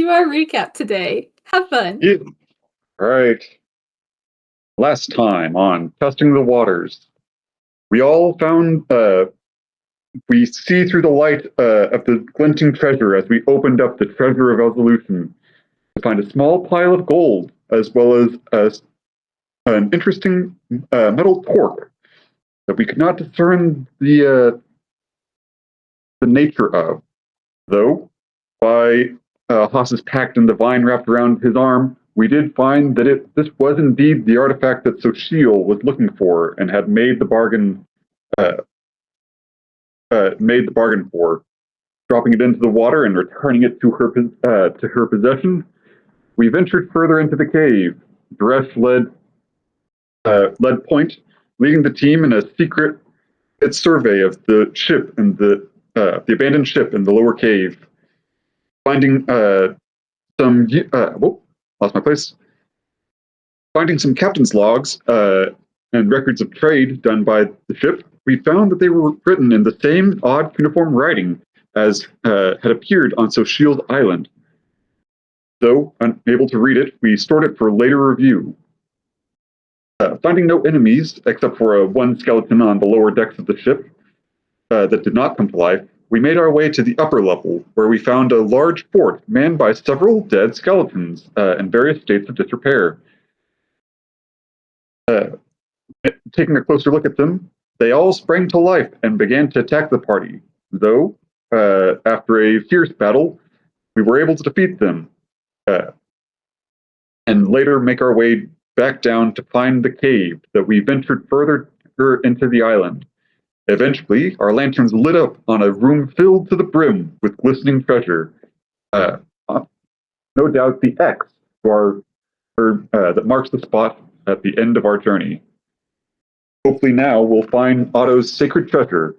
do our recap today. Have fun. Yeah. All right. Last time on Testing the Waters, we all found, we see through the light of the glinting treasure as we opened up the treasure of evolution to find a small pile of gold, as well as an interesting metal torque that we could not discern the nature of. Though, by Haas's pact and the vine wrapped around his arm, we did find that this was indeed the artifact that Sochiel was looking for and had made the bargain for, dropping it into the water and returning it to her possession. We ventured further into the cave. Dresh led point, leading the team in a secret survey of the ship and the abandoned ship in the lower cave, finding lost my place. Finding some captain's logs and records of trade done by the ship, we found that they were written in the same odd cuneiform writing as had appeared on Sochiel's island. Though unable to read it, we stored it for later review. Finding no enemies except for one skeleton on the lower decks of the ship that did not come to life, we made our way to the upper level, where we found a large fort manned by several dead skeletons in various states of disrepair. Taking a closer look at them, they all sprang to life and began to attack the party, though, after a fierce battle, we were able to defeat them, and later make our way back down to find the cave that we ventured further into the island. Eventually, our lanterns lit up on a room filled to the brim with glistening treasure. No doubt the X that marks the spot at the end of our journey. Hopefully now we'll find Otto's sacred treasure,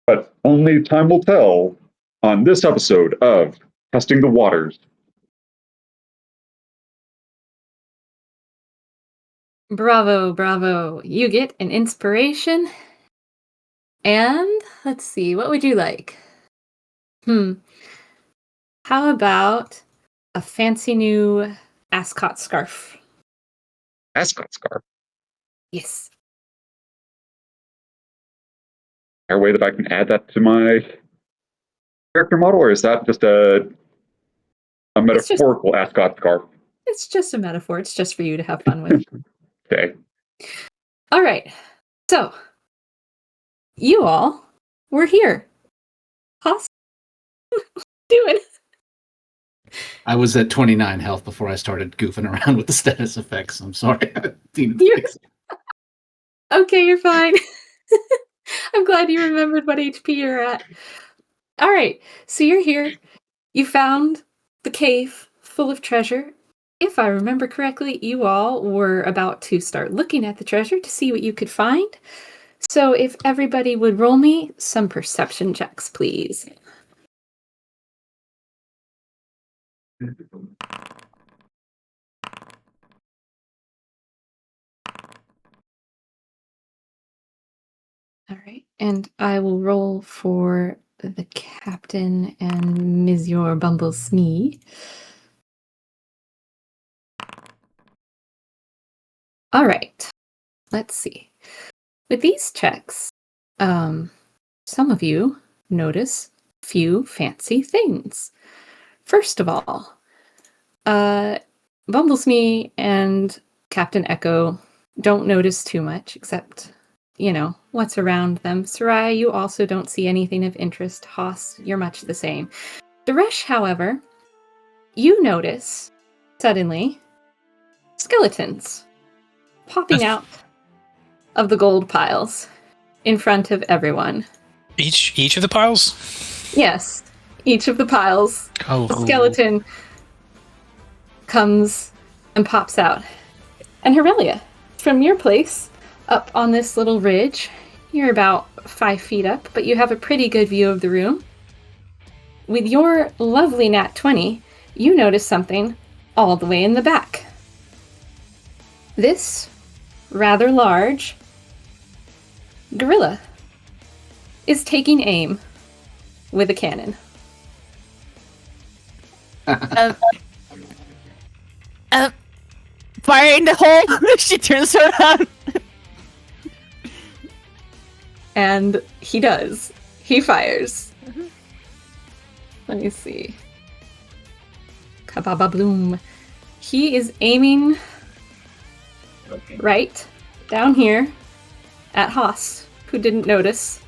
but only time will tell on this episode of Testing the Waters. Bravo, bravo. You get an inspiration. And let's see, what would you like? How about a fancy new ascot scarf? Ascot scarf? Yes. Is there a way that I can add that to my character model, or is that just a metaphorical ascot scarf? It's just a metaphor. It's just for you to have fun with. Okay. All right. So, you all were here. Haas, what are you doing? I was at 29 health before I started goofing around with the status effects. I'm sorry. Okay, you're fine. I'm glad you remembered what HP you're at. All right, so you're here. You found the cave full of treasure. If I remember correctly, you all were about to start looking at the treasure to see what you could find. So if everybody would roll me some perception checks, please. All right, and I will roll for the captain and Monsieur Bumblesmee. All right, let's see. With these checks, some of you notice a few fancy things. First of all, Bumblesmee and Captain Echo don't notice too much, except, what's around them. Soraya, you also don't see anything of interest. Haas, you're much the same. Daresh, however, you notice, suddenly, skeletons popping out of the gold piles in front of everyone. Each of the piles? Yes, each of the piles. Oh. A skeleton comes and pops out. And Aurelia, from your place, up on this little ridge, you're about 5 feet up, but you have a pretty good view of the room. With your lovely nat 20, you notice something all the way in the back. This rather large gorilla is taking aim with a cannon. Um, fire in the hole. She turns around. And he does. He fires. Let me see. Kababa bloom. He is aiming right down here at Haas, who didn't notice.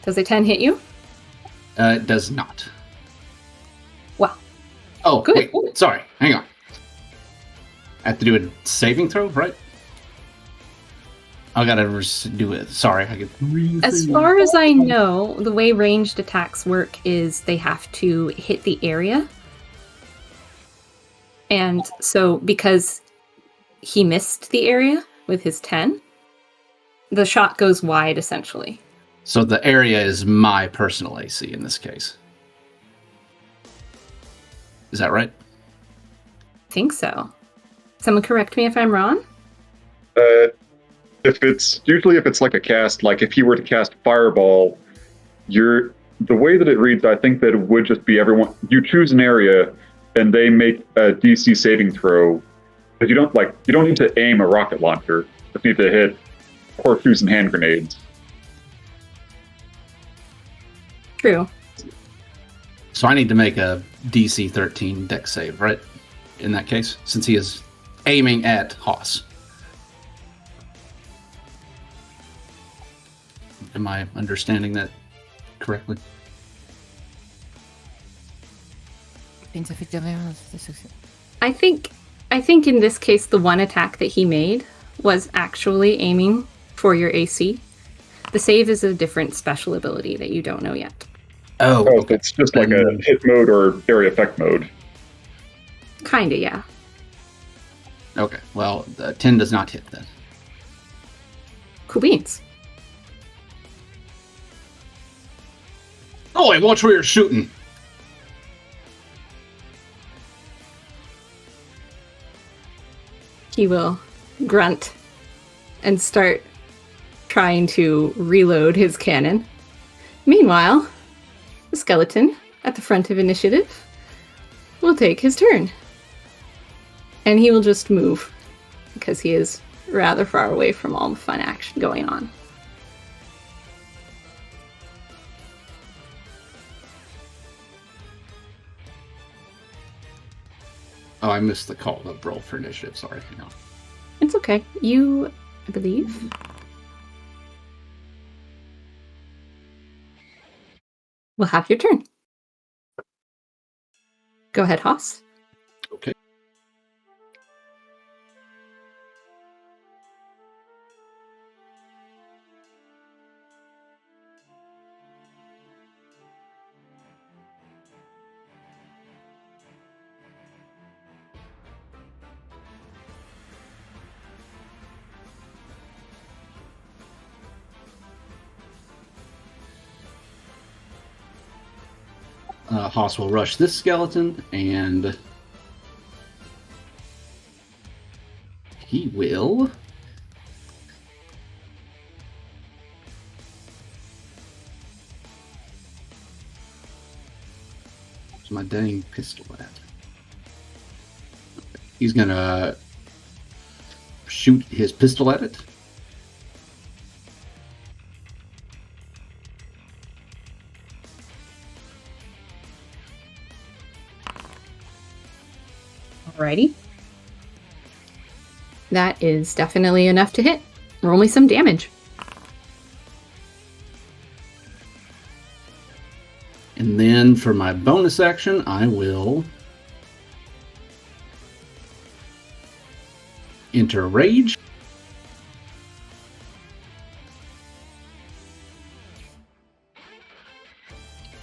Does a 10 hit you? It does not. Wow. Oh, Good. wait. Sorry. Hang on. I have to do a saving throw, right? I gotta do it. Sorry. As far as I know, the way ranged attacks work is they have to hit the area. And so, because he missed the area with his 10, the shot goes wide, essentially. So the area is my personal AC in this case. Is that right? I think so. Someone correct me if I'm wrong? If it's like a cast, like if he were to cast Fireball, the way that it reads, I think that it would just be everyone. You choose an area, and they make a DC saving throw. But you don't need to aim a rocket launcher. You just need to hit horseshoes and hand grenades. True. So I need to make a DC 13 dex save, right? In that case, since he is aiming at Haas. Am I understanding that correctly? I think in this case, the one attack that he made was actually aiming for your AC. The save is a different special ability that you don't know yet. Oh, Oh, it's just like a hit mode or area effect mode. Kinda, yeah. okay. Well, the 10 does not hit then. Cool beans. Oh, wait, watch where you're shooting. He will grunt and start trying to reload his cannon. Meanwhile, the skeleton at the front of initiative will take his turn. And he will just move because he is rather far away from all the fun action going on. Oh, I missed the call to roll for initiative. Sorry. No. It's okay. You, I believe, will have your turn. Go ahead, Haas. Okay. Haas will rush this skeleton, and he will where's my dang pistol at? He's gonna shoot his pistol at it. Alrighty. That is definitely enough to hit. Roll me some damage. And then for my bonus action, I will enter Rage.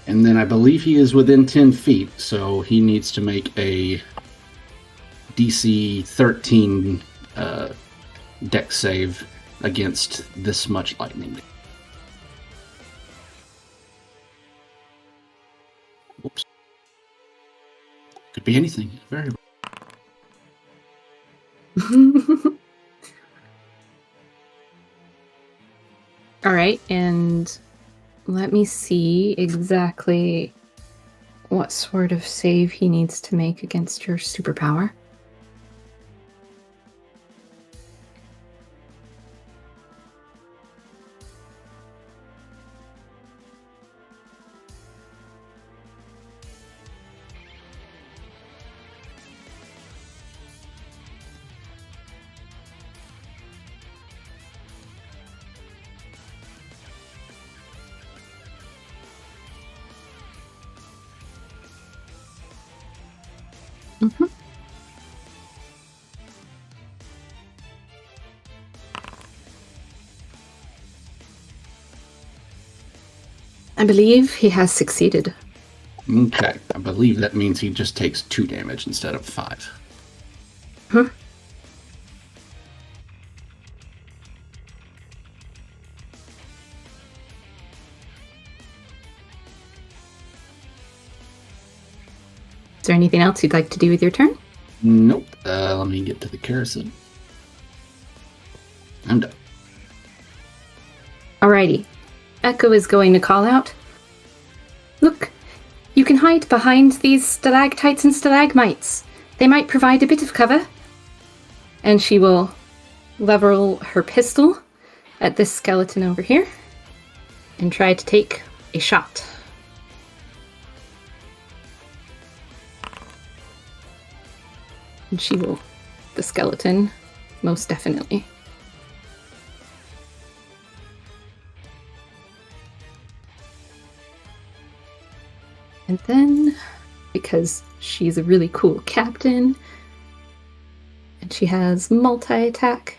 And then I believe he is within 10 feet, so he needs to make a DC 13 dex save against this much lightning. Whoops. Could be anything. Very. All right, and let me see exactly what sort of save he needs to make against your superpower. Mm-hmm. I believe he has succeeded. Okay, I believe that means he just takes 2 damage instead of 5. Huh? Is there anything else you'd like to do with your turn? Nope. Let me get to the carousel. I'm done. Alrighty. Echo is going to call out. Look, you can hide behind these stalactites and stalagmites. They might provide a bit of cover. And she will level her pistol at this skeleton over here and try to take a shot. And she will, the skeleton, most definitely. And then, because she's a really cool captain, and she has multi-attack,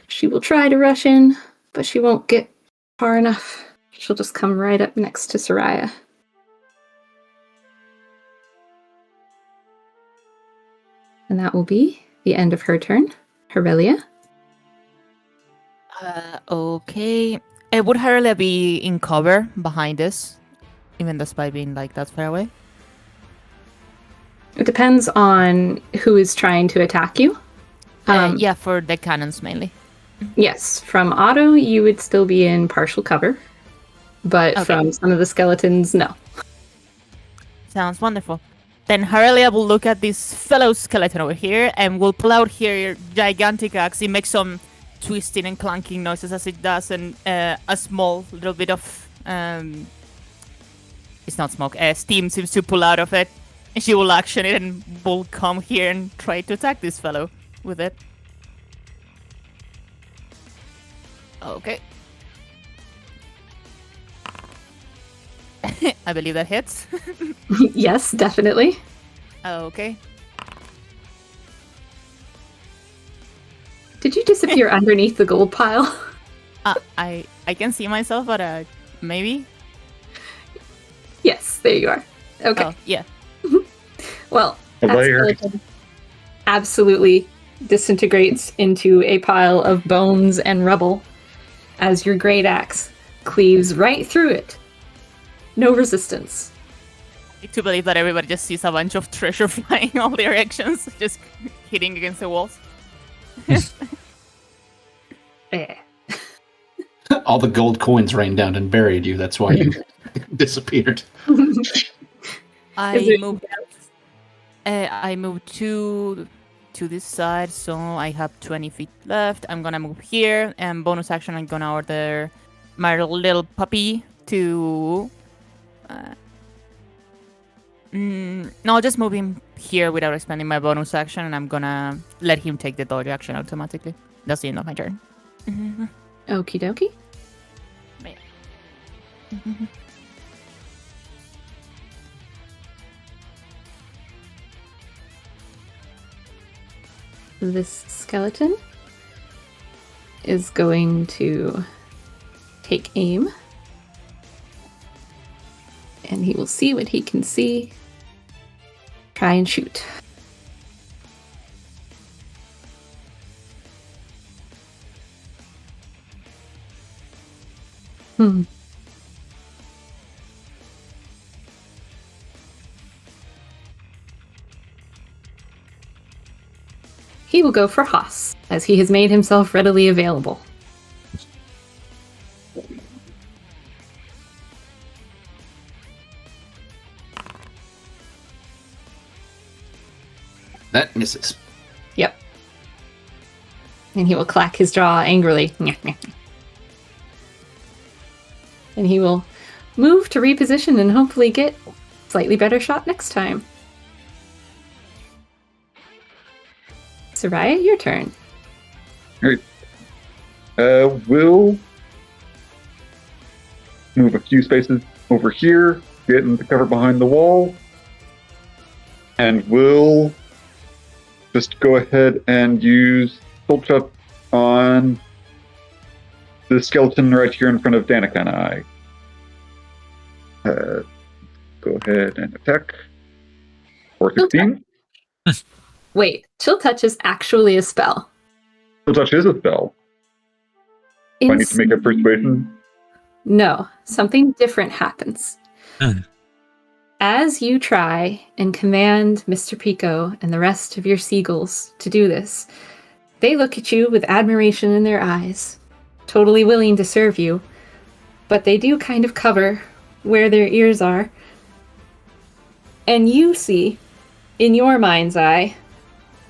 she will try to rush in, but she won't get far enough. She'll just come right up next to Soraya. And that will be the end of her turn. Aurelia? Okay. Would Aurelia be in cover behind us? Even despite being like that far away? It depends on who is trying to attack you. Yeah, for the cannons mainly. Yes, from Otto, you would still be in partial cover. But Okay. from some of the skeletons, no. Sounds wonderful. Then Aurelia will look at this fellow skeleton over here and will pull out her gigantic axe. It makes some twisting and clanking noises as it does, and a small little bit of it's not smoke. Steam seems to pull out of it. And she will action it and will come here and try to attack this fellow with it. Okay. I believe that hits. Yes, definitely. Okay. Did you disappear underneath the gold pile? I can see myself, but maybe. Yes, there you are. Okay. Oh, yeah. Well, A that layer. skeleton absolutely disintegrates into a pile of bones and rubble as your great axe cleaves right through it. No resistance. To believe that everybody just sees a bunch of treasure flying all directions, just hitting against the walls. Eh. All the gold coins rained down and buried you. That's why you disappeared. I moved to this side, so I have 20 feet left. I'm gonna move here, and bonus action, I'm gonna order my little puppy to. No, I'll just move him here without expending my bonus action, and I'm gonna let him take the dodge action automatically. That's the end of my turn. Okie dokie. This skeleton is going to take aim. And he will see what he can see. Try and shoot. He will go for Haas, as he has made himself readily available. That misses. Yep. And he will clack his jaw angrily. And he will move to reposition and hopefully get a slightly better shot next time. Soraya, your turn. Alright. We'll move a few spaces over here, get into cover behind the wall, and we'll just go ahead and use Soul Shot on the skeleton right here in front of Danica and I. Go ahead and attack. 416. Wait, Chill Touch is actually a spell. Chill Touch is a spell. Do I need to make a persuasion? No, something different happens. As you try and command Mr. Pico and the rest of your seagulls to do this, they look at you with admiration in their eyes, totally willing to serve you, but they do kind of cover where their ears are. And you see, in your mind's eye,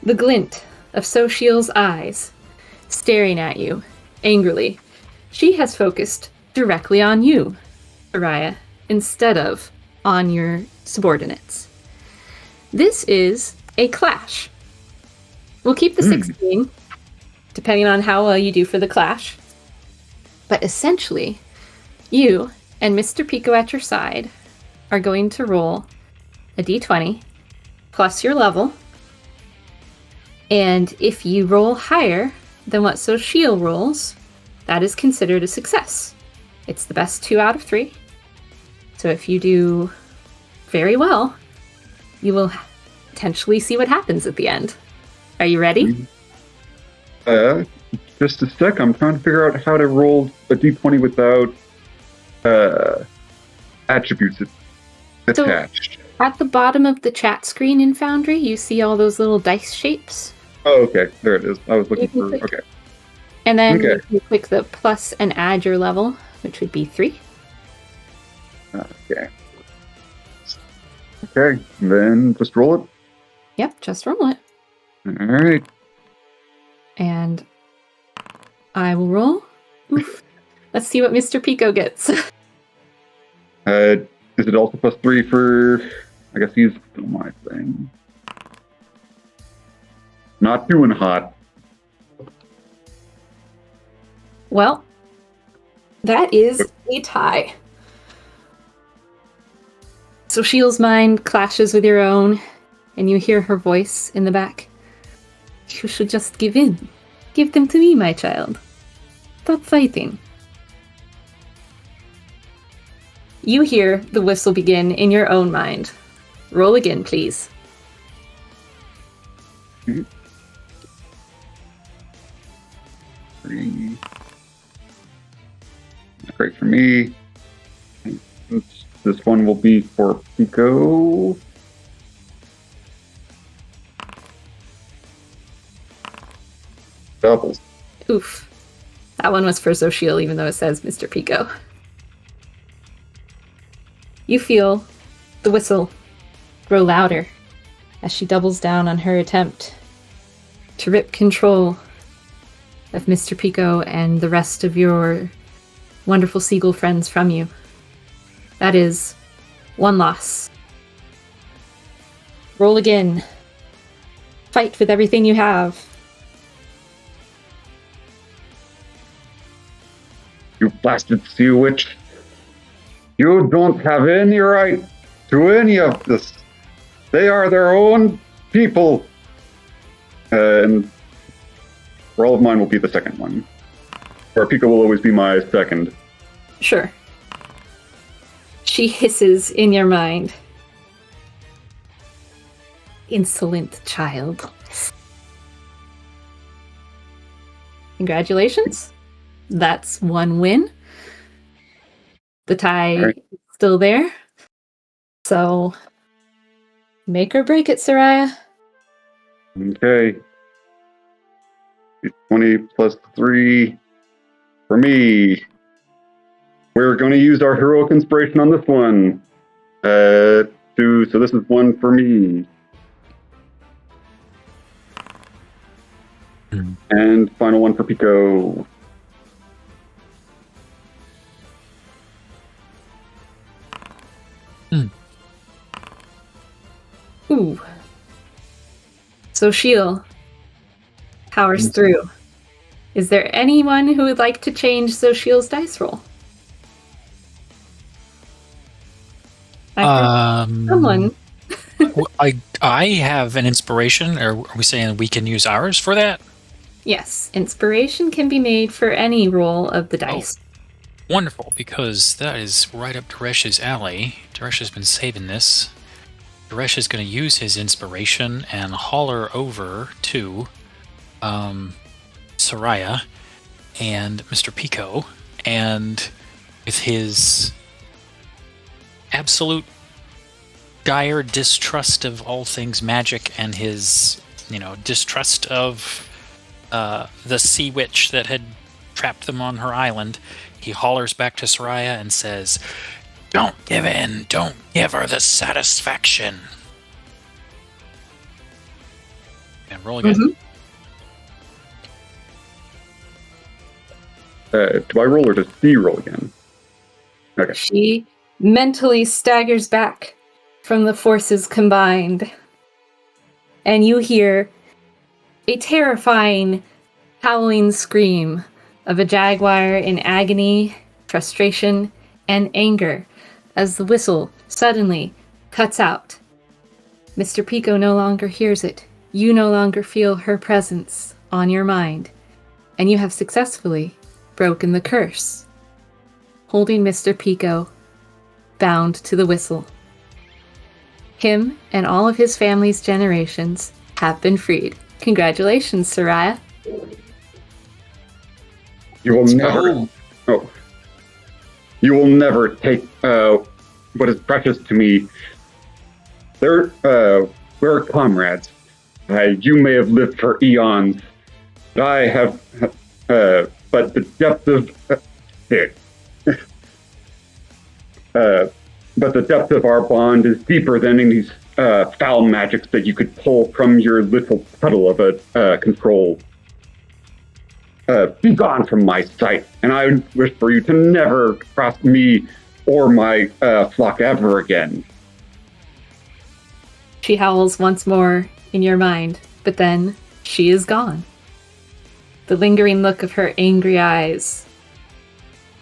the glint of Sochiel's eyes staring at you angrily. She has focused directly on you, Soraya, instead of on your subordinates. This is a clash. We'll keep the 16, depending on how well you do for the clash. But essentially, you and Mr. Pico at your side are going to roll a d20 plus your level. And if you roll higher than what Sochiel rolls, that is considered a success. It's the best 2 out of 3. So if you do very well, you will potentially see what happens at the end. Are you ready? Just a sec. I'm trying to figure out how to roll a d20 without attributes attached. So, at the bottom of the chat screen in Foundry, you see all those little dice shapes. Oh, okay. There it is. I was looking for... Okay. And then you click the plus and add your level, which would be 3. Okay. Okay, then just roll it. Yep, just roll it. All right. And I will roll. Oof. Let's see what Mr. Pico gets. Is it also plus 3 for... I guess he's still my thing. Not doing hot. Well, that is a tie. So Shiel's mind clashes with your own, and you hear her voice in the back. You should just give in. Give them to me, my child. Stop fighting. You hear the whistle begin in your own mind. Roll again, please. Mm-hmm. 3. Great for me. This one will be for Pico. Doubles. Oof. That one was for Sochiel, even though it says Mr. Pico. You feel the whistle grow louder as she doubles down on her attempt to rip control of Mr. Pico and the rest of your wonderful seagull friends from you. That is 1 loss. Roll again. Fight with everything you have. You blasted sea witch. You don't have any right to any of this. They are their own people. And for all of mine will be the second one. Or Pico will always be my second. Sure. She hisses in your mind. Insolent child. Congratulations. That's 1 win. The tie is still there. So, make or break it, Soraya. Okay. 20 plus 3 for me. We're going to use our heroic inspiration on this one. 2, so this is 1 for me. And final one for Pico. Ooh. So Sheil powers through. Is there anyone who would like to change Soshil's dice roll? Someone. I have an inspiration, or are we saying we can use ours for that? Yes, inspiration can be made for any roll of the dice. Wonderful, because that is right up Daresh's alley. Daresh has been saving this. Daresh is going to use his inspiration and holler over to Soraya and Mr. Pico, and with his absolute dire distrust of all things magic and his, distrust of the sea witch that had trapped them on her island, he hollers back to Soraya and says, "Don't give in. Don't give her the satisfaction." And roll again. Do I roll or does she roll again? Okay. She mentally staggers back from the forces combined, and you hear a terrifying howling scream of a jaguar in agony, frustration, and anger as the whistle suddenly cuts out. Mr. Pico no longer hears it. You no longer feel her presence on your mind, and you have successfully broken the curse, holding Mr. Pico bound to the whistle. Him and all of his family's generations have been freed. Congratulations, Soraya. You will never. Oh, you will never take what is precious to me. We're comrades. You may have lived for eons, but I have. But the depth of but the depth of our bond is deeper than any foul magics that you could pull from your little puddle of a control. Be gone from my sight, and I wish for you to never cross me or my flock ever again. She howls once more in your mind, but then she is gone. The lingering look of her angry eyes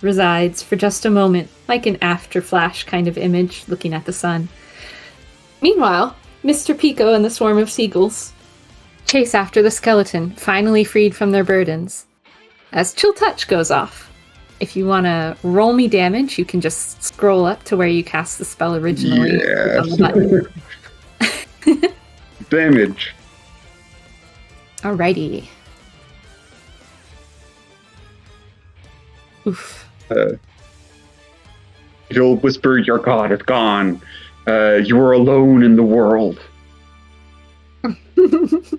resides for just a moment, like an after-flash kind of image looking at the sun. Meanwhile, Mr. Pico and the swarm of seagulls chase after the skeleton, finally freed from their burdens, as Chill Touch goes off. If you want to roll me damage, you can just scroll up to where you cast the spell originally. Yes. On the button. Damage. Alrighty. Oof. You'll whisper, "Your god is gone. You are alone in the world." The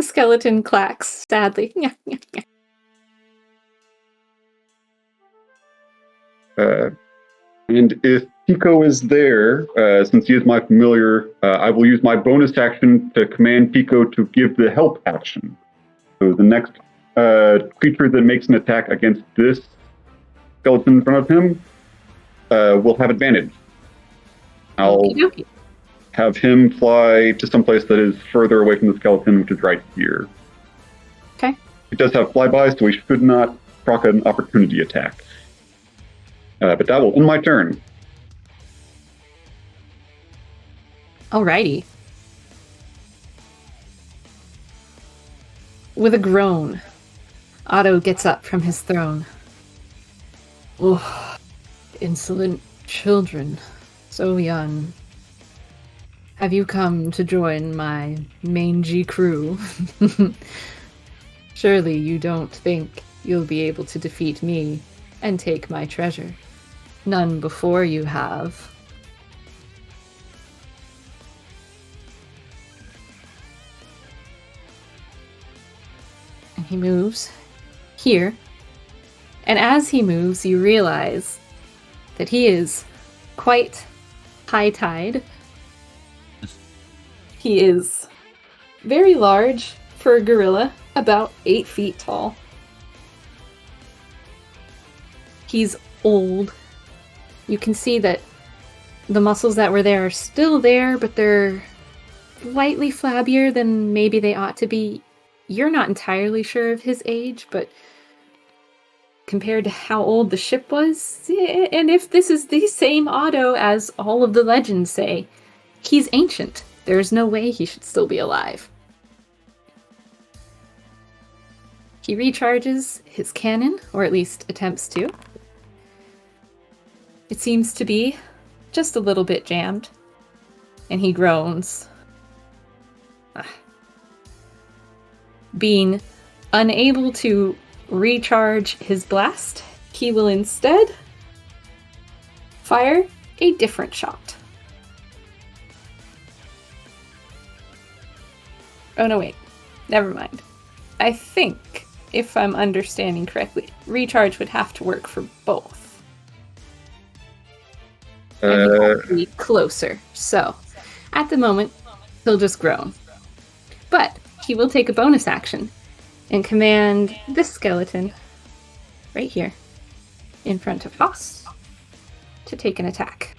skeleton clacks sadly. And if Pico is there, since he is my familiar, I will use my bonus action to command Pico to give the help action. So the next creature that makes an attack against this skeleton in front of him will have advantage. I'll Okey-dokey. have him fly to someplace that is further away from the skeleton, which is right here. Okay. He does have flyby, so he should not proc an opportunity attack. But that will end my turn. Alrighty. With a groan, Otto gets up from his throne. Oh, insolent children, so young. Have you come to join my mangy crew? Surely you don't think you'll be able to defeat me and take my treasure. None before you have. And he moves here. And as he moves, you realize that he is quite high tide. He is very large for a gorilla, about 8 feet tall. He's old. You can see that the muscles that were there are still there, but they're slightly flabbier than maybe they ought to be. You're not entirely sure of his age, but compared to how old the ship was, and if this is the same Otto as all of the legends say, he's ancient. There's no way he should still be alive. He recharges his cannon, or at least attempts to. It seems to be just a little bit jammed, and he groans. Being unable to recharge his blast, he will instead fire a different shot. Oh no, wait. Never mind. I think, if I'm understanding correctly, recharge would have to work for both. And he has to be closer. So, at the moment, he'll just groan. But he will take a bonus action and command this skeleton right here in front of Haas to take an attack.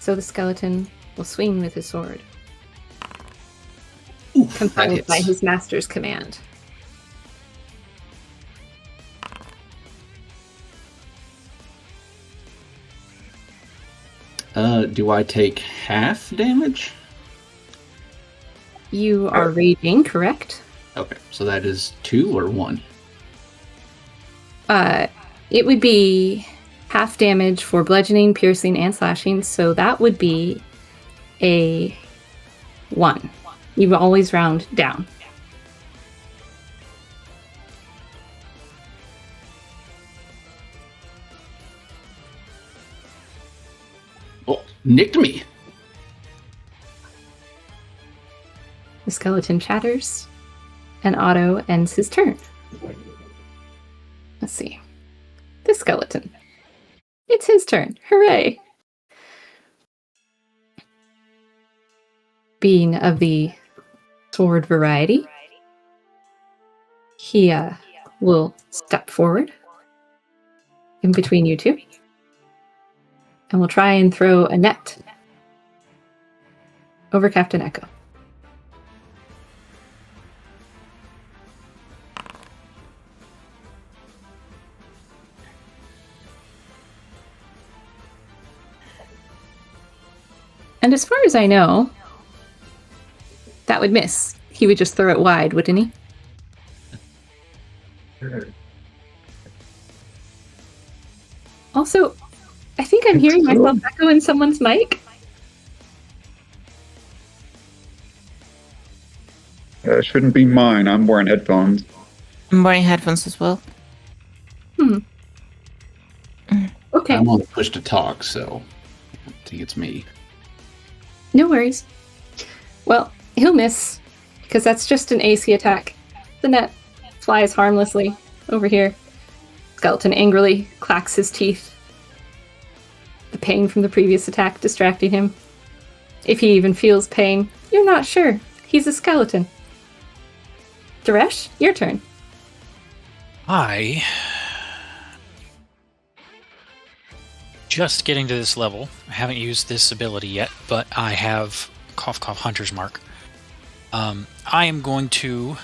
So the skeleton will swing with his sword, compelled by his master's command. Do I take half damage? You are raging, correct? Okay, so that is 2 or 1? It would be half damage for bludgeoning, piercing, and slashing, so that would be a 1. You always round down. Oh, nicked me. The skeleton chatters, and Otto ends his turn. Let's see. The skeleton. It's his turn. Hooray! Being of the sword variety, he will step forward in between you two, and will try and throw a net over Captain Echo. And as far as I know, that would miss. He would just throw it wide, wouldn't he? Also, I think I'm hearing myself echo in someone's mic. It shouldn't be mine. I'm wearing headphones. I'm wearing headphones as well. Okay. I'm on the push to talk, so I think it's me. No worries. Well, he'll miss, because that's just an AC attack. The net flies harmlessly over here. Skeleton angrily clacks his teeth. The pain from the previous attack distracting him. If he even feels pain, you're not sure. He's a skeleton. Daresh, your turn. Just getting to this level. I haven't used this ability yet, but I have cough cough hunter's mark. I am going to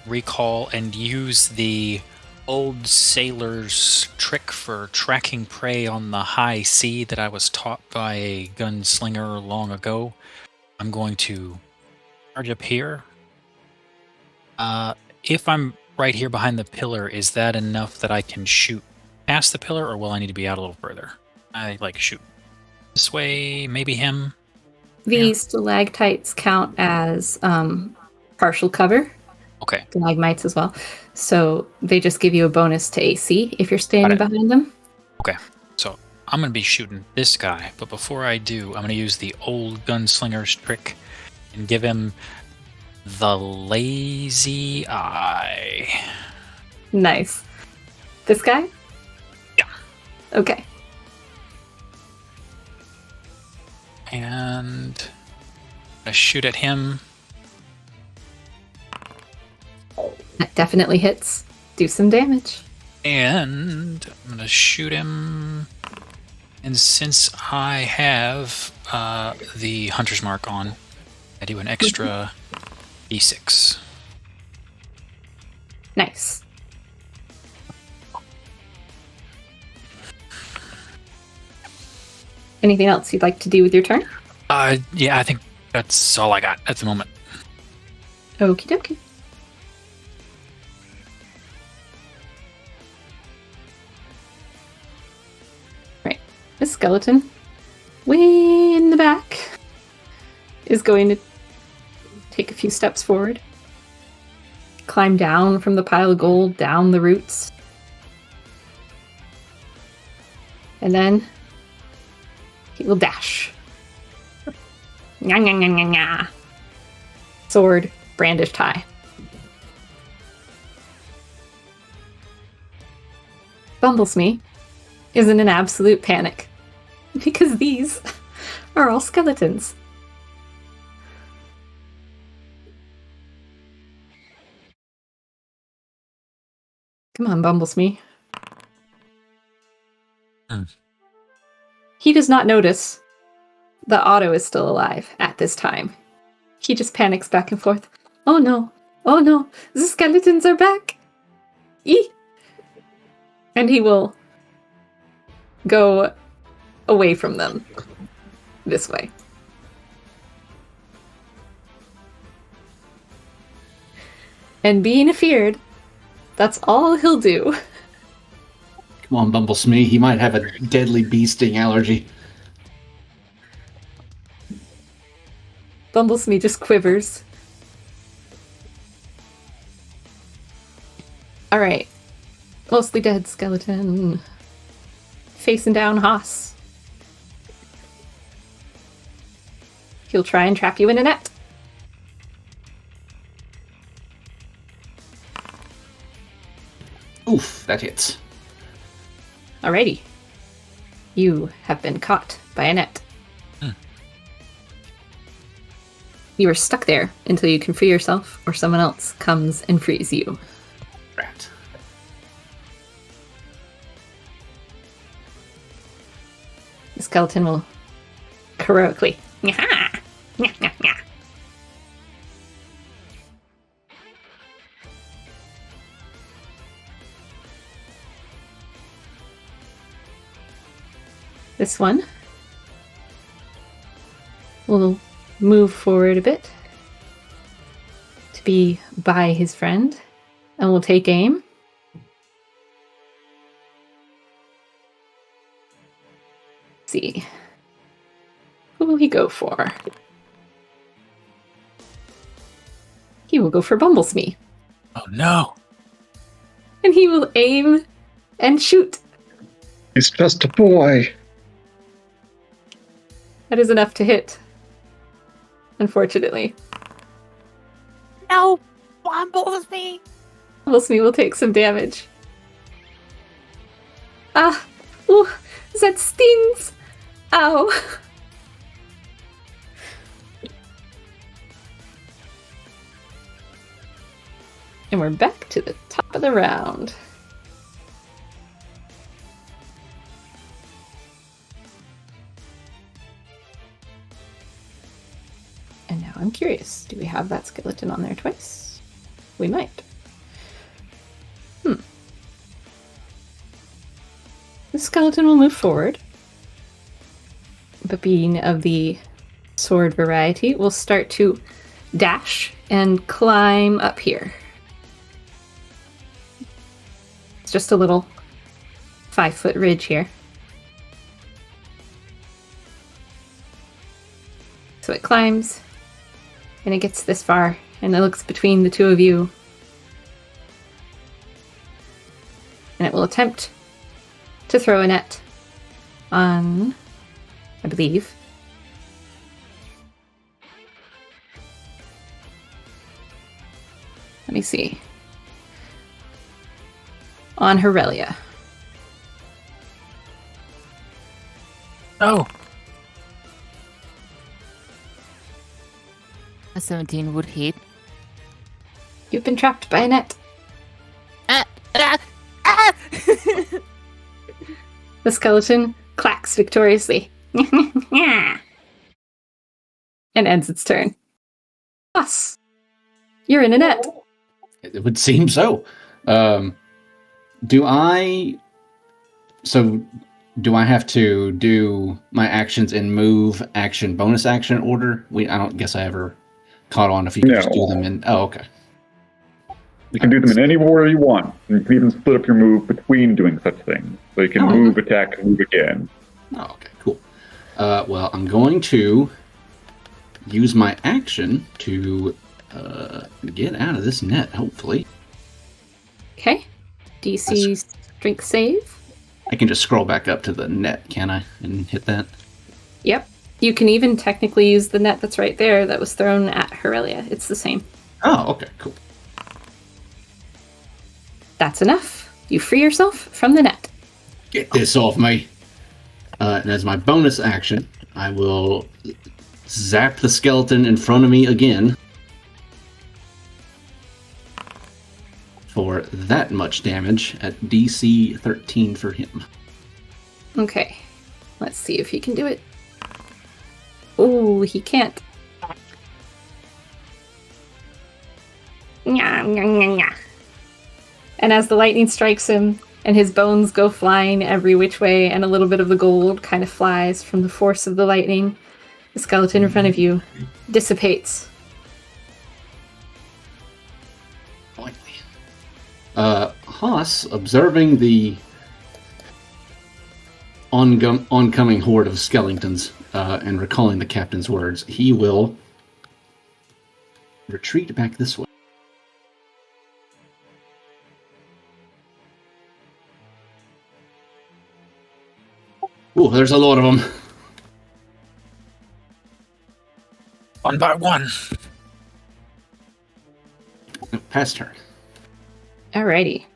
recall and use the old sailor's trick for tracking prey on the high sea that I was taught by a gunslinger long ago. I'm going to charge up here. If I'm right here behind the pillar, is that enough that I can shoot past the pillar, or will I need to be out a little further? I like shoot this way, maybe him. The stalactites count as partial cover. Okay. Stalagmites as well. So they just give you a bonus to AC if you're standing behind them. Okay. So I'm going to be shooting this guy, but before I do, I'm going to use the old gunslinger's trick and give him the lazy eye. Nice. This guy? Yeah. Okay. And I shoot at him. That definitely hits. Do some damage. And I'm going to shoot him. And since I have the Hunter's Mark on, I do an extra D6. Nice. Anything else you'd like to do with your turn? Yeah, I think that's all I got at the moment. Okie dokie. Right. This skeleton, way in the back, is going to take a few steps forward. Climb down from the pile of gold, down the roots. And then he will dash. Nya, nya, nya, nya, nya. Sword brandished high. Bumblesmee is in an absolute panic because these are all skeletons. Come on, Bumblesmee. He does not notice that Otto is still alive at this time. He just panics back and forth. Oh no, the skeletons are back. Eee! And he will go away from them this way. And being afeared, that's all he'll do. Come on, Bumblesmee. He might have a deadly bee sting allergy. Bumblesmee just quivers. Alright. Mostly dead skeleton. Facing down Haas. He'll try and trap you in a net. Oof, that hits. Alrighty. You have been caught by a net. You are stuck there until you can free yourself or someone else comes and frees you. Rat. The skeleton will heroically. Nya-ha! Nya, nya, nya. This one will move forward a bit to be by his friend and will take aim. Let's see. Who will he go for? He will go for Bumblesmee. Oh no! And he will aim and shoot. He's just a boy. That is enough to hit. Unfortunately. No! Bumblesmee! Bumblesmee will take some damage. Ah! Ooh! That stings! Ow! And we're back to the top of the round. And now I'm curious, do we have that skeleton on there twice? We might. The skeleton will move forward, but being of the sword variety, will start to dash and climb up here. It's just a little 5-foot ridge here. So it climbs, and it gets this far, and it looks between the two of you. And it will attempt to throw a net on, I believe, let me see, on Aurelia. Oh! A 17 would hit. You've been trapped by a net. Ah! Ah! Ah! The skeleton clacks victoriously. And ends its turn. Us. You're in a net. It would seem so. Do I have to do my actions in move, action, bonus action order? I don't guess I ever caught on if you could just do them in. Oh, okay. You can do them in any order you want. And you can even split up your move between doing such things. So you can move, attack, and move again. Oh, okay, cool. Well, I'm going to use my action to get out of this net, hopefully. Okay. DC strength save. I can just scroll back up to the net, can I? And hit that? Yep. You can even technically use the net that's right there that was thrown at Aurelia. It's the same. Oh, okay, cool. That's enough. You free yourself from the net. Get this off me. And as my bonus action, I will zap the skeleton in front of me again. For that much damage at DC 13 for him. Okay. Let's see if he can do it. Oh, he can't. And as the lightning strikes him, and his bones go flying every which way, and a little bit of the gold kind of flies from the force of the lightning, the skeleton in front of you dissipates. Haas, observing the oncoming horde of skeletons and recalling the captain's words, he will retreat back this way. Ooh, there's a lot of them. One by one. Past turn. Alrighty.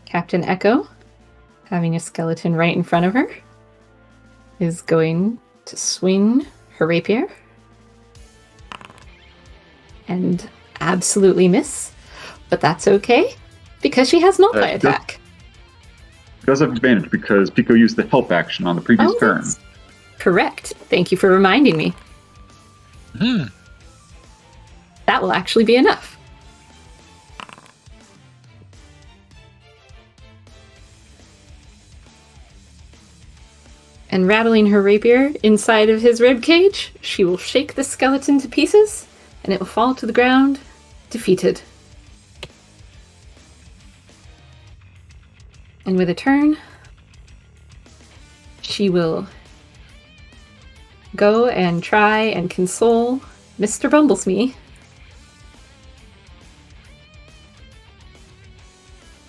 Captain Echo, having a skeleton right in front of her, is going to swing her rapier and absolutely miss, but that's okay because she has multi-attack. It does have advantage because Pico used the help action on the previous turn. That's correct. Thank you for reminding me. That will actually be enough. And rattling her rapier inside of his ribcage, she will shake the skeleton to pieces, and it will fall to the ground, defeated. And with a turn, she will go and try and console Mr. Bumblesmee.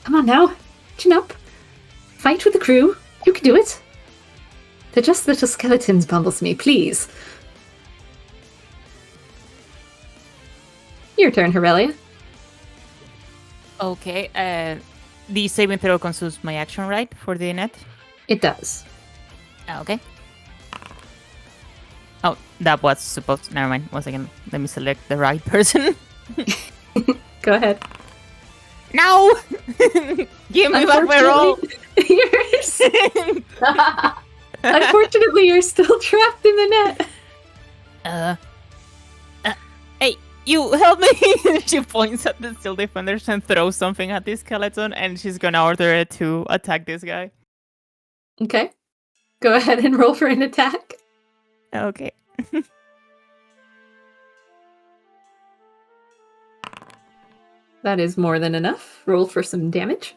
Come on now, chin up. Fight with the crew. You can do it. They're just little skeletons, Bumblesmee, please. Your turn, Aurelia. Okay, the saving throw consumes my action, right, for the net? It does. Okay. Oh, that was supposed to... Never mind. Once again, let me select the right person. Go ahead. No! Give me back my roll! Yours. Unfortunately, you're still trapped in the net. Hey, you help me! She points at the steel defenders and throws something at this skeleton, and she's gonna order it to attack this guy. Okay. Go ahead and roll for an attack. Okay. That is more than enough. Roll for some damage.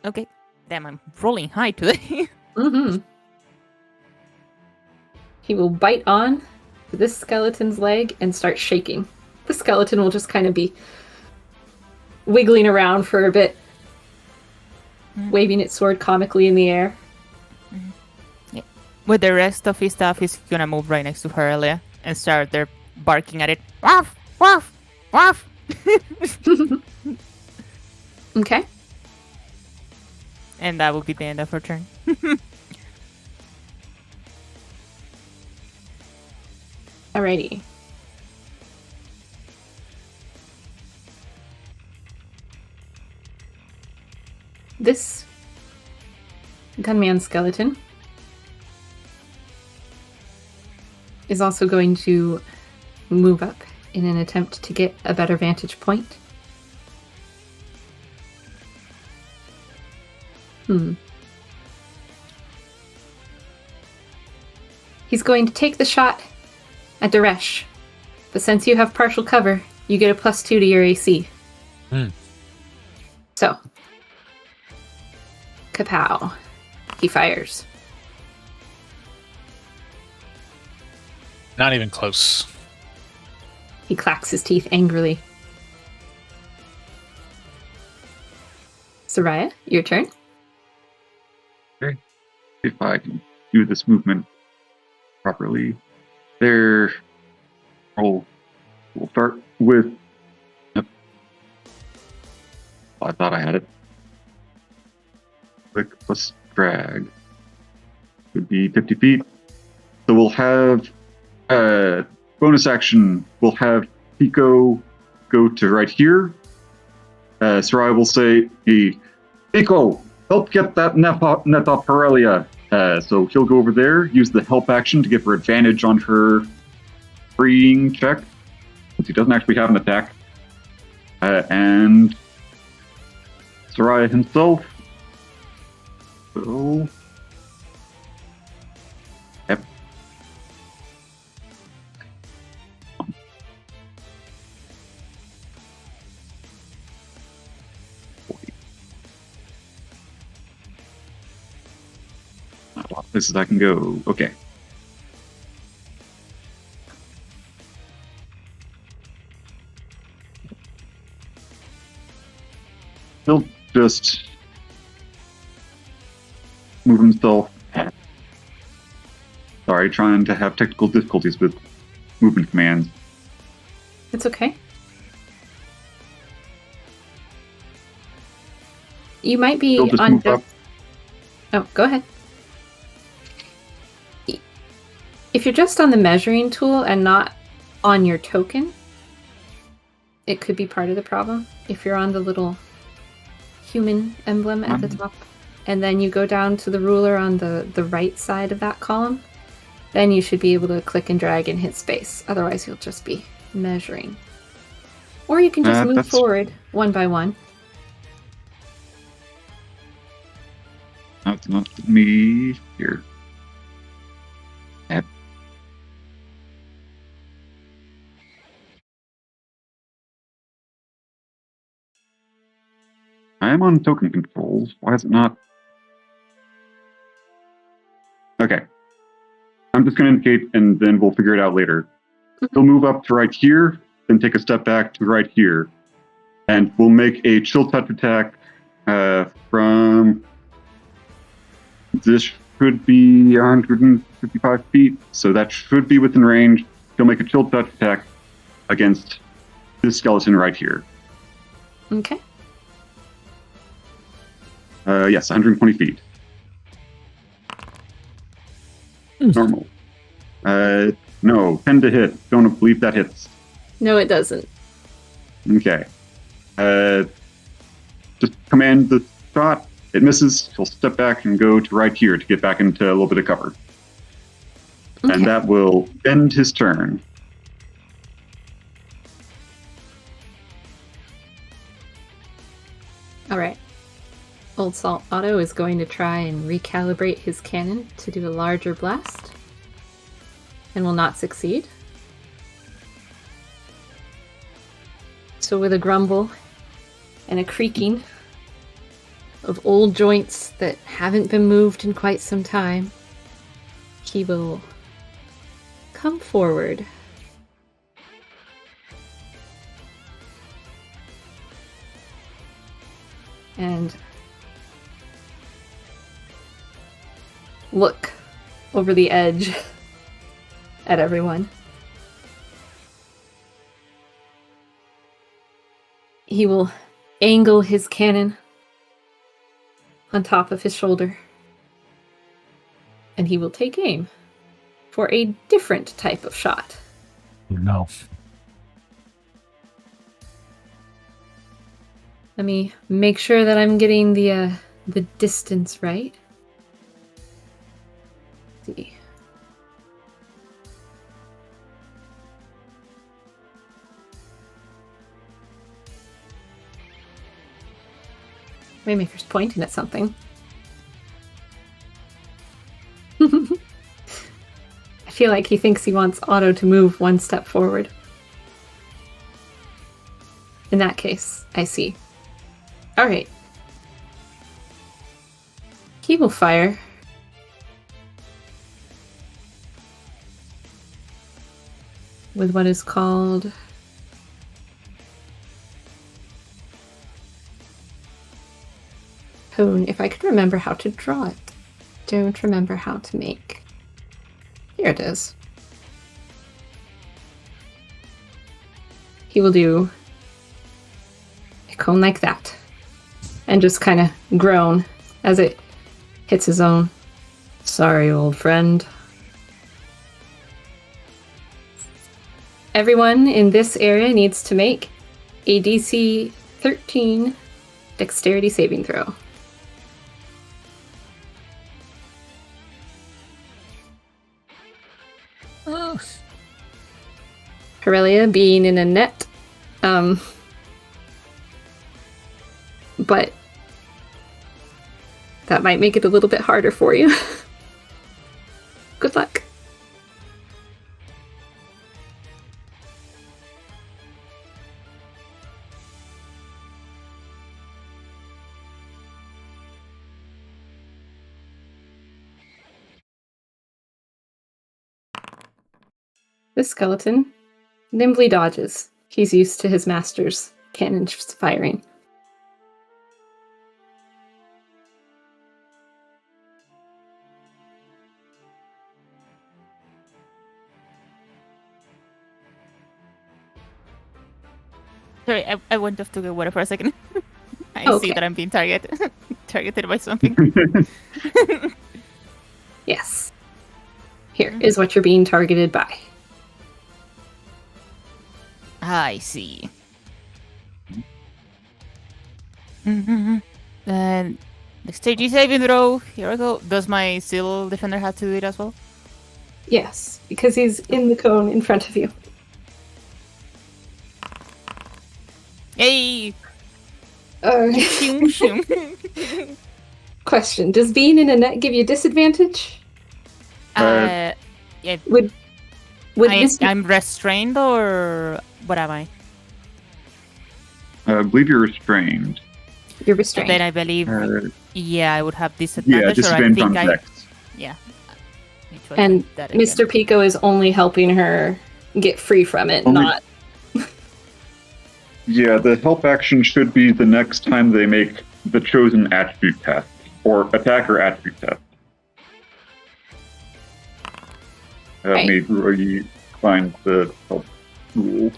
Okay. Damn, I'm rolling high today. Mm-hmm. He will bite on to this skeleton's leg and start shaking. The skeleton will just kind of be wiggling around for a bit, waving its sword comically in the air. Yeah. With the rest of his stuff, he's gonna move right next to her earlier and start there barking at it. Woof! Woof! Woof! Okay. And that will be the end of her turn. Alrighty. this gunman skeleton is also going to move up in an attempt to get a better vantage point. He's going to take the shot at Daresh, but since you have partial cover, you get a +2 to your AC. So, kapow. He fires. Not even close. He clacks his teeth angrily. Soraya, your turn. Okay. If I can do this movement properly. There. We'll start with. Yep. I thought I had it. Click plus drag. Would be 50 feet. So we'll have bonus action. We'll have Pico go to right here. Sarai will say, Pico, help get that net off Aurelia. So he'll go over there, use the help action to give her advantage on her freeing check, since he doesn't actually have an attack. And Soraya himself will... Yep. Not a lot of places I can go. Okay. He'll just move himself. Sorry, trying to have technical difficulties with movement commands. It's okay. You might be He'll just on move up. Oh, go ahead. If you're just on the measuring tool and not on your token, it could be part of the problem. If you're on the little human emblem at the top, and then you go down to the ruler on the right side of that column, then you should be able to click and drag and hit space. Otherwise, you'll just be measuring. Or you can just move forward one by one. That's not me here. Yep. I am on token controls. Why is it not? Okay. I'm just going to indicate, and then we'll figure it out later. He'll move up to right here, then take a step back to right here. And we'll make a chill touch attack from... This should be 155 feet, so that should be within range. He'll make a chill touch attack against this skeleton right here. Okay. Yes, 120 feet. Normal. No, 10 to hit. Don't believe that hits. No, it doesn't. Okay. Just command the shot. It misses. He'll step back and go to right here to get back into a little bit of cover. Okay. And that will end his turn. All right. Old Salt Otto is going to try and recalibrate his cannon to do a larger blast, and will not succeed. So with a grumble and a creaking of old joints that haven't been moved in quite some time, he will come forward. And look over the edge at everyone. He will angle his cannon on top of his shoulder, and he will take aim for a different type of shot. No. Let me make sure that I'm getting the the distance right. Let's see. Waymaker's pointing at something. I feel like he thinks he wants Otto to move one step forward. In that case, I see. Alright. He will fire. With what is called... Cone, if I could remember how to draw it. Don't remember how to make. Here it is. He will do a cone like that. And just kind of groan as it hits his own. Sorry, old friend. Everyone in this area needs to make a DC 13 dexterity saving throw. Oh. Aurelia being in a net. But that might make it a little bit harder for you. Good luck. This skeleton nimbly dodges. He's used to his master's cannons firing. Sorry, I went off to get water for a second. I Okay. see that I'm being targeted by something. Yes. Here is what you're being targeted by. I see. And dexterity saving throw. Here I go. Does my steel defender have to do it as well? Yes, because he's in the cone in front of you. Yay! Shoo, Shoo. Question: does being in a net give you disadvantage? Yeah, Would this? I'm restrained, or what am I? I believe you're restrained. You're restrained. Then I believe, Yeah, I would have disadvantage. disadvantage on dex. Yeah. Need to And attempt that again. Mr. Pico is only helping her get free from it, Only- not. Yeah, the help action should be the next time they make the chosen attribute test, or attacker attribute test. Right. Made Roy find the help rule.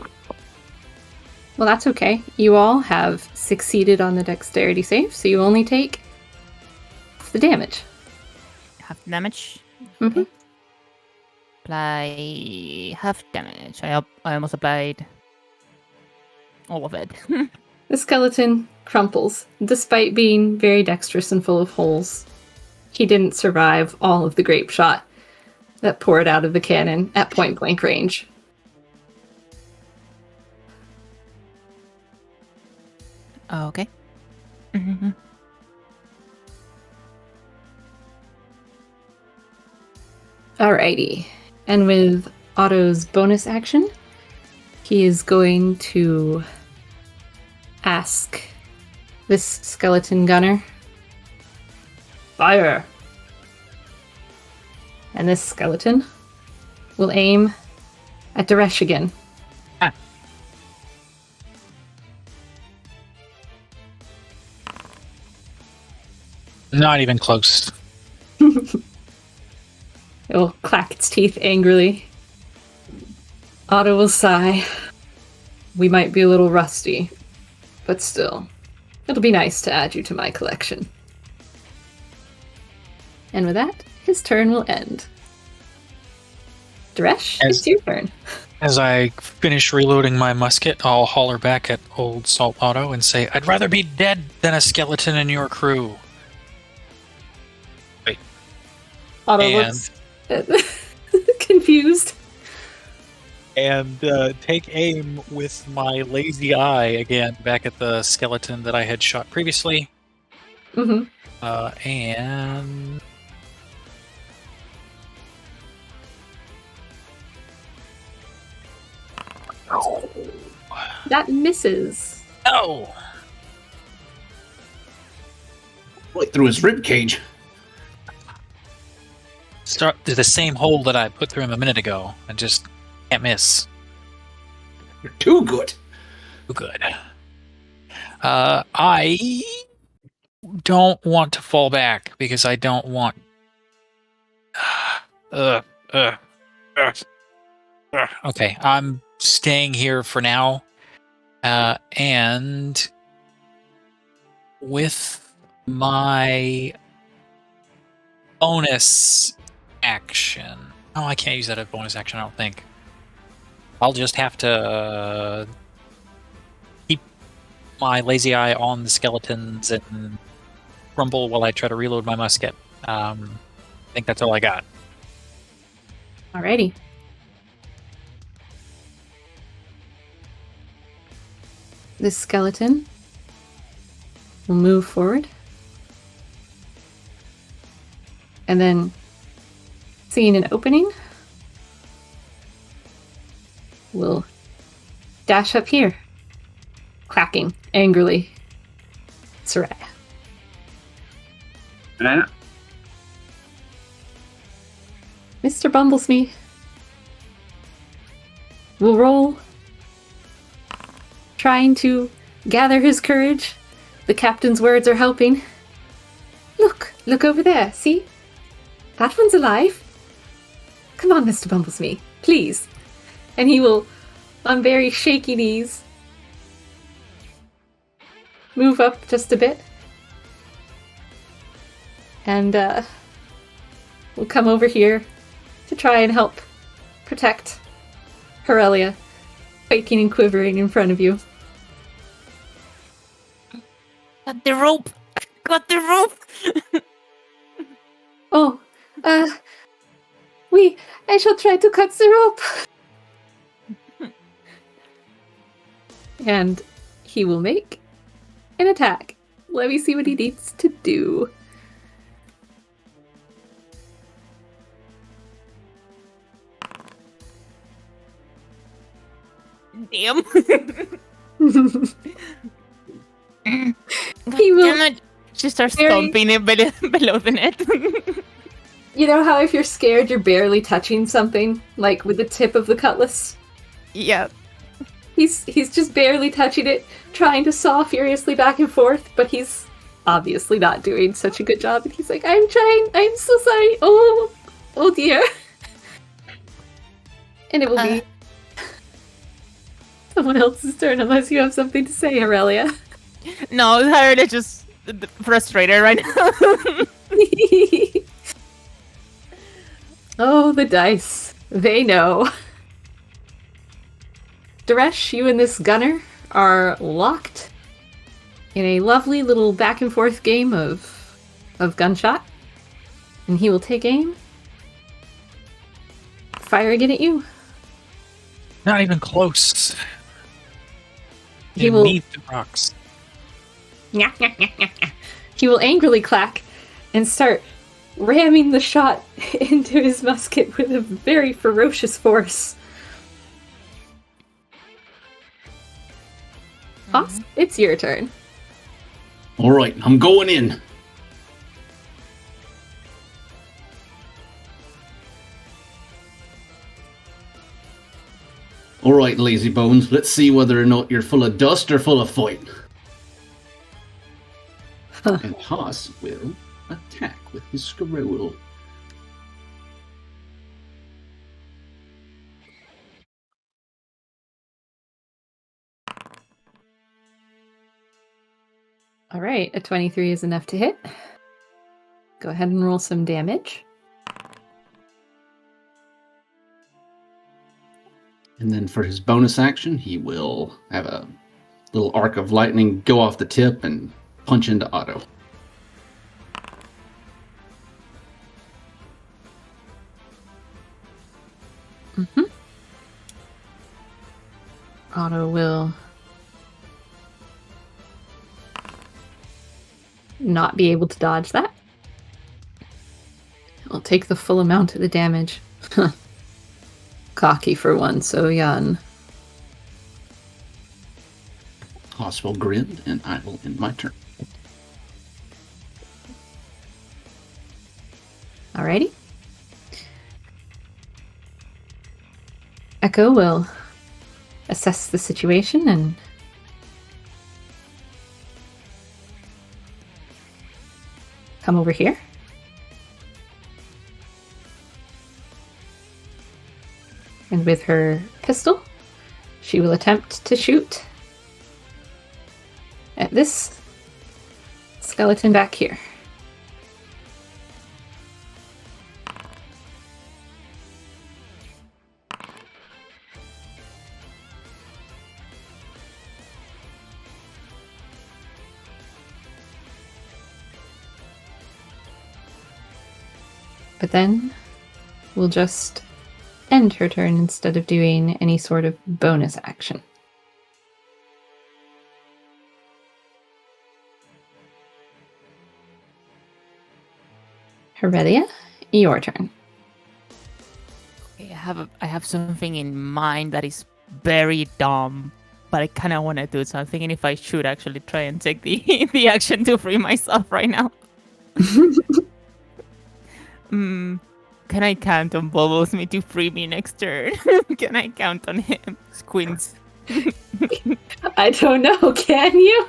Well, that's okay. You all have succeeded on the dexterity save, so you only take the damage. Half damage. Mhm. Apply half damage. I almost applied all of it. The skeleton crumples, despite being very dexterous and full of holes. He didn't survive all of the grape shot that poured out of the cannon at point blank range. Okay. Alrighty. And with Otto's bonus action, he is going to ask this skeleton gunner, fire! And this skeleton will aim at Daresh again. Not even close. It will clack its teeth angrily. Otto will sigh. We might be a little rusty, but still, it'll be nice to add you to my collection. And with that, his turn will end. Daresh, it's your turn. As I finish reloading my musket, I'll holler back at old Salt Otto and say, I'd rather be dead than a skeleton in your crew. Otto And- looks confused. And take aim with my lazy eye again back at the skeleton that I had shot previously. Hmm. And That misses. no, Right through his rib cage. start through the same hole that I put through him a minute ago, and just can't miss. You're too good. Good. I don't want to fall back because I don't want. Okay, I'm staying here for now, and with my bonus action. Oh, I can't use that as bonus action. I don't think. I'll just have to keep my lazy eye on the skeletons and rumble while I try to reload my musket. I think that's all I got. Alrighty. This skeleton will move forward. And then, seeing an opening, will dash up here, clacking angrily. Soraya. Mr. Bumblesmee will roll, trying to gather his courage. The captain's words are helping. Look over there, see? That one's alive. Come on, Mr. Bumblesmee, please. And he will, on very shaky knees, move up just a bit. And we'll come over here to try and help protect Aurelia, quaking and quivering in front of you. Got the rope! Got the rope! Oh, I shall try to cut the rope. And he will make an attack. Let me see what he needs to do. Damn. He will. Damn it. She starts Very- stomping it below the net. You know how if you're scared, you're barely touching something, like with the tip of the cutlass? Yeah. He's just barely touching it, trying to saw furiously back and forth, but he's obviously not doing such a good job. And he's like, I'm trying, I'm so sorry. Oh dear. And it will be someone else's turn unless you have something to say, Aurelia. No, Harriet is just frustrated right now. Oh, the dice. They know. Daresh, you and this gunner are locked in a lovely little back and forth game of gunshot. And he will take aim. Fire again at you. Not even close. He will- Beneath the rocks. He will angrily clack and start ramming the shot into his musket with a very ferocious force. Fox, it's your turn. All right, I'm going in. All right, lazy bones. Let's see whether or not you're full of dust or full of fight. Huh. And Haas will attack with his scroll. All right, a 23 is enough to hit. Go ahead and roll some damage. And then for his bonus action, he will have a little arc of lightning go off the tip and punch into Otto. Mm-hmm. Otto will not be able to dodge that. He'll take the full amount of the damage. Cocky for one so young. Hoss will grin, and I will end my turn. Alrighty. Echo will assess the situation and come over here. And with her pistol, she will attempt to shoot at this skeleton back here. But then we'll just end her turn instead of doing any sort of bonus action. Heredia, your turn. Okay, I have something in mind that is very dumb, but I kind of want to do it. So I'm thinking if I should actually try and take the the action to free myself right now. Can I count on Bubbles me to free me next turn? Can I count on him? Squints. I don't know, can you?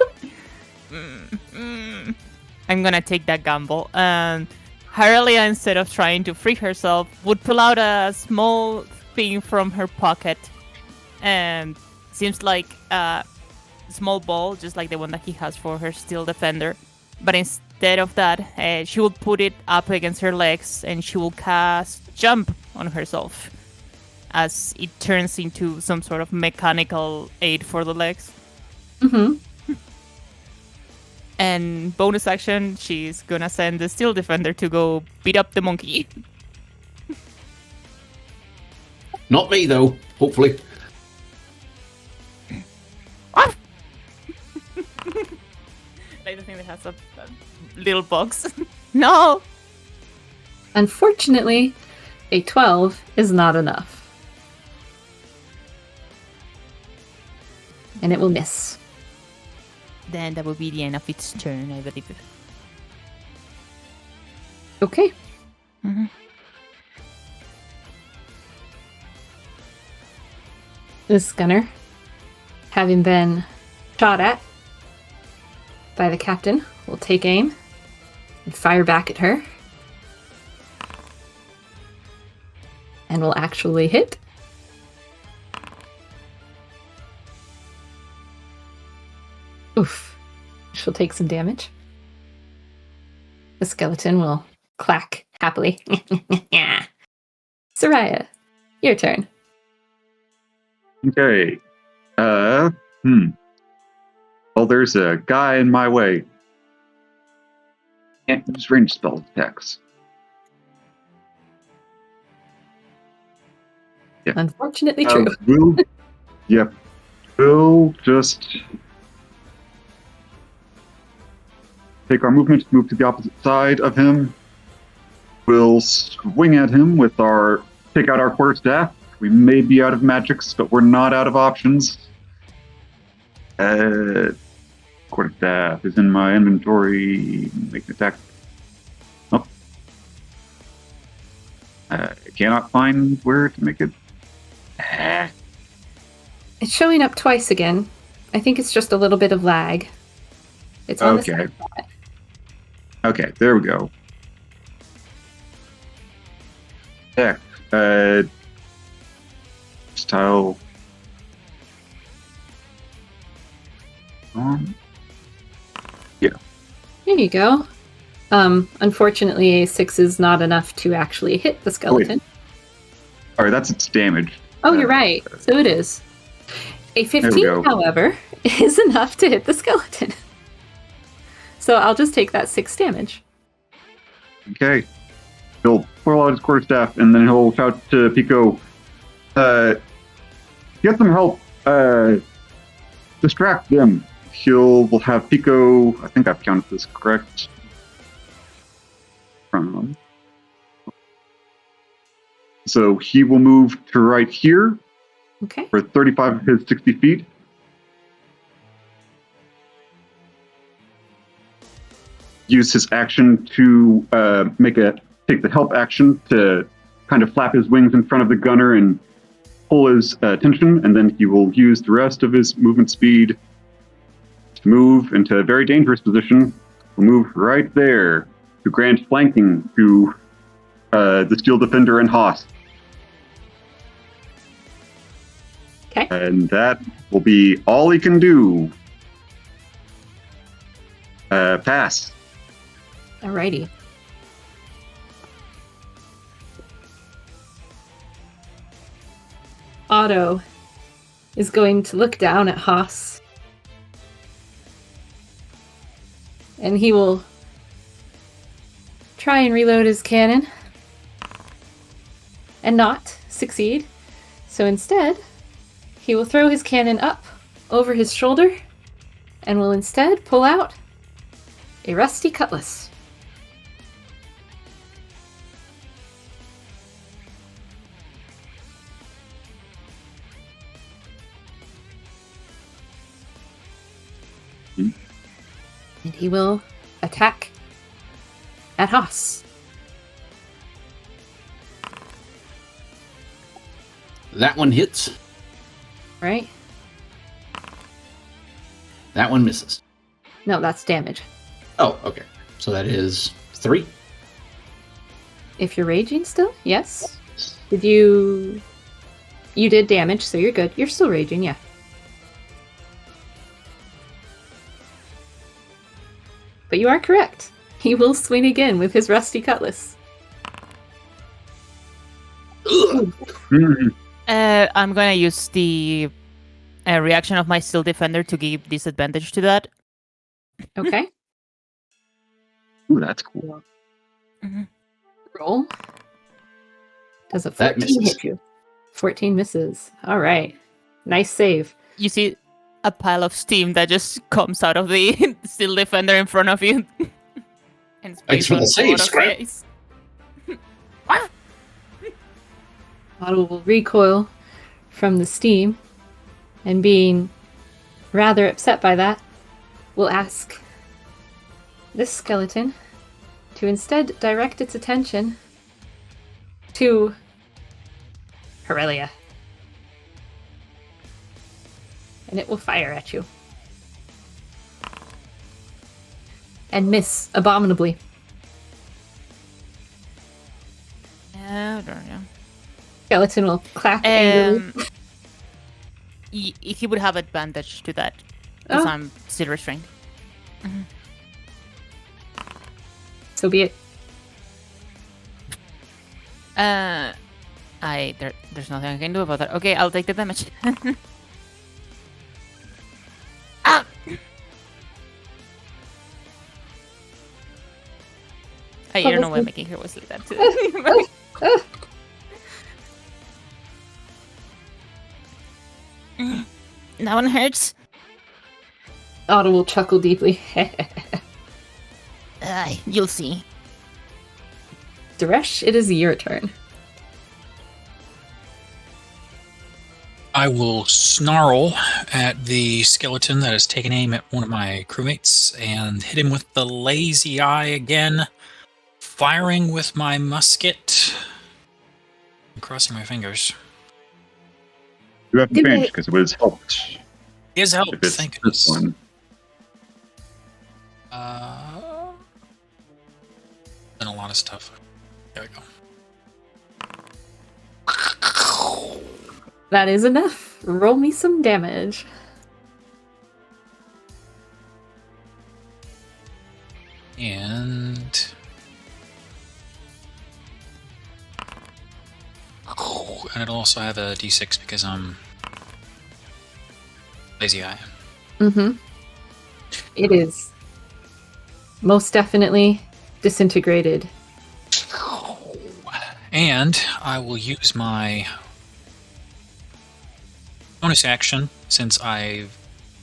I'm gonna take that gamble. Heredia, instead of trying to free herself, would pull out a small thing from her pocket. And seems like a small ball, just like the one that he has for her Steel Defender. But instead of that, she will put it up against her legs and she will cast Jump on herself as it turns into some sort of mechanical aid for the legs. Mm-hmm. And bonus action, she's gonna send the Steel Defender to go beat up the monkey. Not me, though, hopefully. Like the thing that has a little box. No! Unfortunately, a 12 is not enough. And it will miss. Then that will be the end of its turn, I believe. Okay. Mm-hmm. This gunner, having been shot at by the captain, will take aim and fire back at her. And will actually hit. Oof. She'll take some damage. The skeleton will clack happily. Soraya, your turn. Okay. Well, there's a guy in my way. Can't use range spell attacks. Yeah. Unfortunately true. We'll just take our movement, move to the opposite side of him. We'll swing at him with take out our quarterstaff. We may be out of magics, but we're not out of options. Quarterstaff is in my inventory. Make an attack. Oh. I cannot find where to make it. It's showing up twice again. I think it's just a little bit of lag. It's on the side. Okay, there we go. Yeah. Style. Yeah. There you go. Unfortunately, a 6 is not enough to actually hit the skeleton. All right, that's its damage. Oh, you're right. So it is. A 15, however, is enough to hit the skeleton. So I'll just take that 6 damage. Okay. He'll pull out his quarterstaff, and then he'll shout to Pico, get some help. Distract them. We'll have Pico. I think I've counted this correct. So he will move to right here Okay. for 35 of his 60 feet. Use his action to take the help action to kind of flap his wings in front of the gunner and pull his attention, and then he will use the rest of his movement speed to move into a very dangerous position. We'll move right there to grand flanking to the Steel Defender and Haas. Okay. And that will be all he can do. Pass. Alrighty. Otto is going to look down at Haas. And he will try and reload his cannon. And not succeed. So instead, he will throw his cannon up over his shoulder and will instead pull out a rusty cutlass. And he will attack at Haas. That one hits. Right? That one misses. No, that's damage. Oh, okay. So that is 3. If you're raging still, yes. Did you... You did damage, so you're good. You're still raging, yeah. But you are correct. He will swing again with his rusty cutlass. I'm gonna use the reaction of my Steel Defender to give disadvantage to that. Okay. Ooh, that's cool. Roll. Does a That 14 misses. hit you? 14 misses. All right. Nice save. You see a pile of steam that just comes out of the Steel Defender in front of you. And Thanks for the save, Scrap. Otto will recoil from the steam, and being rather upset by that, will ask this skeleton to instead direct its attention to Aurelia. And it will fire at you. And miss abominably. I don't know. Skeleton will clap angrily. He would have advantage to that because I'm still restrained. So be it. There's nothing I can do about that. Okay, I'll take the damage. Ah! I don't know why making her was like that too. That one hurts. Otto will chuckle deeply. You'll see. Suresh, it is your turn. I will snarl at the skeleton that has taken aim at one of my crewmates and hit him with the lazy eye again, firing with my musket. I'm crossing my fingers. You have advantage because it was helped. He has help, If it's thank this goodness. one. And a lot of stuff. There we go. That is enough. Roll me some damage. And it'll also have a d6 because I'm lazy eye. Mm-hmm. It is most definitely disintegrated. And I will use my bonus action, since I've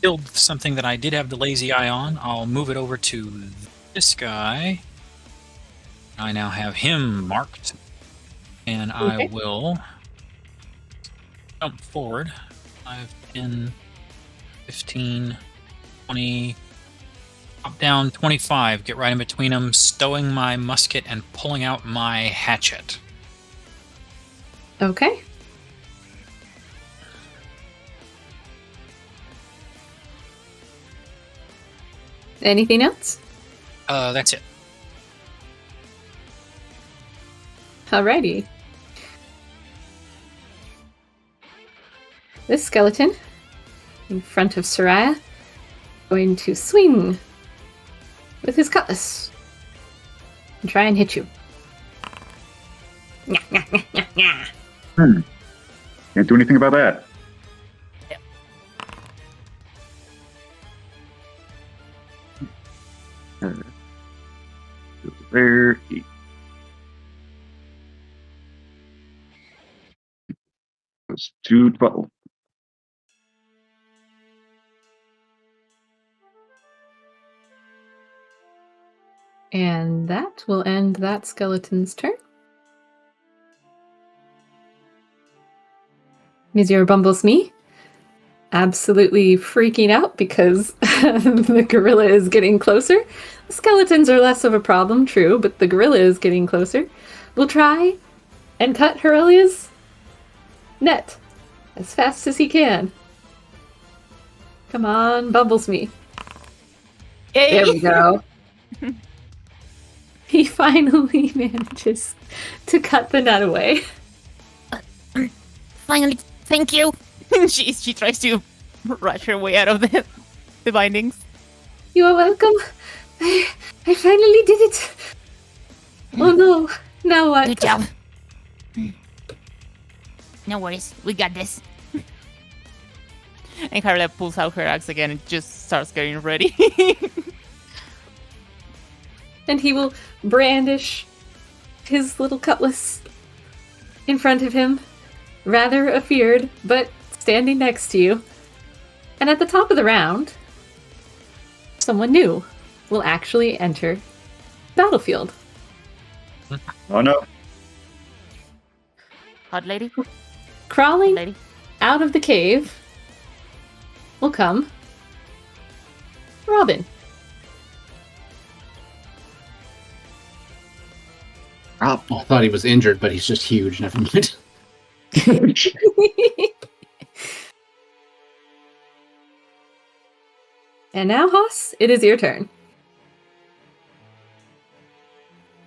killed something that I did have the lazy eye on, I'll move it over to this guy. I now have him marked. And I Okay. will jump forward 5, 10, 15, 20, up down 25, get right in between them, stowing my musket and pulling out my hatchet. Okay. Anything else? That's it. Alrighty. This skeleton in front of Soraya going to swing with his cutlass and try and hit you. Can't do anything about that. There. Goes to 12. And that will end that skeleton's turn. Monsieur Bumblesmee, absolutely freaking out because the gorilla is getting closer. The skeletons are less of a problem, true, but the gorilla is getting closer. Will try and cut Herelia's net as fast as he can. Come on, Bumblesmee. There we go. He finally manages to cut the nut away. Finally, thank you. she tries to rush her way out of the bindings. You are welcome. I finally did it. Oh no. Now what? Good job. No worries, we got this. And Carla pulls out her axe again and just starts getting ready. And he will brandish his little cutlass in front of him, rather afeared, but standing next to you. And at the top of the round, someone new will actually enter the battlefield. Oh no. Hot lady? Crawling Lady? out of the cave will come Robin. I thought he was injured, but he's just huge. Never mind. And now, Haas, it is your turn.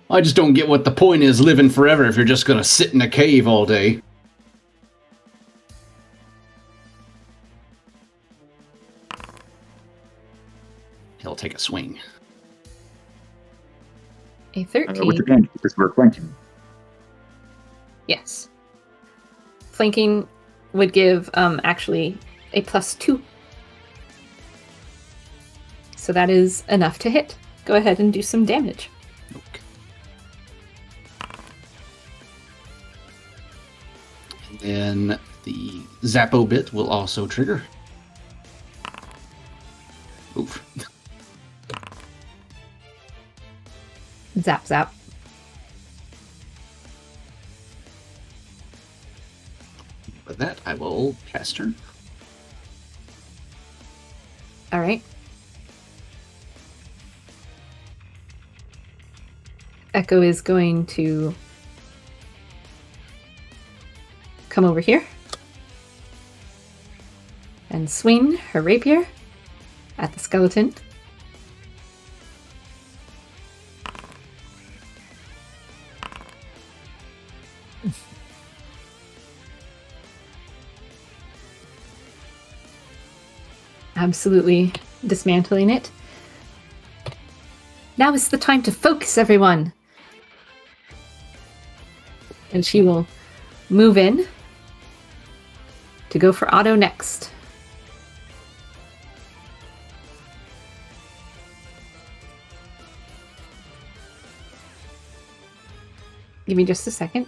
I just don't get what the point is living forever if you're just gonna sit in a cave all day. He'll take a swing. A 13. With advantage because we're flanking. Yes. Flanking would give actually a +2. So that is enough to hit. Go ahead and do some damage. Okay. And then the Zappo bit will also trigger. Oof. Zap, zap. With that, I will pass turn. All right. Echo is going to come over here and swing her rapier at the skeleton. Absolutely dismantling it. Now is the time to focus, everyone. And she will move in to go for Otto next. Give me just a second.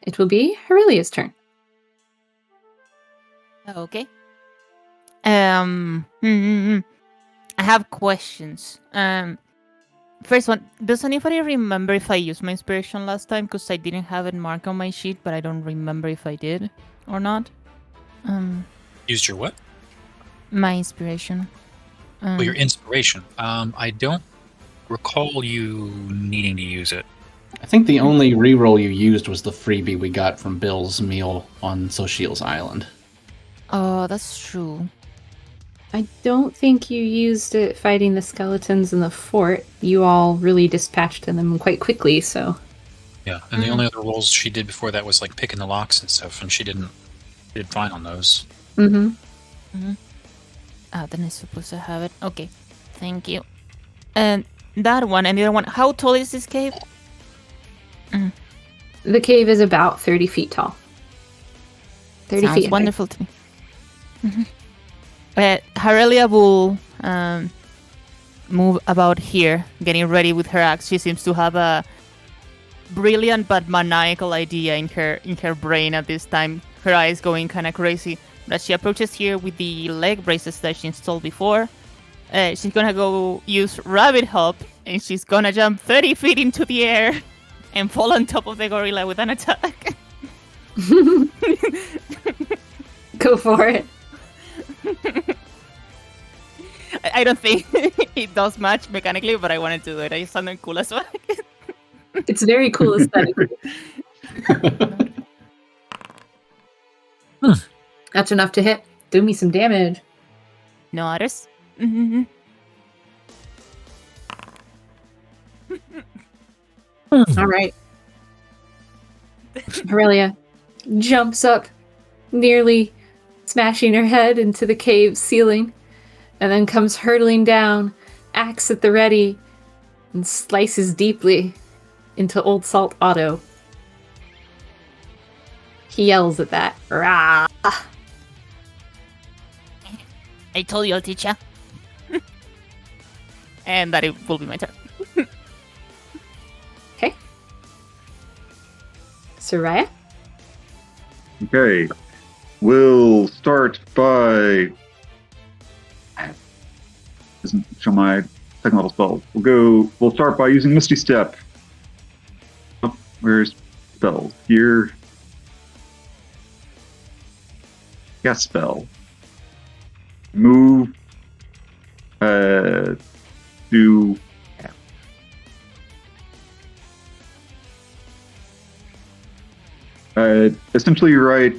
it will be Aurelia's turn. Okay. I have questions. First one, does anybody remember if I used my inspiration last time? Because I didn't have it marked on my sheet, but I don't remember if I did or not. Used your what? My inspiration. Well, your inspiration. I don't recall you needing to use it. I think the only reroll you used was the freebie we got from Bill's meal on Sochiel's Island. Oh, that's true. I don't think you used it fighting the skeletons in the fort. You all really dispatched them quite quickly, so... Yeah, and the only other rolls she did before that was like picking the locks and stuff, and she did fine on those. Mm-hmm. Ah, then I'm supposed to have it. Okay, thank you. And that one and the other one, how tall is this cave? The cave is about 30 feet tall. 30 Sounds feet. wonderful to me. Harelia will move about here, getting ready with her axe. She seems to have a brilliant but maniacal idea in her brain at this time. Her eyes going kind of crazy. But as she approaches here with the leg braces that she installed before, she's gonna go use rabbit hop, and she's gonna jump 30 feet into the air and fall on top of the gorilla with an attack. Go for it. I don't think it does much mechanically, but I wanted to do it. I sounded cool as well. It's very cool aesthetically. That's enough to hit. Do me some damage. No others? All right. Aurelia jumps up, nearly smashing her head into the cave ceiling, and then comes hurtling down, axe at the ready, and slices deeply into Old Salt Otto. He yells at that. Rah! I told you I'll teach ya. And that it will be my turn. Okay. Soraya? Okay. We'll start by... Doesn't show my second level spell. We'll start by using Misty Step. Oh, where's spell? Here. Gas spell. Move. Do. Essentially right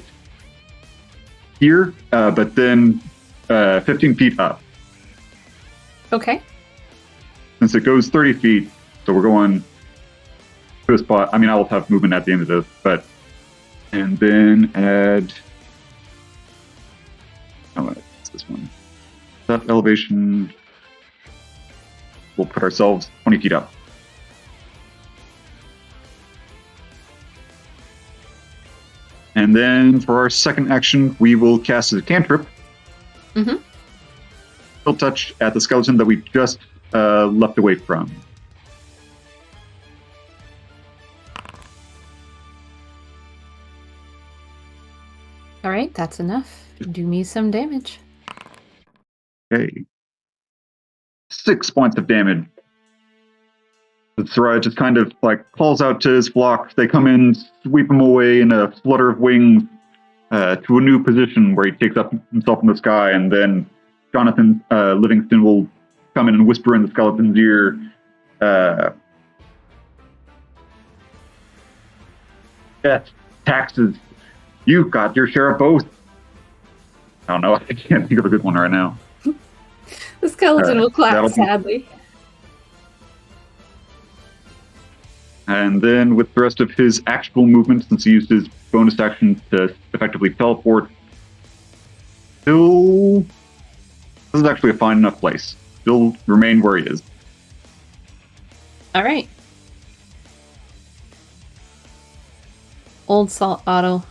here, but then 15 feet up. Okay. Since it goes 30 feet, so we're going to a spot. I mean, I will have movement at the end of this, but... And then add... Oh, it's this one. That elevation... We'll put ourselves 20 feet up. And then for our second action, we will cast a cantrip. Mm-hmm. Still touch at the skeleton that we just left away from. All right, that's enough. Do me some damage. Okay. 6 points of damage. The Soraya just kind of like calls out to his flock. They come in, sweep him away in a flutter of wings to a new position where he takes up himself in the sky, and then Jonathan Livingston will come in and whisper in the skeleton's ear, yes, taxes. You got your share of both. I don't know. I can't think of a good one right now. The skeleton will clap that'll be- sadly. And then with the rest of his actual movement, since he used his bonus action to effectively teleport, this is actually a fine enough place. He'll remain where he is. All right. Old Salt Otto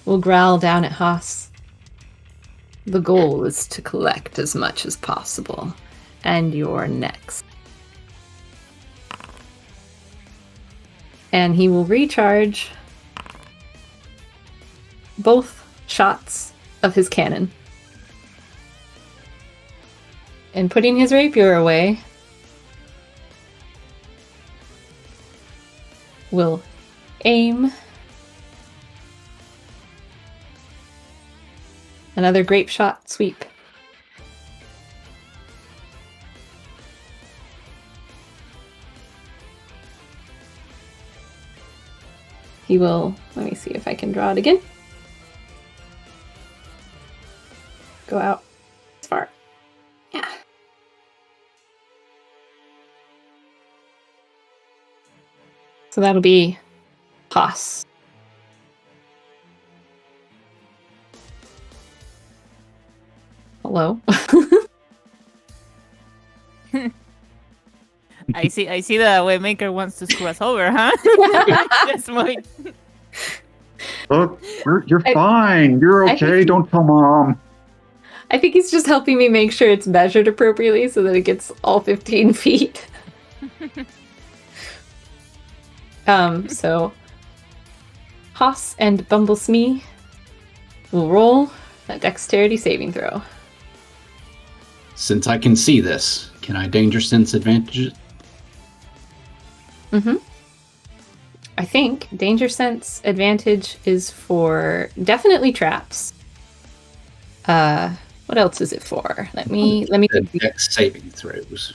will growl down at Haas. The goal is to collect as much as possible, and you're next. And he will recharge both shots of his cannon. And putting his rapier away, will aim another grape shot sweep. He will, let me see if I can draw it again. Go out as far. Yeah. So that'll be Haas. Hello. I see the Waymaker wants to screw us over, huh? That's my... Look, you're fine. You're okay. Don't tell Mom. I think he's just helping me make sure it's measured appropriately so that it gets all 15 feet. So Haas and Bumblesmee will roll a dexterity saving throw. Since I can see this, can I danger sense advantage it? Mm-hmm. I think danger sense advantage is for definitely traps. What else is it for? Let me Dex saving throws.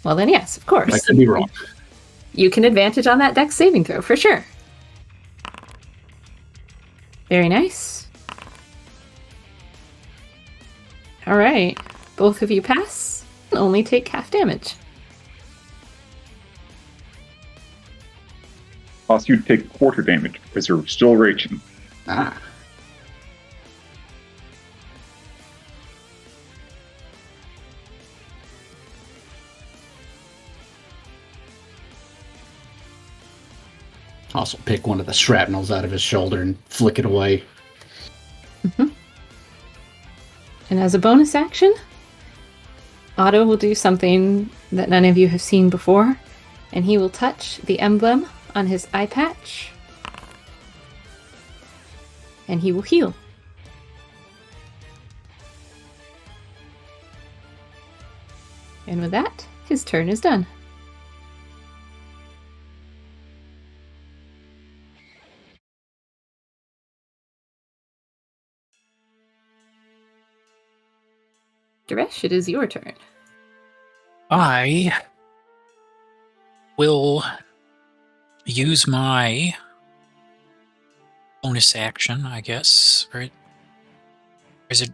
Well then yes, of course. I could be wrong. You can advantage on that dex saving throw for sure. Very nice. All right, both of you pass and only take half damage. Plus, you take quarter damage because you're still raging. Ah. Also pick one of the shrapnels out of his shoulder and flick it away. Mm-hmm. And as a bonus action, Otto will do something that none of you have seen before, and he will touch the emblem on his eye patch, and he will heal. And with that, his turn is done. Daresh, it is your turn. I will use my bonus action, I guess, right? Is it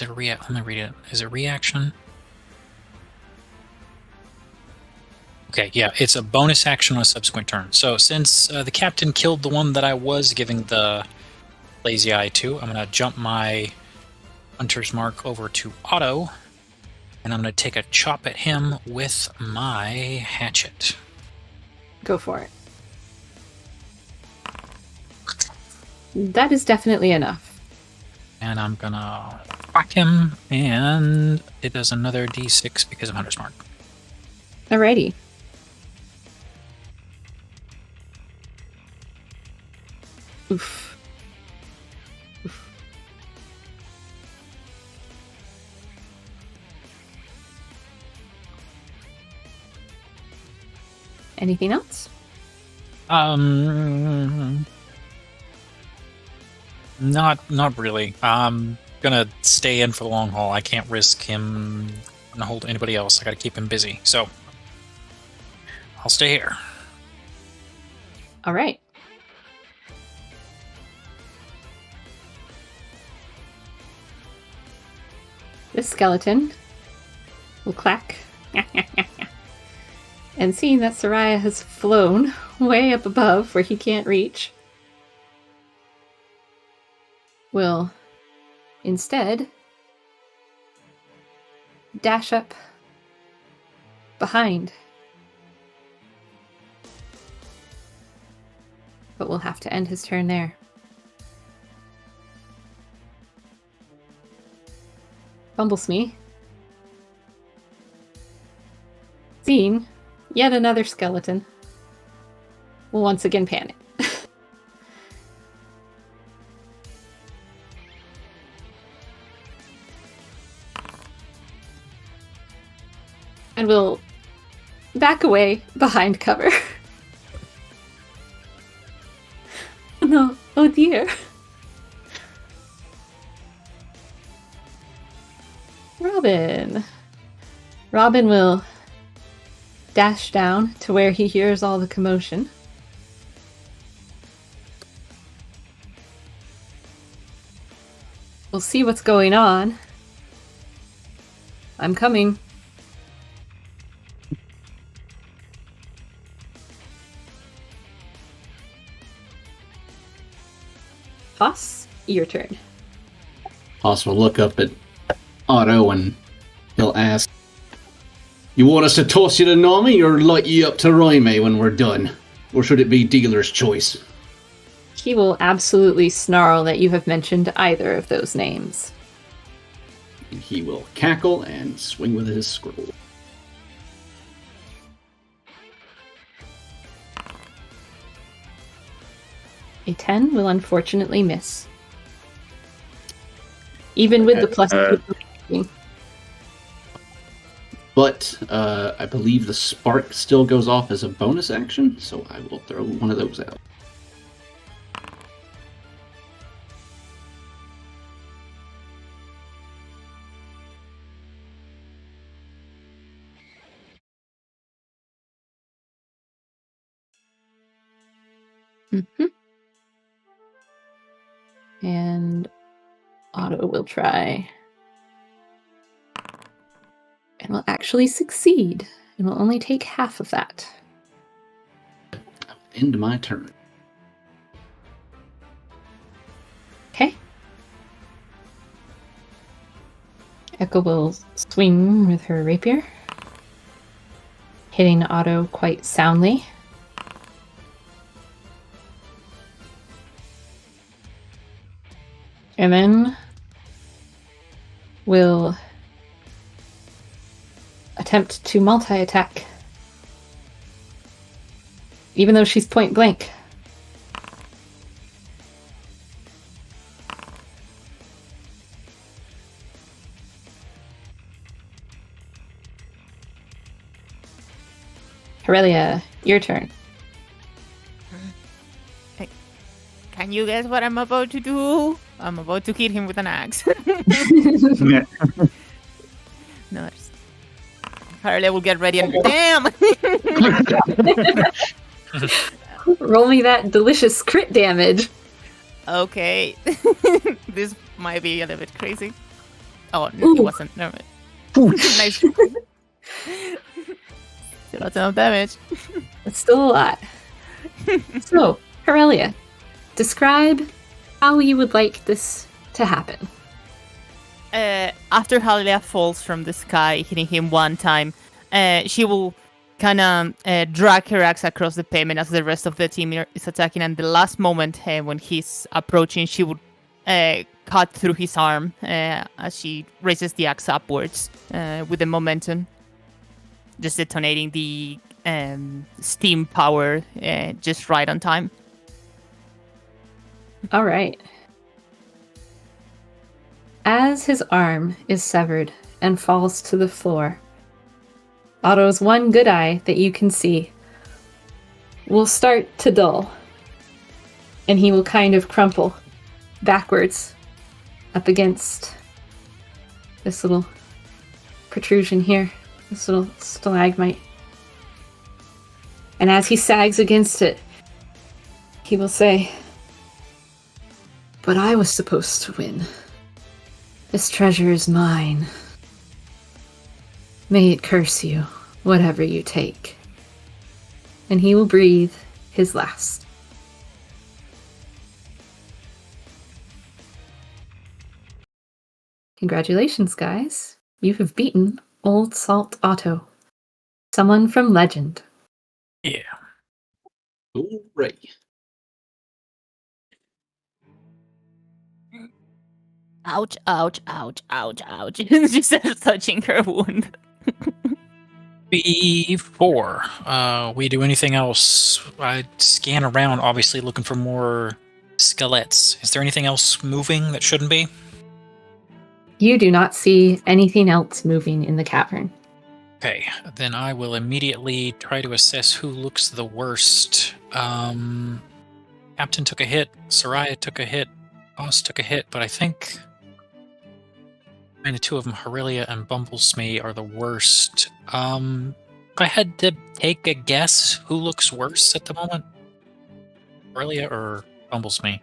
a react? Let me read it. Is it reaction? Okay, yeah, it's a bonus action on a subsequent turn. So since the captain killed the one that I was giving the lazy eye to, I'm going to jump my hunter's mark over to Otto, and I'm going to take a chop at him with my hatchet. Go for it. That is definitely enough. And I'm going to whack him, and it does another d6 because of hunter's mark. Alrighty. Oof. Anything else? Not really. I'm gonna stay in for the long haul. I can't risk him gonna hold anybody else. I gotta keep him busy. So I'll stay here. All right. This skeleton will clack. And seeing that Soraya has flown way up above where he can't reach, will instead dash up behind. But we'll have to end his turn there. Bumblesmee, seeing yet another skeleton, will once again panic. and will back away behind cover. No, oh dear. Robin. Robin will dash down to where he hears all the commotion. We'll see what's going on. I'm coming. Hoss, your turn. Hoss will look up at Otto and he'll ask, "You want us to toss you to Nami or light you up to Raime when we're done? Or should it be dealer's choice?" He will absolutely snarl that you have mentioned either of those names. And he will cackle and swing with his scroll. A 10 will unfortunately miss. Even with the plus 2. But I believe the spark still goes off as a bonus action, so I will throw one of those out. Mm-hmm. And Otto will try. And will actually succeed. And will only take half of that. End my turn. Okay. Echo will swing with her rapier, hitting Otto quite soundly. And then will attempt to multi-attack. Even though she's point blank. Aurelia, your turn. Can you guess what I'm about to do? I'm about to hit him with an axe. No, Harley will get ready and damn! Roll me that delicious crit damage. Okay. This might be a little bit crazy. Oh, no, it wasn't. Never mind. Nice. Still a ton of damage. It's still a lot. So, Aurelia, describe how you would like this to happen. After Halia falls from the sky, hitting him one time, she will kind of drag her axe across the pavement as the rest of the team is attacking. And the last moment when he's approaching, she would cut through his arm as she raises the axe upwards with the momentum, just detonating the steam power just right on time. All right. As his arm is severed and falls to the floor, Otto's one good eye that you can see will start to dull, and he will kind of crumple backwards up against this little protrusion here, this little stalagmite. And as he sags against it, he will say, "But I was supposed to win. This treasure is mine. May it curse you, whatever you take." And he will breathe his last. Congratulations, guys. You have beaten Old Salt Otto. Someone from legend. Yeah. All right. Ouch, ouch, ouch, ouch, ouch. She starts touching her wound. Before we do anything else, I scan around, obviously looking for more skeletons. Is there anything else moving that shouldn't be? You do not see anything else moving in the cavern. Okay, then I will immediately try to assess who looks the worst. Captain took a hit, Soraya took a hit, Boss took a hit, but I think the two of them, Aurelia and Bumblesmee, are the worst. If I had to take a guess, who looks worse at the moment? Aurelia or Bumblesmee?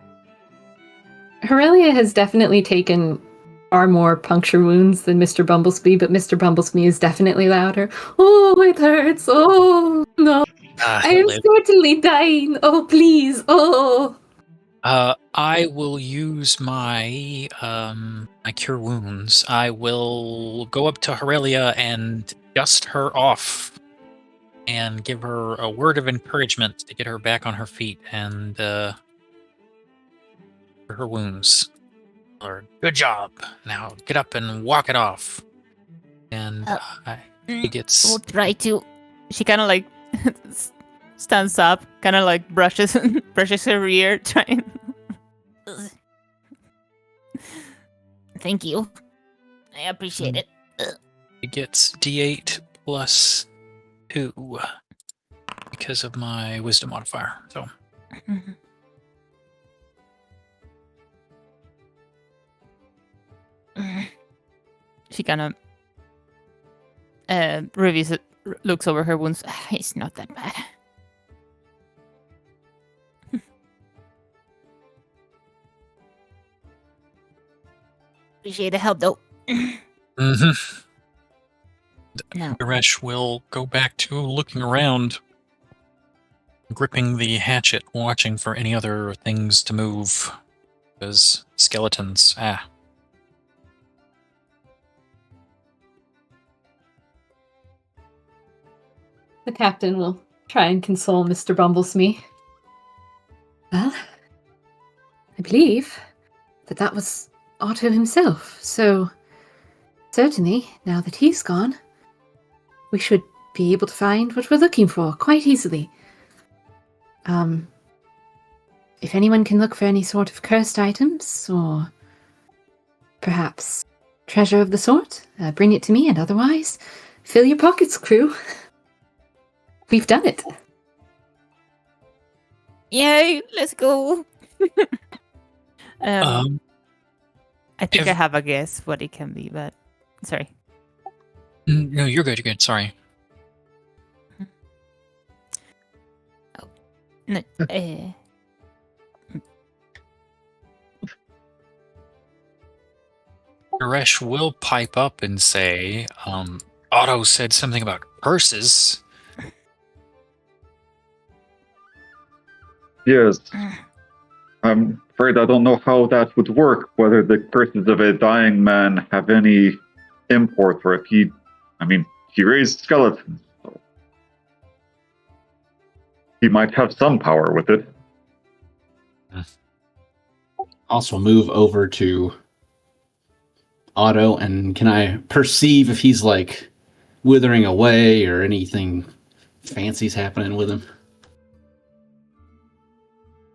Aurelia has definitely taken far more puncture wounds than Mr. Bumblesbee, but Mr. Bumblesbee is definitely louder. Oh, it hurts. Oh, no. I am certainly dying. Oh, please. Oh. I will use my my cure wounds. I will go up to Aurelia and dust her off and give her a word of encouragement to get her back on her feet and for her wounds. Or good job. Now get up and walk it off. And he gets. We'll try to. She kind of like stands up, kind of like brushes her ear, trying. Thank you. I appreciate it. He gets D8 plus 2 because of my wisdom modifier. So. She kind of reviews it, looks over her wounds. It's not that bad. Appreciate the help, though. No. Naresh will go back to looking around, gripping the hatchet, watching for any other things to move. Because skeletons, The captain will try and console Mr. Bumblesmee. Well, I believe that was Otto himself, so certainly, now that he's gone, we should be able to find what we're looking for quite easily. If anyone can look for any sort of cursed items, or perhaps treasure of the sort, bring it to me, and otherwise, fill your pockets, crew. We've done it. Yay, let's go. I think I have a guess what it can be, but sorry. No, you're good, you're good, sorry. Oh. No, Naresh will pipe up and say, Otto said something about curses. Yes. I'm afraid I don't know how that would work, whether the curses of a dying man have any import, or if he raised skeletons. So he might have some power with it. Also move over to Otto, and can I perceive if he's like withering away or anything fancy's happening with him?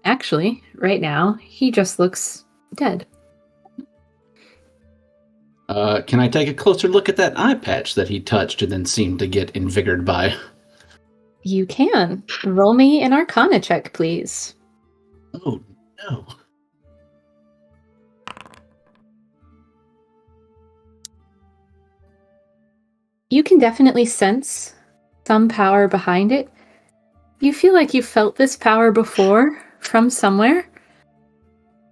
Actually, right now, he just looks dead. Can I take a closer look at that eye patch that he touched and then seemed to get invigorated by? You can. Roll me an Arcana check, please. Oh, no. You can definitely sense some power behind it. You feel like you felt this power before from somewhere.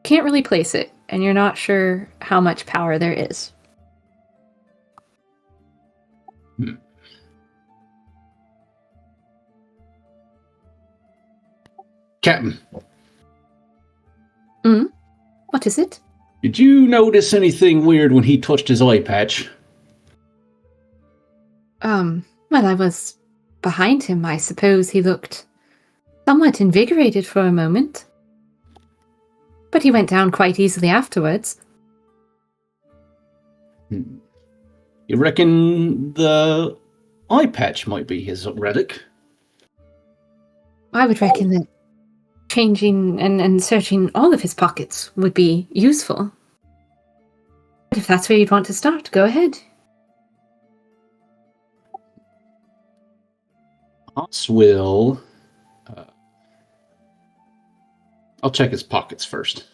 Can't really place it, and you're not sure how much power there is. Captain. What is it? Did you notice anything weird when he touched his eye patch? Well, I was behind him. I suppose he looked somewhat invigorated for a moment. But he went down quite easily afterwards. You reckon the eye patch might be his relic? I would reckon that changing and searching all of his pockets would be useful. But if that's where you'd want to start, go ahead. Haas will. I'll check his pockets first.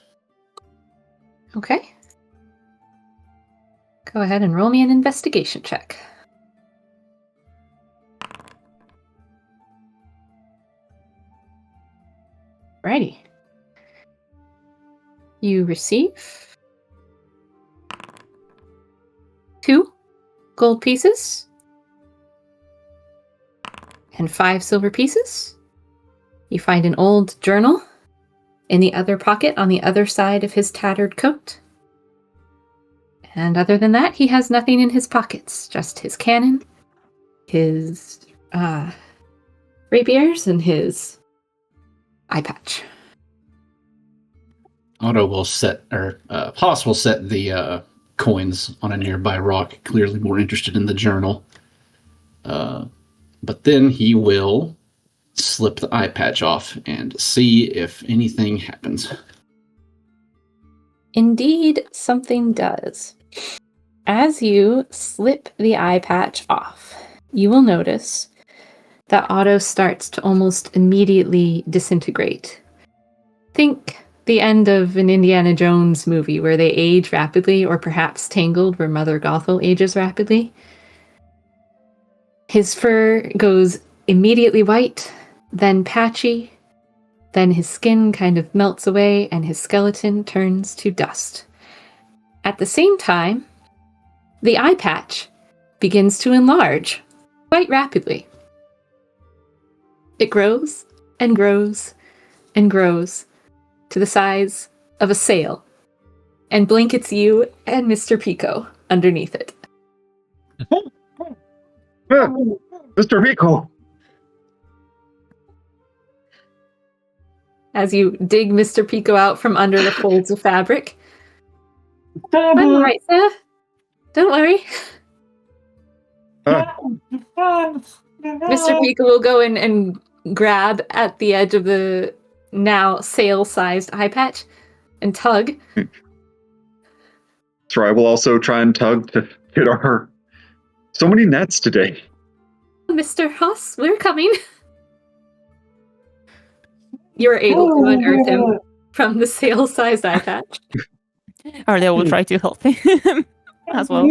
Okay. Go ahead and roll me an investigation check. Righty. You receive 2 gold pieces and 5 silver pieces. You find an old journal in the other pocket on the other side of his tattered coat. And other than that, he has nothing in his pockets, just his cannon, his rapiers, and his eye patch. Otto will set, or Haas will set the coins on a nearby rock, clearly more interested in the journal. But then he will slip the eye patch off and see if anything happens. Indeed, something does. As you slip the eye patch off, you will notice that Otto starts to almost immediately disintegrate. Think the end of an Indiana Jones movie where they age rapidly, or perhaps Tangled where Mother Gothel ages rapidly. His fur goes immediately white, then patchy, then his skin kind of melts away and his skeleton turns to dust. At the same time, the eye patch begins to enlarge quite rapidly. It grows and grows and grows to the size of a sail and blankets you and Mr. Pico underneath it. Mr. Rico! As you dig Mr. Pico out from under the folds of fabric. I'm all right, sir. Don't worry. Mr. Pico will go in and grab at the edge of the now sail-sized eye patch and tug. So I will also try and tug to get our... So many nets today. Mr. Haas, we're coming. You're able to unearth him from the sail-sized eye patch. Or they will try to help him as well.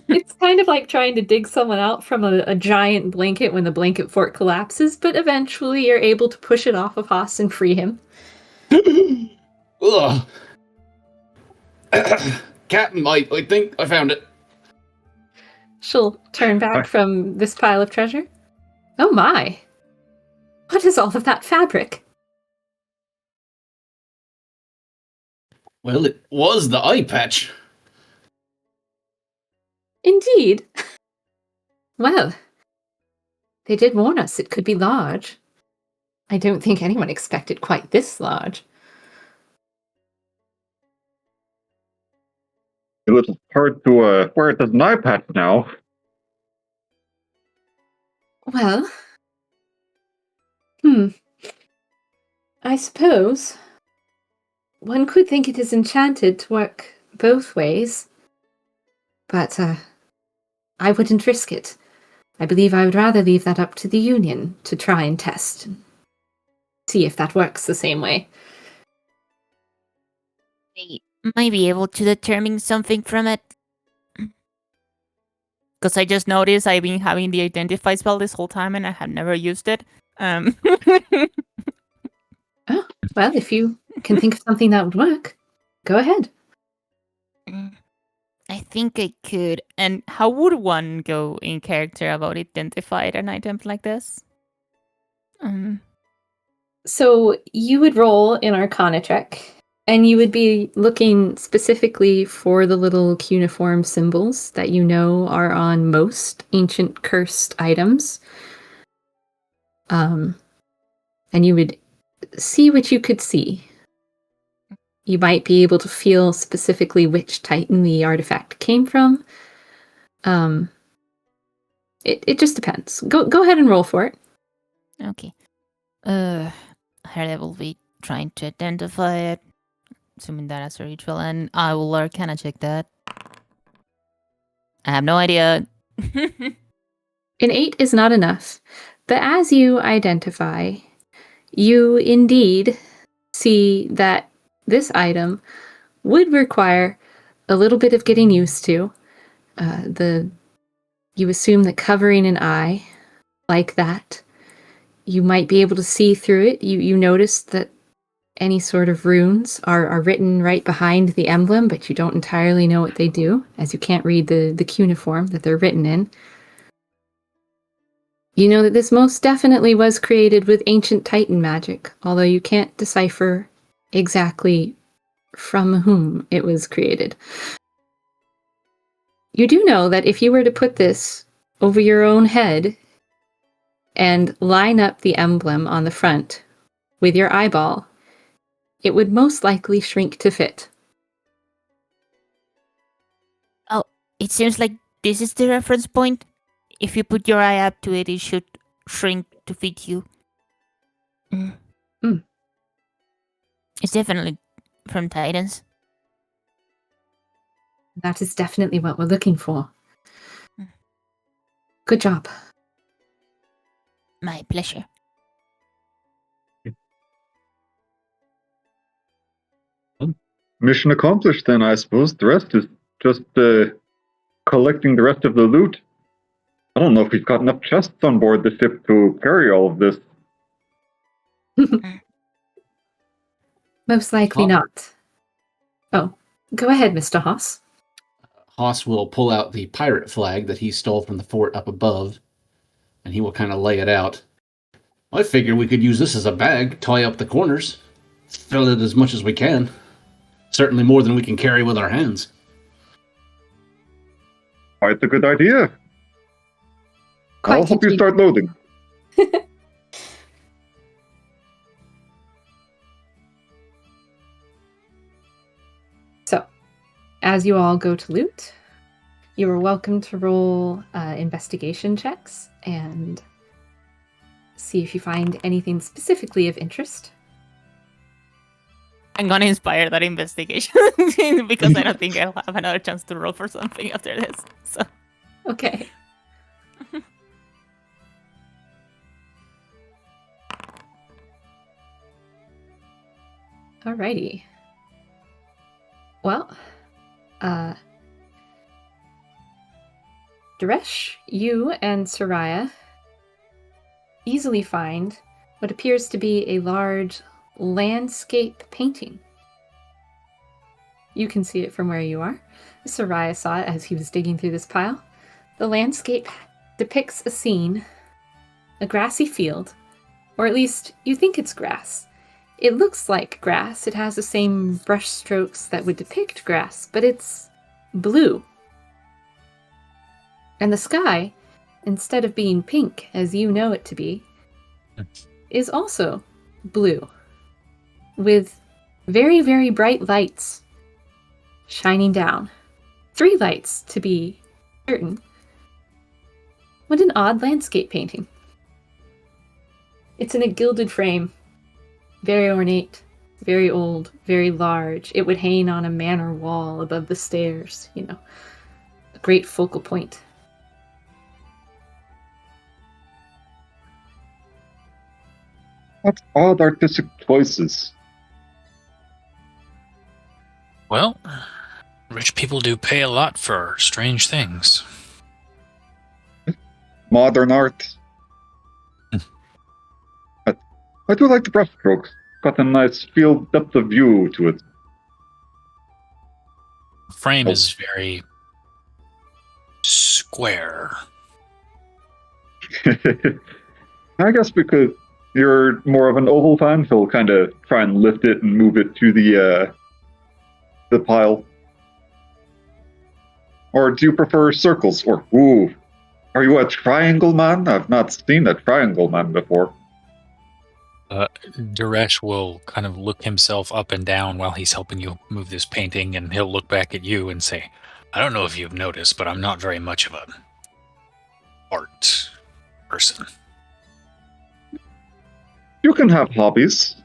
It's kind of like trying to dig someone out from a giant blanket when the blanket fort collapses, but eventually you're able to push it off of Haas and free him. Ugh. Captain, I think I found it. She'll turn back from this pile of treasure. Oh my! What is all of that fabric? Well, it was the eye patch. Indeed. Well, they did warn us it could be large. I don't think anyone expected quite this large. A little hard to wear it as an eye patch now. Well, I suppose one could think it is enchanted to work both ways, but I wouldn't risk it. I believe I would rather leave that up to the Union to try and test and see if that works the same way. They might be able to determine something from it. Because I just noticed I've been having the identify spell this whole time and I have never used it. Oh, well, if you can think of something that would work, go ahead. I think I could. And how would one go in character about identified an item like this? So you would roll an Arcana check, and you would be looking specifically for the little cuneiform symbols that you know are on most ancient cursed items. And you would see what you could see. You might be able to feel specifically which Titan the artifact came from. It just depends. Go ahead and roll for it. Okay. Here I will be trying to identify it, assuming that as a ritual, and I will Arcana check that. I have no idea. An 8 is not enough, but as you identify, you indeed see that this item would require a little bit of getting used to. You assume that covering an eye like that, you might be able to see through it. You notice that any sort of runes are written right behind the emblem, but you don't entirely know what they do, as you can't read the cuneiform that they're written in. You know that this most definitely was created with ancient Titan magic, although you can't decipher exactly from whom it was created. You do know that if you were to put this over your own head and line up the emblem on the front with your eyeball, it would most likely shrink to fit. Oh, it seems like this is the reference point. If you put your eye up to it, it should shrink to fit you. It's definitely from Titans. That is definitely what we're looking for. Good job. My pleasure. Mission accomplished then, I suppose. The rest is just collecting the rest of the loot. I don't know if we've got enough chests on board the ship to carry all of this. Most likely Oh. not. Oh, go ahead, Mr. Haas. Haas will pull out the pirate flag that he stole from the fort up above, and he will kind of lay it out. I figure we could use this as a bag, tie up the corners, fill it as much as we can. Certainly more than we can carry with our hands. Quite a good idea. Quite I'll help you indeed. start loading. So, as you all go to loot, you are welcome to roll investigation checks and see if you find anything specifically of interest. I'm gonna inspire that investigation because I don't think I'll have another chance to roll for something after this. So Okay. Alrighty. Well, Duresh, you and Soraya easily find what appears to be a large landscape painting. You can see it from where you are. Soraya saw it as he was digging through this pile. The landscape depicts a scene, a grassy field, or at least you think it's grass. It looks like grass. It has the same brush strokes that would depict grass, but it's blue. And the sky, instead of being pink as you know it to be, is also blue, with very, very bright lights shining down. 3 lights, to be certain. What an odd landscape painting. It's in a gilded frame. Very ornate, very old, very large. It would hang on a manor wall above the stairs, you know. A great focal point. What odd artistic choices. Well, rich people do pay a lot for strange things. Modern art. But I do like the brushstrokes. Got a nice field depth of view to it. The frame is very square. I guess because you're more of an oval fan, he'll kind of try and lift it and move it to the pile. Or do you prefer circles? Or, ooh, are you a triangle man? I've not seen a triangle man before. Duresh will kind of look himself up and down while he's helping you move this painting, and he'll look back at you and say, I don't know if you've noticed, but I'm not very much of a art person. You can have hobbies.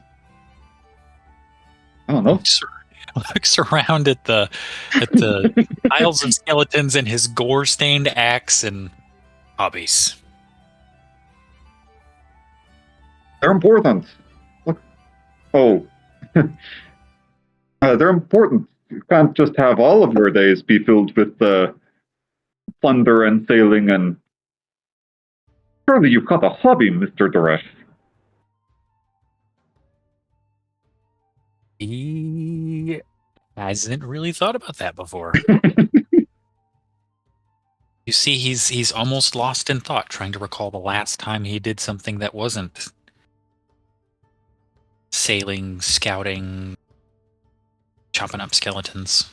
I don't know. looks around at the piles of skeletons and his gore-stained axe and hobbies. They're important. Look. Oh. They're important. You can't just have all of your days be filled with plunder and sailing and... Surely you've got a hobby, Mr. Doresh. He hasn't really thought about that before. You see, he's almost lost in thought, trying to recall the last time he did something that wasn't sailing, scouting, chopping up skeletons.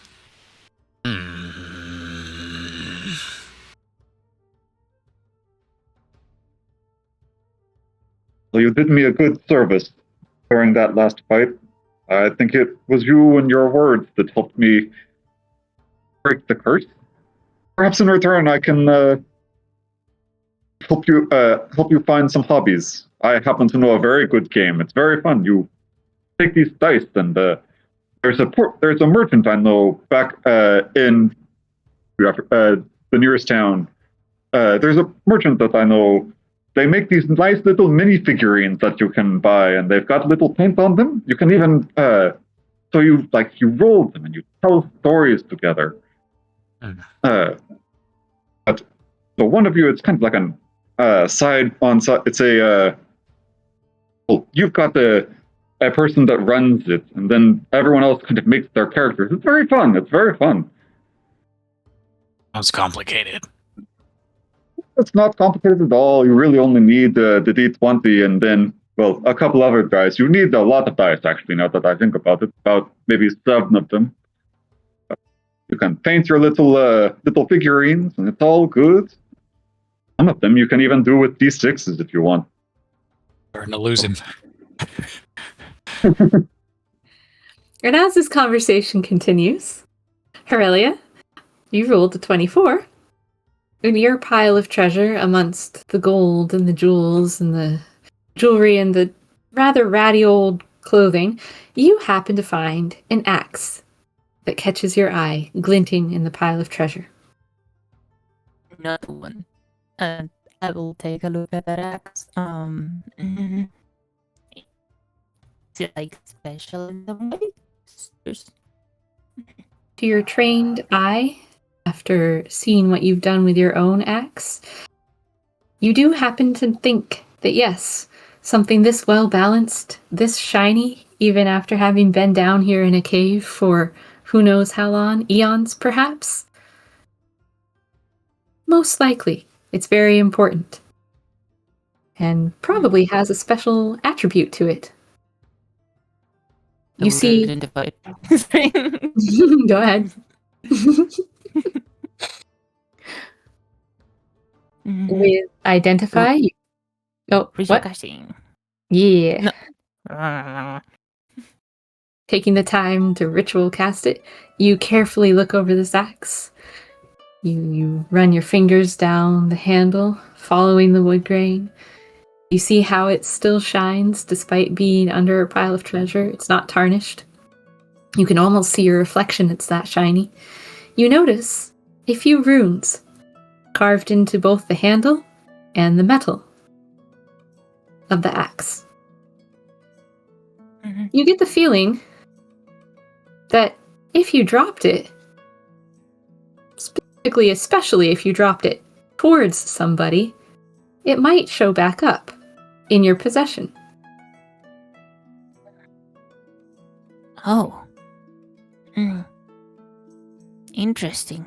Well, you did me a good service during that last fight. I think it was you and your words that helped me break the curse. Perhaps in return, I can help you find some hobbies. I happen to know a very good game. It's very fun. You take these dice, and there's a merchant I know back in the nearest town. There's a merchant that I know. They make these nice little mini figurines that you can buy, and they've got little paint on them. You can even so you roll them and you tell stories together. But so one of you, it's kind of like an side on side. It's a well, you've got a person that runs it, and then everyone else kind of makes their characters. It's very fun. It's very fun. Sounds complicated. It's not complicated at all. You really only need the D20 and then, well, a couple other dice. You need a lot of dice, actually, now that I think about it. About maybe 7 of them. You can paint your little figurines, and it's all good. Some of them you can even do with D6s if you want. Starting to lose him. And as this conversation continues, Aurelia, you rolled a 24. In your pile of treasure, amongst the gold and the jewels and the jewelry and the rather ratty old clothing, you happen to find an axe that catches your eye, glinting in the pile of treasure. Another one. I will take a look at that axe. Is it like special in some way? To your trained eye, after seeing what you've done with your own axe, you do happen to think that yes, something this well balanced, this shiny, even after having been down here in a cave for who knows how long, eons perhaps, most likely it's very important and probably has a special attribute to it. You see... Identified. Go ahead. With identify? Oh, what? Yeah. No. Taking the time to ritual cast it, you carefully look over this axe. You run your fingers down the handle, following the wood grain. You see how it still shines despite being under a pile of treasure. It's not tarnished. You can almost see your reflection, it's that shiny. You notice a few runes carved into both the handle and the metal of the axe. Mm-hmm. You get the feeling that if you dropped it, especially if you dropped it towards somebody, it might show back up in your possession. Oh. Interesting.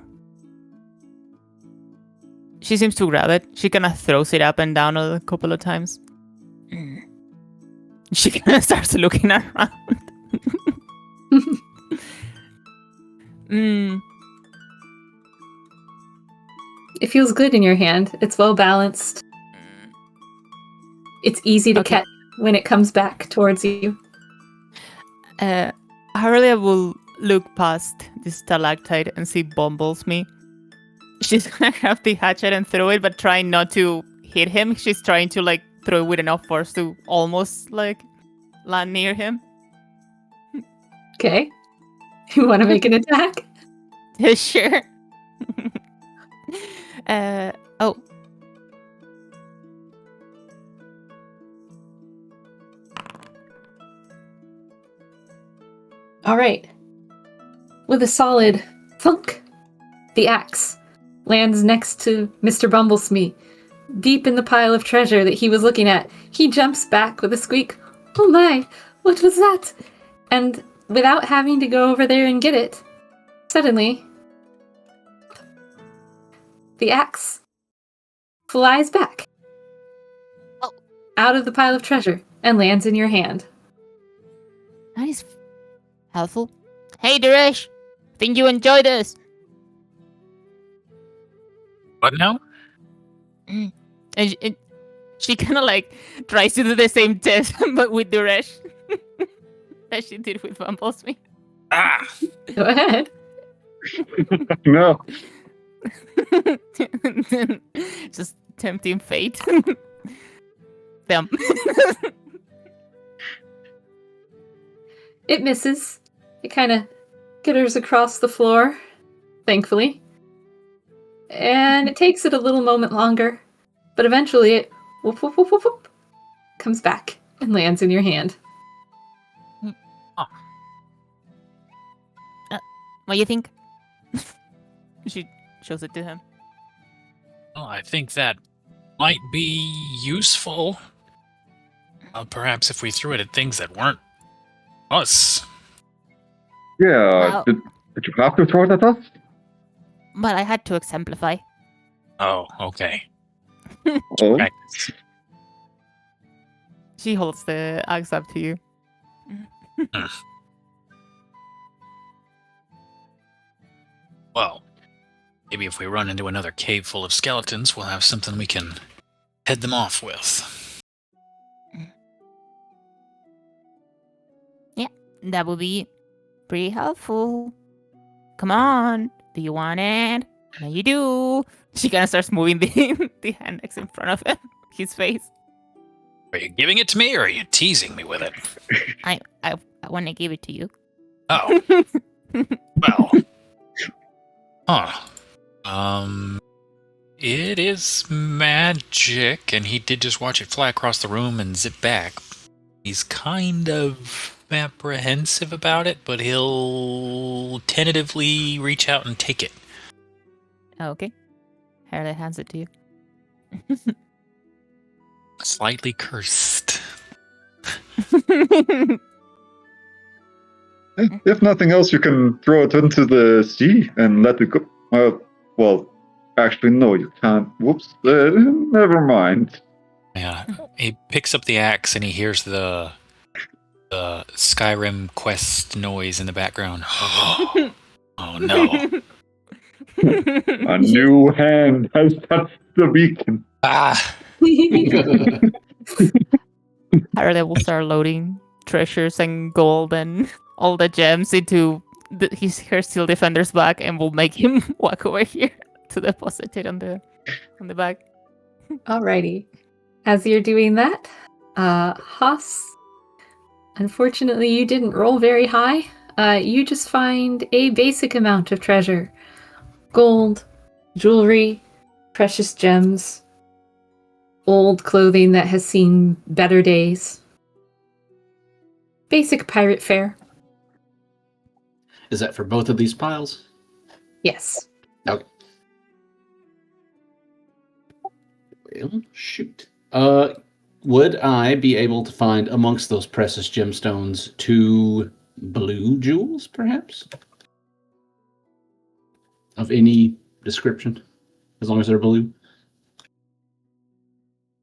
She seems to grab it. She kind of throws it up and down a couple of times. She kind of starts looking around. It feels good in your hand. It's well balanced. It's easy to catch when it comes back towards you. Aurelia will look past the stalactite and see Bumbles me. She's gonna grab the hatchet and throw it, but trying not to hit him. She's trying to throw it with enough force to almost land near him. Okay. You want to make an attack? Sure. Oh. All right. With a solid thunk, the axe lands next to Mr. Bumblesmee, deep in the pile of treasure that he was looking at. He jumps back with a squeak. Oh my, what was that? And without having to go over there and get it, suddenly, the axe flies back out of the pile of treasure and lands in your hand. That is helpful. Hey, Duresh. Think you enjoy this? What now? And she kind of like tries to do the same test, but with Duresh. That she did with Bumblesmee. Ah! Go ahead. No. Just tempting fate. Them. It misses. It kind of skitters across the floor, thankfully. And it takes it a little moment longer, but eventually it whoop, whoop, whoop, whoop, whoop, comes back and lands in your hand. What do you think? She shows it to him. Well, I think that might be useful. Perhaps if we threw it at things that weren't us. Yeah, Well- did you have to throw it at us? But I had to exemplify. Oh, okay. Oh, Practice. She holds the axe up to you. Well, maybe if we run into another cave full of skeletons, we'll have something we can head them off with. Yeah, that would be pretty helpful. Come on. Do you want it? Yeah, you do. She kind of starts moving the hand next in front of him, his face. Are you giving it to me, or are you teasing me with it? I want to give it to you. Oh, well. Huh. It is magic, and he did just watch it fly across the room and zip back. He's kind of apprehensive about it, but he'll tentatively reach out and take it. Okay. Harley hands it to you. Slightly cursed. if nothing else, you can throw it into the sea and let it go. Well, actually, no, you can't. Whoops. Never mind. Yeah. He picks up the axe and he hears the Skyrim quest noise in the background. Oh no. A new hand has touched the beacon. Ah! Harley will start loading treasures and gold and all the gems into her steel defender's bag, and will make him walk over here to deposit it on the bag. Alrighty. As you're doing that, Haas, unfortunately you didn't roll very high. You just find a basic amount of treasure. Gold, jewelry, precious gems, old clothing that has seen better days. Basic pirate fare. Is that for both of these piles? Yes. Okay. Well, shoot. Would I be able to find amongst those precious gemstones 2 blue jewels, perhaps? Of any description, as long as they're blue?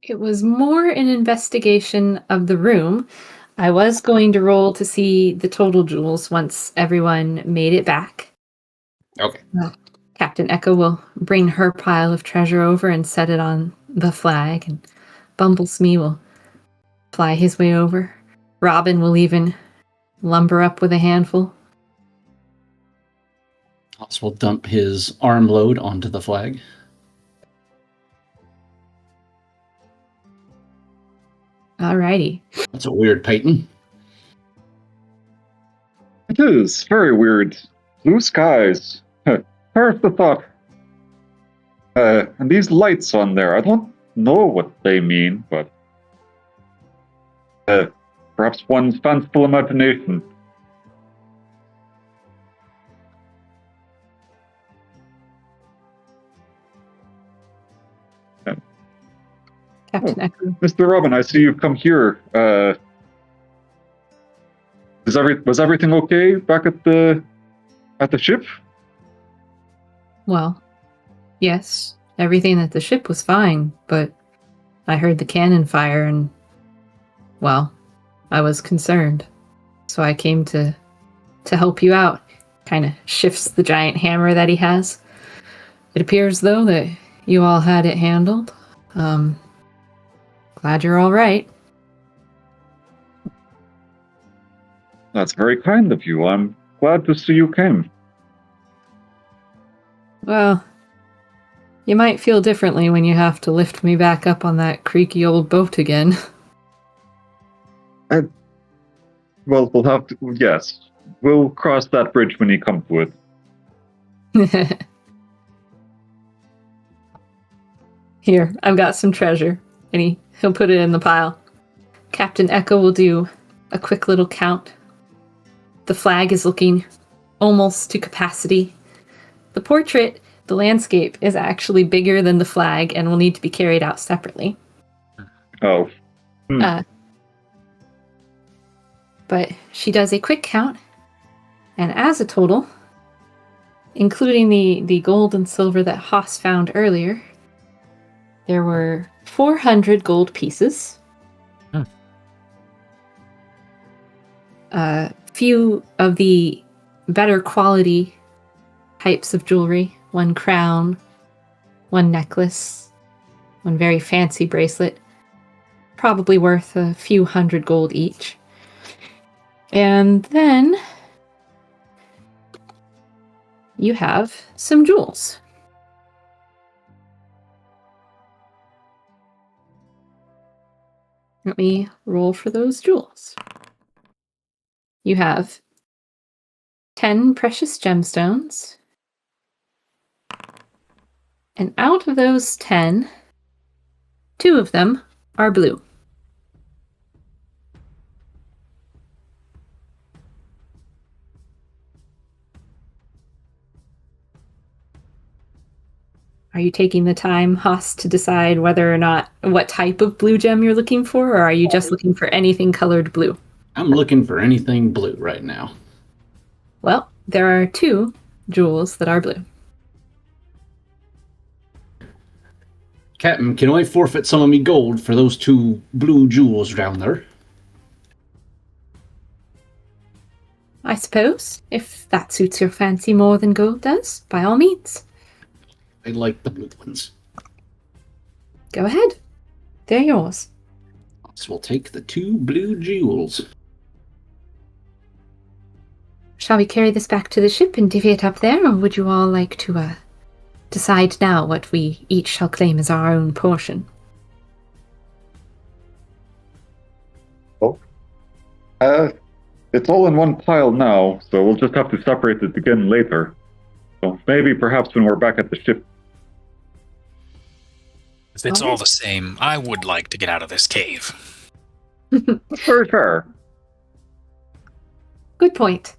It was more an investigation of the room. I was going to roll to see the total jewels once everyone made it back. Okay. Captain Echo will bring her pile of treasure over and set it on the flag, and Bumblesmee will fly his way over. Robin will even lumber up with a handful. Hoss will dump his armload onto the flag. Alrighty. That's a weird Peyton. It is very weird. Blue skies. Where's the thought? And these lights on there, I don't know what they mean, but perhaps one's fanciful imagination. Captain Echo. Mr. Robin, I see you've come here. Was everything okay back at the ship? Well, yes, everything at the ship was fine, but I heard the cannon fire and, well, I was concerned. So I came to help you out. Kind of shifts the giant hammer that he has. It appears, though, that you all had it handled. Glad you're all right. That's very kind of you. I'm glad to see you came. Well, you might feel differently when you have to lift me back up on that creaky old boat again. Well, we'll have to. Yes, we'll cross that bridge when you come to it. Here, I've got some treasure. And he'll put it in the pile. Captain Echo will do a quick little count. The flag is looking almost to capacity. The portrait, the landscape, is actually bigger than the flag and will need to be carried out separately. Oh. But she does a quick count, and as a total, including the gold and silver that Haas found earlier, there were 400 gold pieces. Few of the better quality types of jewelry. 1 crown, 1 necklace, 1 very fancy bracelet. Probably worth a few hundred gold each. And then you have some jewels. Let me roll for those jewels. You have 10 precious gemstones. And out of those 10, 2 of them are blue. Are you taking the time, Haas, to decide whether or not what type of blue gem you're looking for, or are you just looking for anything colored blue? I'm looking for anything blue right now. Well, there are 2 jewels that are blue. Captain, can I forfeit some of me gold for those 2 blue jewels down there? I suppose, if that suits your fancy more than gold does, by all means. I like the blue ones. Go ahead. They're yours. So we'll take the 2 blue jewels. Shall we carry this back to the ship and divvy it up there, or would you all like to decide now what we each shall claim as our own portion? Oh. It's all in one pile now, so we'll just have to separate it again later. So maybe perhaps when we're back at the ship. If it's all the same, I would like to get out of this cave. That's very fair. Good point.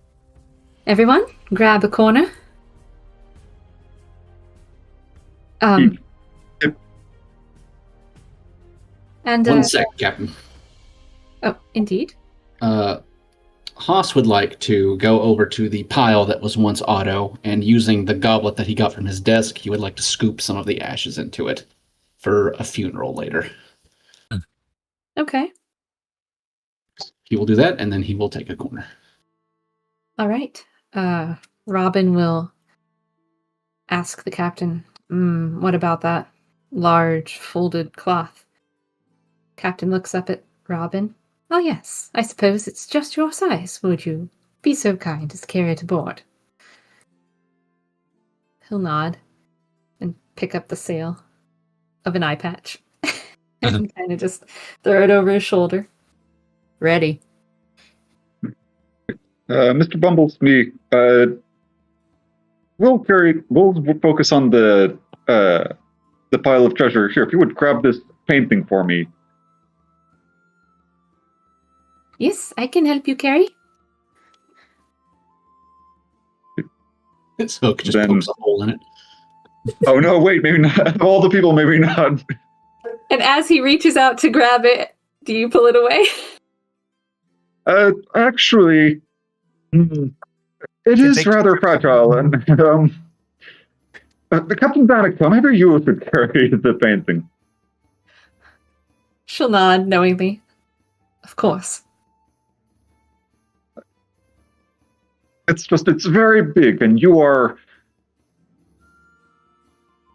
Everyone, grab a corner. Yep. And 1 sec, Captain. oh, indeed. Haas would like to go over to the pile that was once Otto, and using the goblet that he got from his desk, he would like to scoop some of the ashes into it for a funeral later. Okay. He will do that, and then he will take a corner. All right. Robin will ask the captain, what about that large folded cloth? Captain looks up at Robin. Oh, yes, I suppose it's just your size. Would you be so kind as to carry it aboard? He'll nod and pick up the sail of an eye patch and kind of just throw it over his shoulder. Ready. Mr. Bumblesby, we'll focus on the pile of treasure here. If you would grab this painting for me. Yes, I can help you carry. Its hook just Then- pokes a hole in it. Oh no, wait, maybe not. Of all the people, maybe not. And as he reaches out to grab it, do you pull it away? Actually, it You is think- rather fragile, and the Captain Danica, maybe you should carry the painting. She'll nod knowingly. Of course. It's very big, and you are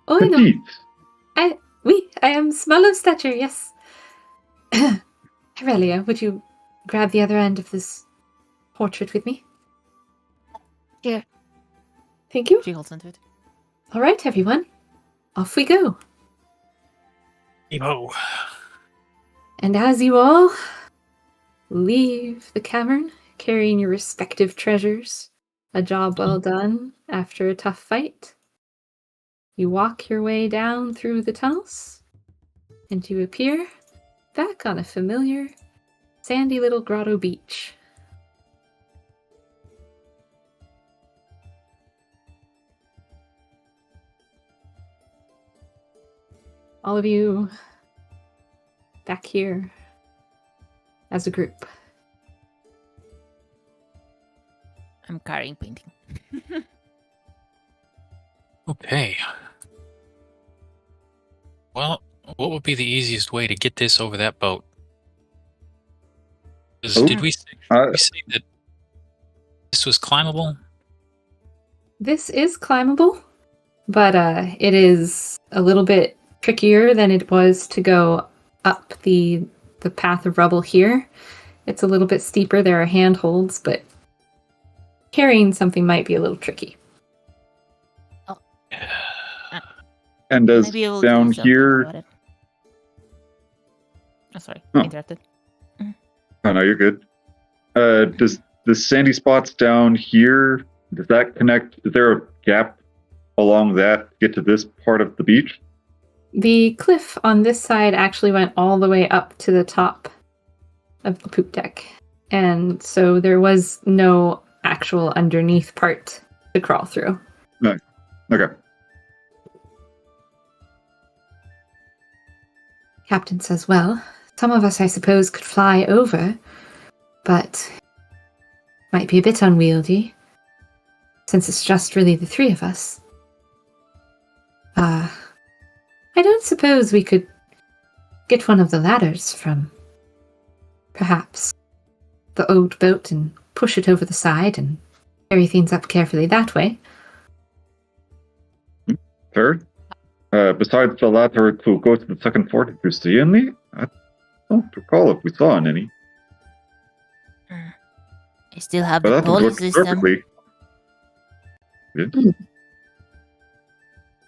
Oh, no. petite. I am small of stature, yes. Aurelia, would you grab the other end of this portrait with me? Here. Thank you. She holds onto it. All right, everyone. Off we go. Emo. And as you all leave the cavern, carrying your respective treasures, a job well done after a tough fight, you walk your way down through the tunnels, and you appear back on a familiar sandy little grotto beach. All of you back here as a group. I'm carrying painting. Okay. Well, what would be the easiest way to get this over that boat? 'Cause Oh, did we say that this was climbable? This is climbable, but it is a little bit trickier than it was to go up the path of rubble here. It's a little bit steeper. There are handholds, but carrying something might be a little tricky. And as Maybe we'll do down something here, about it. Oh, sorry. Oh. Interrupted. oh no, you're good. Does the sandy spots down here, does that connect? Is there a gap along that to get to this part of the beach? The cliff on this side actually went all the way up to the top of the poop deck. And so there was no actual underneath part to crawl through. Okay. Captain says, well, some of us, I suppose, could fly over, but might be a bit unwieldy, since it's just really the three of us. I don't suppose we could get one of the ladders from, perhaps, the old boat and push it over the side and carry things up carefully that way. Third, besides the ladder to go to the second floor, did you see any? I don't recall if we saw any. I still have But the that pull would work system. perfectly. Yeah.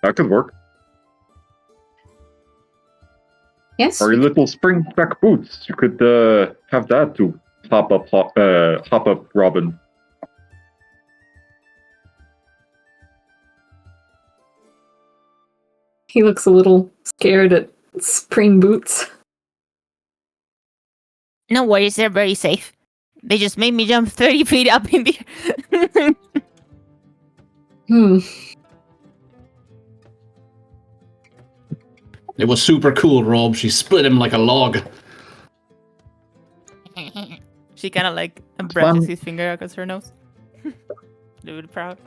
That could work. Yes, Or your little spring-back boots. You could have that to hop up Robin. he looks a little scared at spring boots. No worries, they're very safe. They just made me jump 30 feet up in the air. It was super cool, Rob. She split him like a log. She kind of like brushes fun. his finger across her nose. Dude, proud.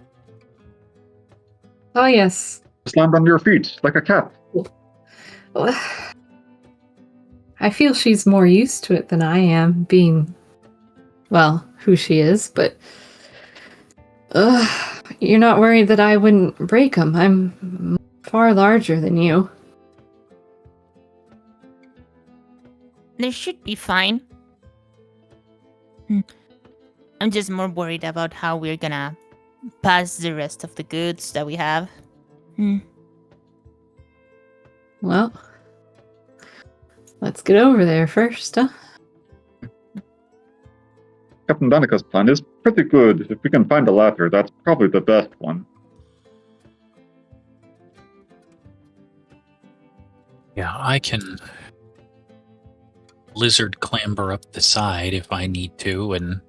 Oh, yes. Slammed on your feet like a cat. I feel she's more used to it than I am, being, well, who she is, but you're not worried that I wouldn't break them. I'm far larger than you. They should be fine. I'm just more worried about how we're gonna pass the rest of the goods that we have. Well, let's get over there first, huh? Captain Danica's plan is pretty good. If we can find a ladder, that's probably the best one. Yeah, I can lizard clamber up the side if I need to and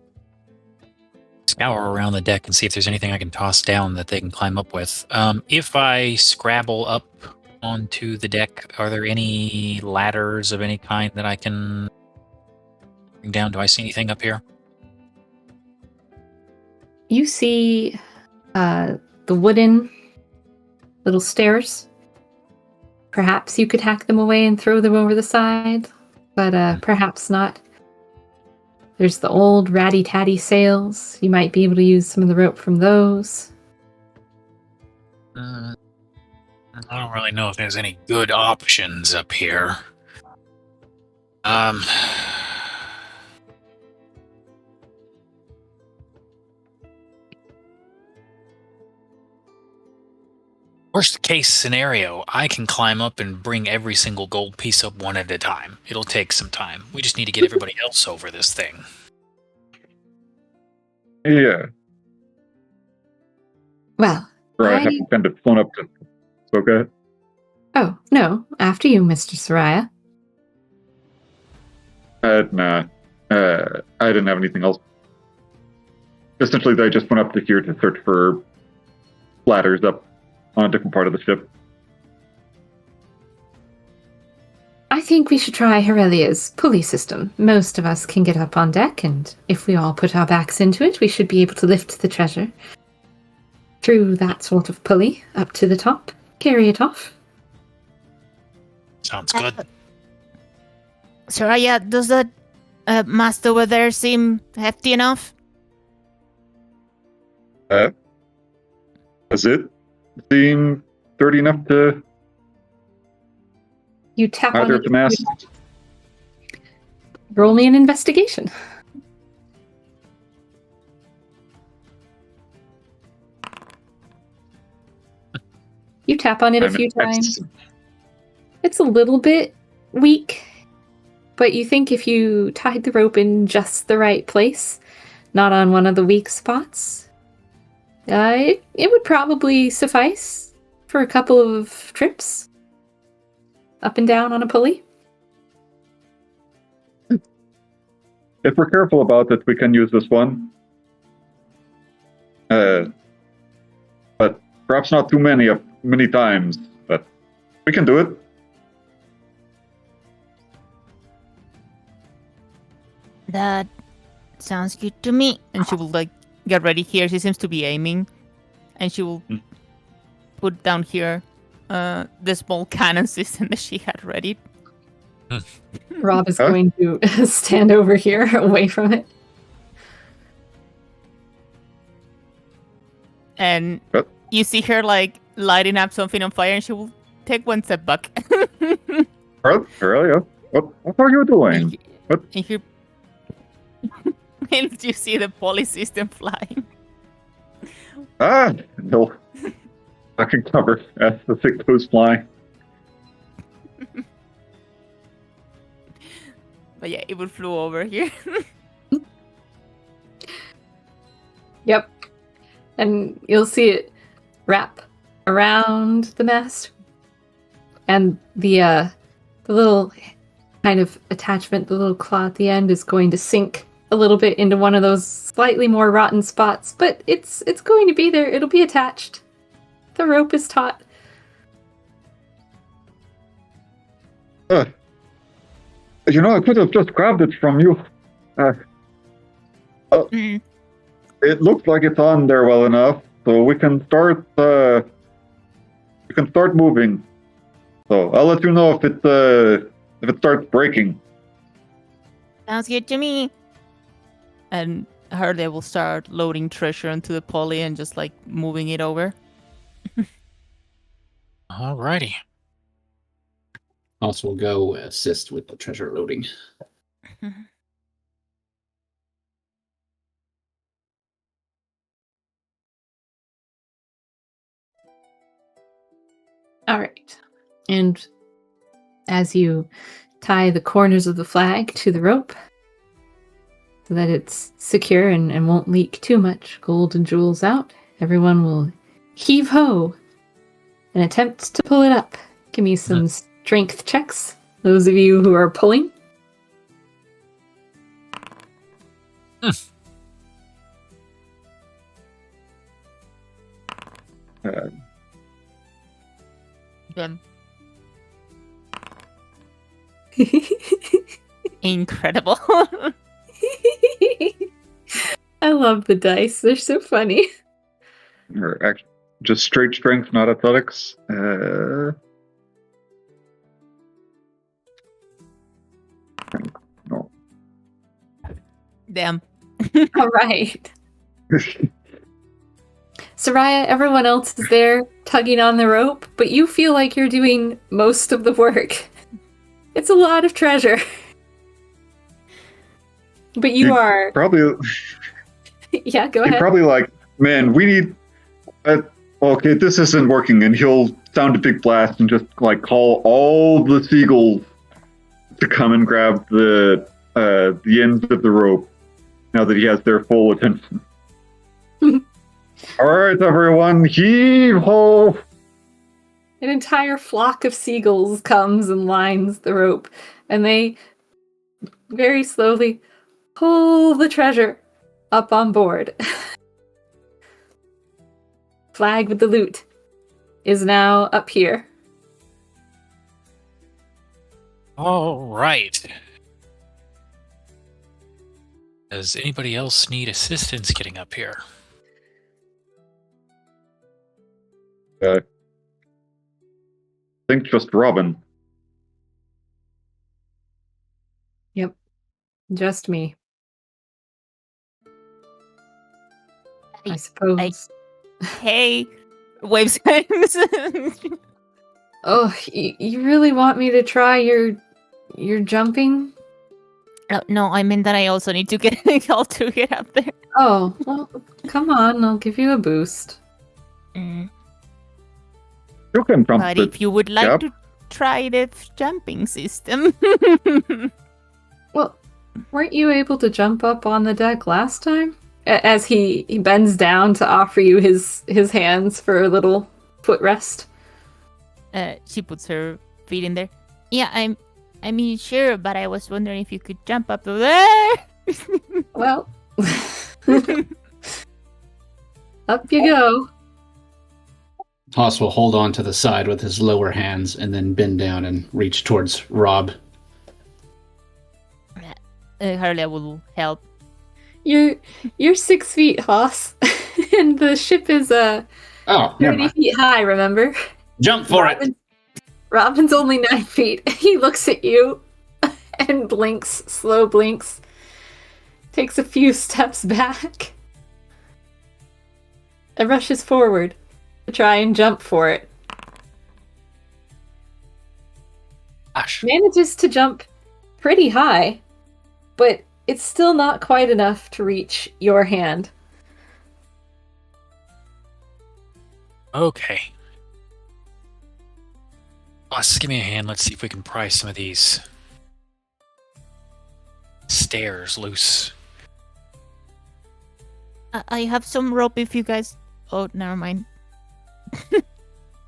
scour around the deck and see if there's anything I can toss down that they can climb up with. If I scrabble up onto the deck, are there any ladders of any kind that I can bring down? Do I see anything up here? You see the wooden little stairs. Perhaps you could hack them away and throw them over the side, but perhaps not. There's the old ratty-tatty sails. You might be able to use some of the rope from those. I don't really know if there's any good options up here. Worst case scenario, I can climb up and bring every single gold piece up one at a time. It'll take some time. We just need to get everybody else over this thing. Yeah. Well, Or I haven't kind of flown up to... So go ahead. Oh, no. After you, Mr. Soraya. Nah. I didn't have anything else. Essentially, I just went up to here to search for ladders up on a different part of the ship. I think we should try Herelia's pulley system. Most of us can get up on deck, and if we all put our backs into it, we should be able to lift the treasure through that sort of pulley up to the top, carry it off. Sounds good. Soraya, does that mast over there seem hefty enough? Does it seem sturdy enough to You tap on either it. of the masts? Roll me an investigation. You tap on it a few times. It's a little bit weak, but you think if you tied the rope in just the right place, not on one of the weak spots, it would probably suffice for a couple of trips up and down on a pulley. If we're careful about it, we can use this one. But perhaps not too many times, but we can do it. That sounds good to me. And she will get ready here. She seems to be aiming, and she will put down here the small cannon system that she had ready. Rob is going to stand over here, away from it. And you see her lighting up something on fire, and she will take one step back. Aurelia, what are you doing? And you see the pulley system flying. No. I can cover as the thing goes flying. But yeah, it will flew over here. Yep. And you'll see it wrap around the mast. And the little kind of attachment, the little claw at the end, is going to sink a little bit into one of those slightly more rotten spots, but it's going to be there. It'll be attached. The rope is taut. I could have just grabbed it from you. It looks like it's on there well enough, so we can start. We can start moving. So I'll let you know if it starts breaking. Sounds good to me. And they will start loading treasure into the pulley and just moving it over. Alrighty. Also will go assist with the treasure loading. All right. And as you tie the corners of the flag to the rope, so that it's secure and won't leak too much gold and jewels out. Everyone will heave ho and attempt to pull it up. Give me some strength checks, those of you who are pulling. Done. Incredible. I love the dice. They're so funny. Or just straight strength, not athletics. No. Damn. All right. Soraya, everyone else is there tugging on the rope, but you feel like you're doing most of the work. It's a lot of treasure. But you are... Probably... Yeah, go You're ahead. probably like, man, we need... okay, this isn't working, and he'll sound a big blast and just, like, call all the seagulls to come and grab the ends of the rope, now that he has their full attention. All right, everyone, heave ho! An entire flock of seagulls comes and lines the rope, and they very slowly pull the treasure up on board. Flag with the loot is now up here. All right. Does anybody else need assistance getting up here? I think just Robin. Yep. Just me. I suppose. Hey, waves hands. Oh, you really want me to try your jumping? No, I mean that I also need to get help to get up there. Oh, well, come on, I'll give you a boost. Mm. You can jump But the if you would like gap. to try the jumping system. Well, weren't you able to jump up on the deck last time? As he bends down to offer you his hands for a little footrest. She puts her feet in there. Yeah, I mean, sure, but I was wondering if you could jump up there. Well, up you go. Haas will hold on to the side with his lower hands and then bend down and reach towards Rob. Harley will help. You're 6 feet, Haas, and the ship is Oh, never 30 mind. feet high. Remember? Jump for it! Robin's only 9 feet. He looks at you and blinks, slow blinks, takes a few steps back, and rushes forward to try and jump for it. Gosh. Manages to jump pretty high, but it's still not quite enough to reach your hand. Okay. Boss, give me a hand. Let's see if we can pry some of these stairs loose. I have some rope if you guys... Oh, never mind.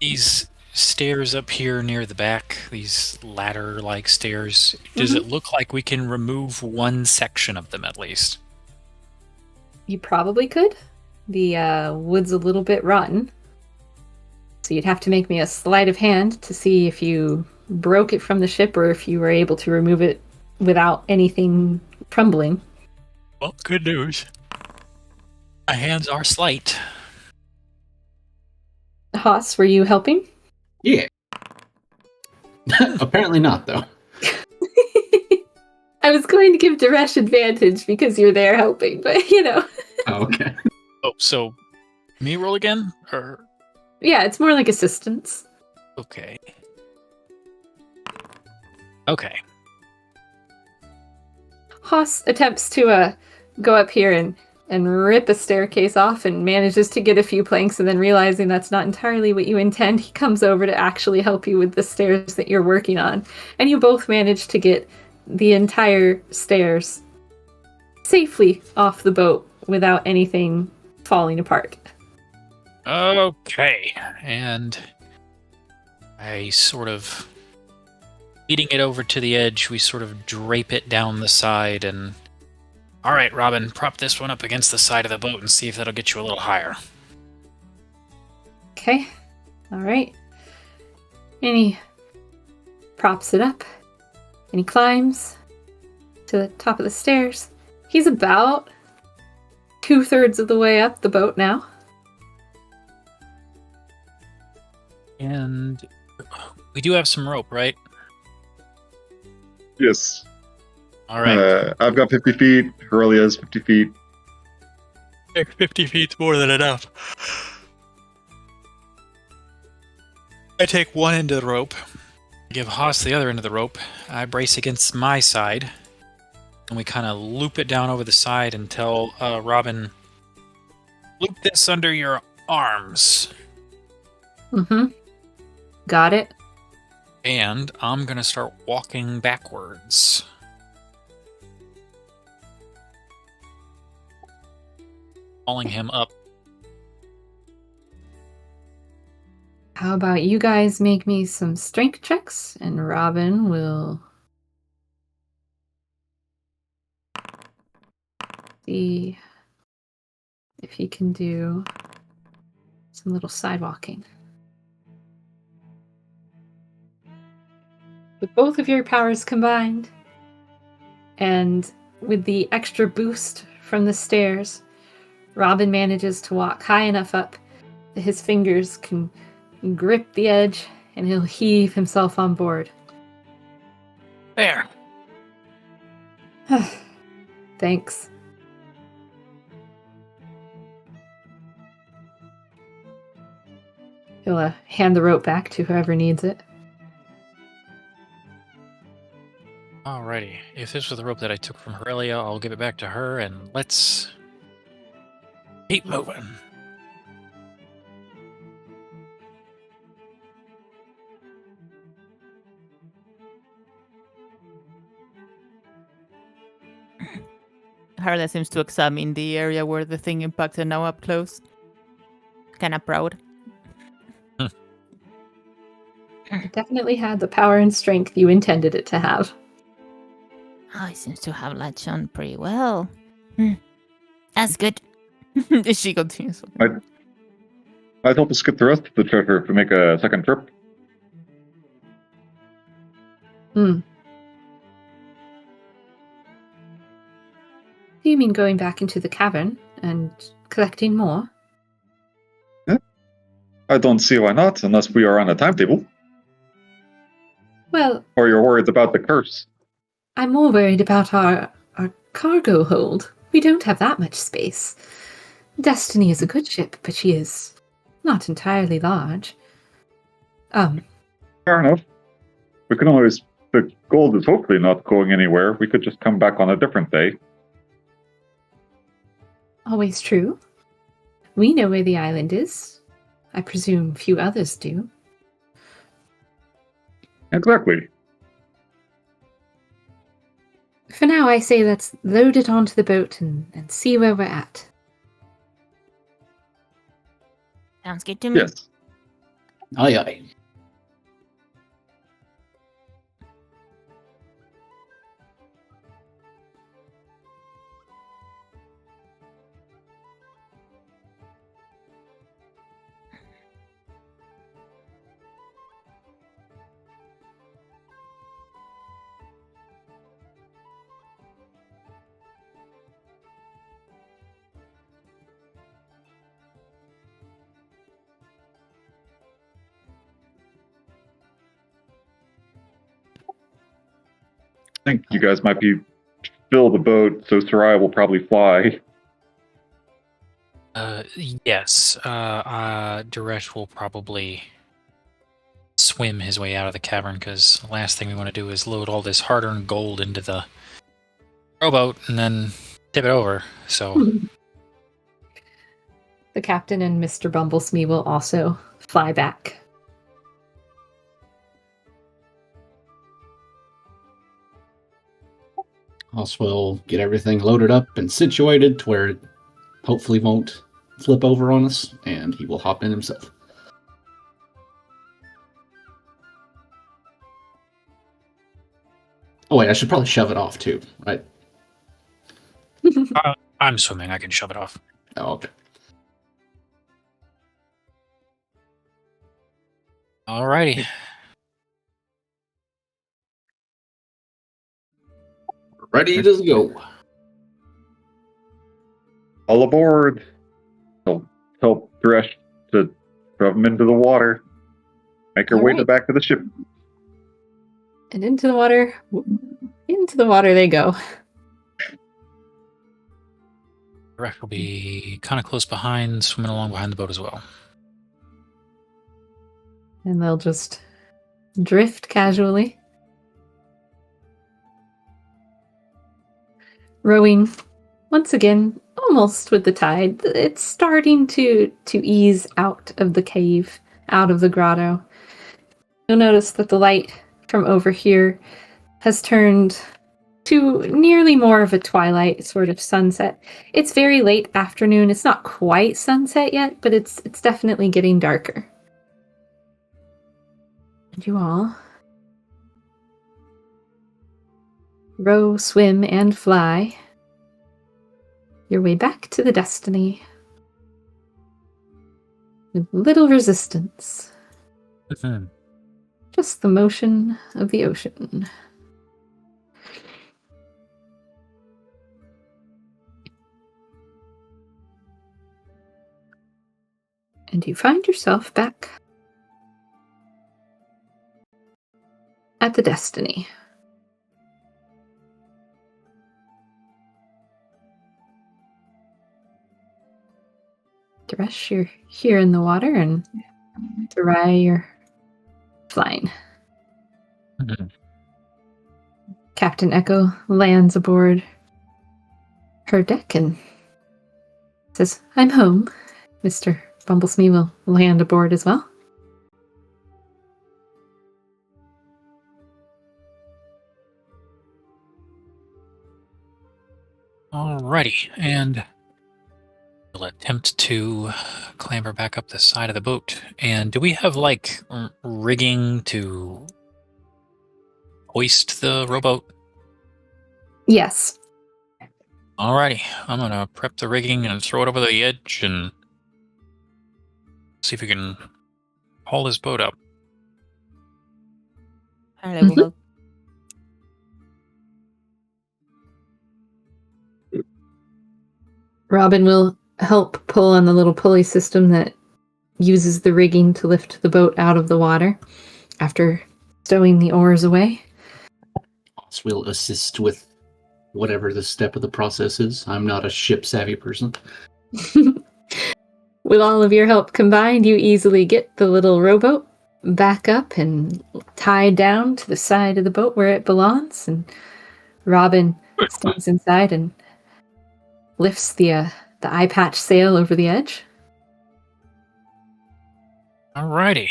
These stairs up here near the back, these ladder-like stairs, does it look like we can remove one section of them at least? You probably could. The wood's a little bit rotten. So you'd have to make me a sleight of hand to see if you broke it from the ship or if you were able to remove it without anything crumbling. Well, good news. My hands are slight. Haas, were you helping? Yeah. Apparently not, though. I was going to give Daresh advantage because you're there helping, but you know. Oh, okay. Oh, so me roll again? Or Yeah, it's more like assistance. okay. Okay. Haas attempts to go up here and rip a staircase off and manages to get a few planks, and then realizing that's not entirely what you intend, he comes over to actually help you with the stairs that you're working on. And you both manage to get the entire stairs safely off the boat without anything falling apart. Okay, and I sort of leading it over to the edge. We sort of drape it down the side, and all right, Robin, prop this one up against the side of the boat and see if that'll get you a little higher. Okay. All right. And he props it up, and he climbs to the top of the stairs. He's about 2/3 of the way up the boat now. And we do have some rope, right? Yes. All right. I've got 50 feet. Aurelia has 50 feet. 50 feet's more than enough. I take one end of the rope, give Haas the other end of the rope. I brace against my side, and we kind of loop it down over the side and tell Robin, loop this under your arms. Mm-hmm. Got it. And I'm going to start walking backwards. Calling him up. How about you guys make me some strength checks, and Robin will see if he can do some little sidewalking. With both of your powers combined, and with the extra boost from the stairs, Robin manages to walk high enough up that his fingers can grip the edge, and he'll heave himself on board. There. Thanks. He'll hand the rope back to whoever needs it. Alrighty. If this was the rope that I took from Aurelia, I'll give it back to her, and let's keep moving. Harla seems to examine the area where the thing impacted now up close. Kinda proud. It definitely had the power and strength you intended it to have. Oh, it seems to have latched on pretty well. That's good. She continues. I'd help us get the rest of the treasure if we make a second trip. Do you mean going back into the cavern and collecting more? I don't see why not, unless we are on a timetable. Well, Or you're worried about the curse. I'm more worried about our cargo hold. We don't have that much space. Destiny is a good ship, but she is not entirely large. Fair enough. We can always... The gold is hopefully not going anywhere. We could just come back on a different day. Always true. We know where the island is. I presume few others do. Exactly. For now, I say let's load it onto the boat and see where we're at. Sounds good to me. Yes. Aye, aye. I think you guys might be fill the boat, so Sarai will probably fly. Yes. Duresh will probably swim his way out of the cavern, because the last thing we want to do is load all this hard-earned gold into the rowboat and then tip it over. So The captain and Mr. Bumblesmee will also fly back. Hoss will get everything loaded up and situated to where it hopefully won't flip over on us, and he will hop in himself. Oh wait, I should probably shove it off too, right? I'm swimming. I can shove it off. Oh, okay. Alrighty. Ready to go. All aboard. I'll help Thresh to shove him into the water. Make her way Alright. back to the ship. And into the water they go. Wreck will be kind of close behind, swimming along behind the boat as well. And they'll just drift casually. Rowing once again, almost with the tide. It's starting to ease out of the cave, out of the grotto. You'll notice that the light from over here has turned to nearly more of a twilight sort of sunset. It's very late afternoon. It's not quite sunset yet, but it's definitely getting darker. And you all row, swim, and fly your way back to the Destiny with little resistance. Just the motion of the ocean. And you find yourself back at the Destiny. Thresh, you're here in the water, and Sarai, you're flying. Captain Echo lands aboard her deck and says, "I'm home." Mr. Bumblesmee will land aboard as well. Alrighty, and we'll attempt to clamber back up the side of the boat. And do we have, like, rigging to hoist the rowboat? Yes. Alrighty, I'm gonna prep the rigging and throw it over the edge and see if we can haul this boat up. Alright, I will help. Robin will help pull on the little pulley system that uses the rigging to lift the boat out of the water after stowing the oars away. Hoss will assist with whatever the step of the process is. I'm not a ship-savvy person. With all of your help combined, you easily get the little rowboat back up and tied down to the side of the boat where it belongs. And Robin stands inside and lifts the eye patch sail over the edge. Alrighty.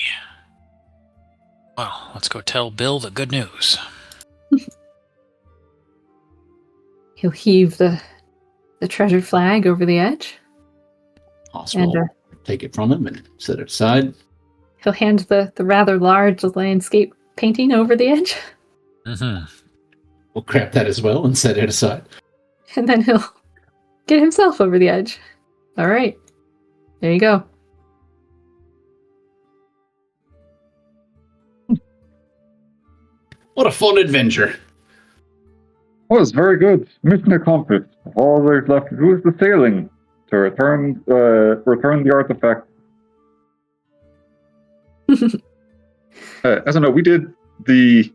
Well, let's go tell Bill the good news. He'll heave the treasured flag over the edge. Hoss And will take it from him and set it aside. he'll hand the rather large landscape painting over the edge. Mm-hmm. We'll grab that as well and set it aside. And then he'll get himself over the edge. All right. There you go. What a fun adventure. Was very good. Mission accomplished. All there's left to do is the sailing to return the artifact. As I know, we did the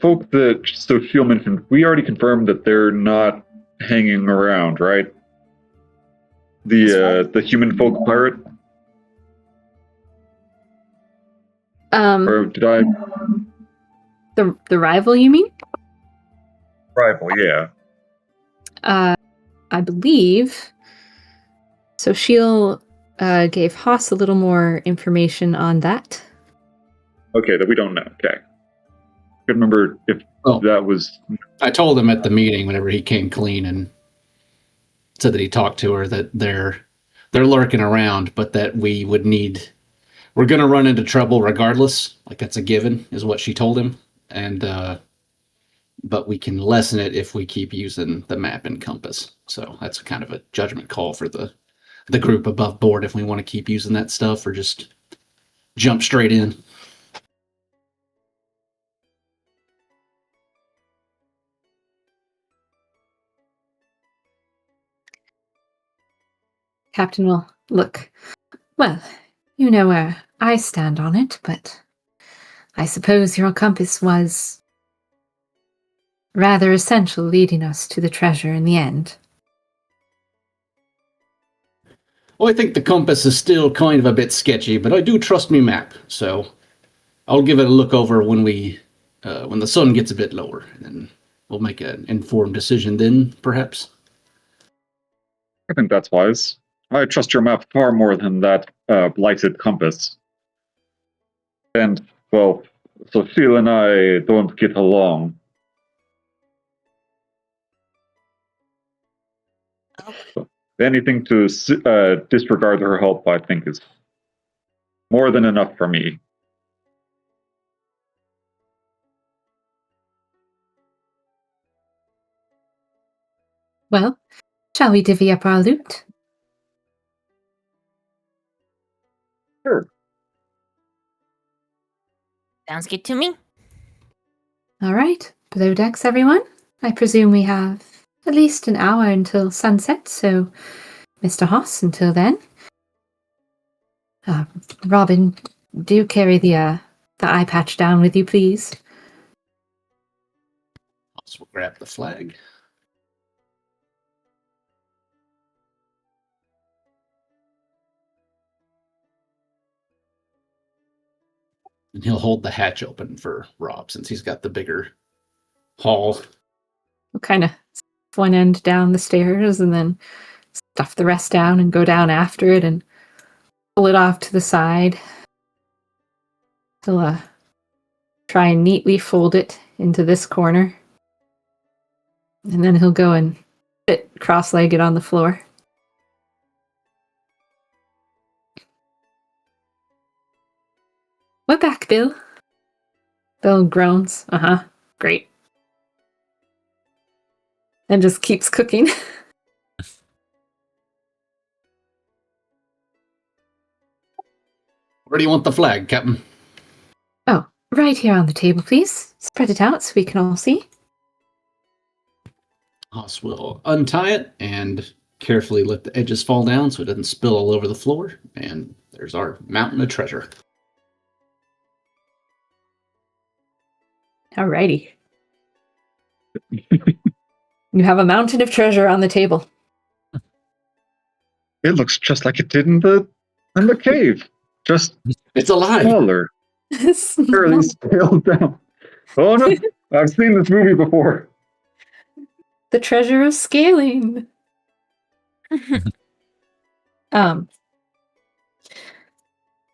folk that Sophia mentioned. We already confirmed that they're not hanging around, right? The human folk pirate. Or did I? The rival, you mean? Rival, yeah. I believe. So Sheil gave Haas a little more information on that. Okay, that we don't know. Okay. couldn't remember if that was... I told him at the meeting whenever he came clean and said that he talked to her that they're lurking around, but that we're going to run into trouble regardless. Like, that's a given, is what she told him. And, but we can lessen it if we keep using the map and compass. So that's kind of a judgment call for the group above board, if we want to keep using that stuff or just jump straight in. Captain will look. Well, you know where I stand on it, but I suppose your compass was rather essential, leading us to the treasure in the end. Well, I think the compass is still kind of a bit sketchy, but I do trust me map, so I'll give it a look over when the sun gets a bit lower, and then we'll make an informed decision then, perhaps. I think that's wise. I trust your map far more than that blighted compass. And, well, Cecile and I don't get along. So anything to disregard her help, I think, is more than enough for me. Well, shall we divvy up our loot? Sure. Sounds good to me. All right, below decks, everyone. I presume we have at least an hour until sunset, so Mr. Haas, until then. Robin, do carry the eye patch down with you, please. Also grab the flag. And he'll hold the hatch open for Rob, since he's got the bigger haul. We'll kind of one end down the stairs and then stuff the rest down and go down after it and pull it off to the side. He'll try and neatly fold it into this corner. And then he'll go and sit cross-legged on the floor. We're back, Bill. Bill groans. Uh-huh. Great. And just keeps cooking. Where do you want the flag, Captain? Oh, right here on the table, please. Spread it out so we can all see. Haas will untie it and carefully let the edges fall down so it doesn't spill all over the floor. And there's our mountain of treasure. Alrighty. You have a mountain of treasure on the table. It looks just like it did in the cave. Just It's alive. smaller. Barely scaled down. Oh no, I've seen this movie before. The treasure of scaling.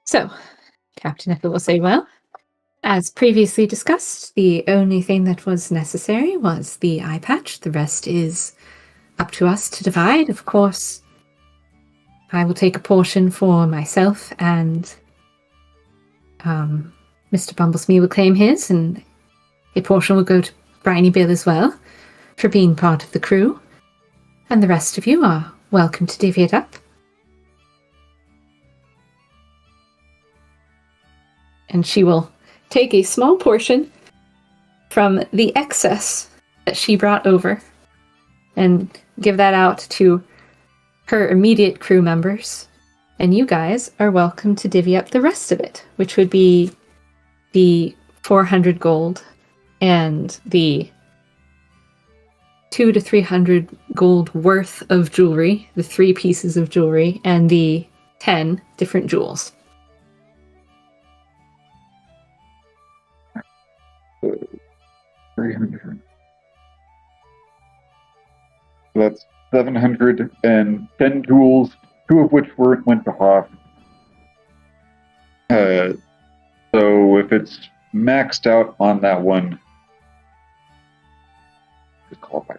So, Captain Echo will say, well, as previously discussed, the only thing that was necessary was the eye patch. The rest is up to us to divide. Of course, I will take a portion for myself, and Mr. Bumblesmee will claim his, and a portion will go to Briny Bill as well, for being part of the crew. And the rest of you are welcome to divvy it up. And she will take a small portion from the excess that she brought over and give that out to her immediate crew members. And you guys are welcome to divvy up the rest of it, which would be the 400 gold and the 200 to 300 gold worth of jewelry, the 3 pieces of jewelry, and the 10 different jewels. That's 710 jewels, 2 of which went to Hoth. So if it's maxed out on that one, just qualify.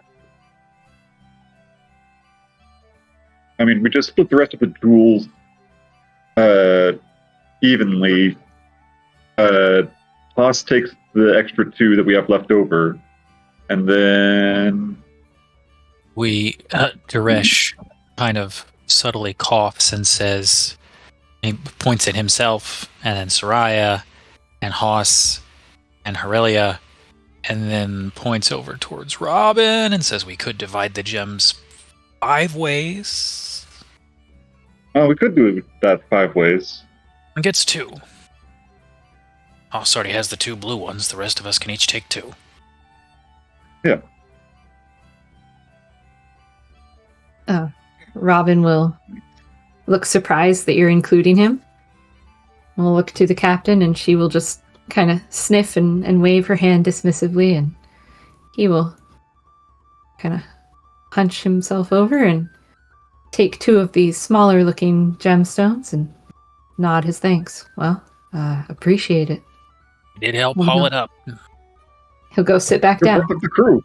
I mean, we just split the rest of the jewels evenly. Haas takes the extra 2 that we have left over, and then Duresh kind of subtly coughs and says, he points at himself, and then Soraya, and Haas, and Aurelia, and then points over towards Robin and says, we could divide the gems 5 ways. Oh, we could do that 5 ways. And gets 2. Haas already has the 2 blue ones. The rest of us can each take 2. Yeah. Robin will look surprised that you're including him. We'll look to the captain, and she will just kind of sniff and wave her hand dismissively, and he will kind of hunch himself over and take 2 of these smaller looking gemstones and nod his thanks. Well, appreciate it. Did help haul it up. He'll go sit back You're down. part of the crew.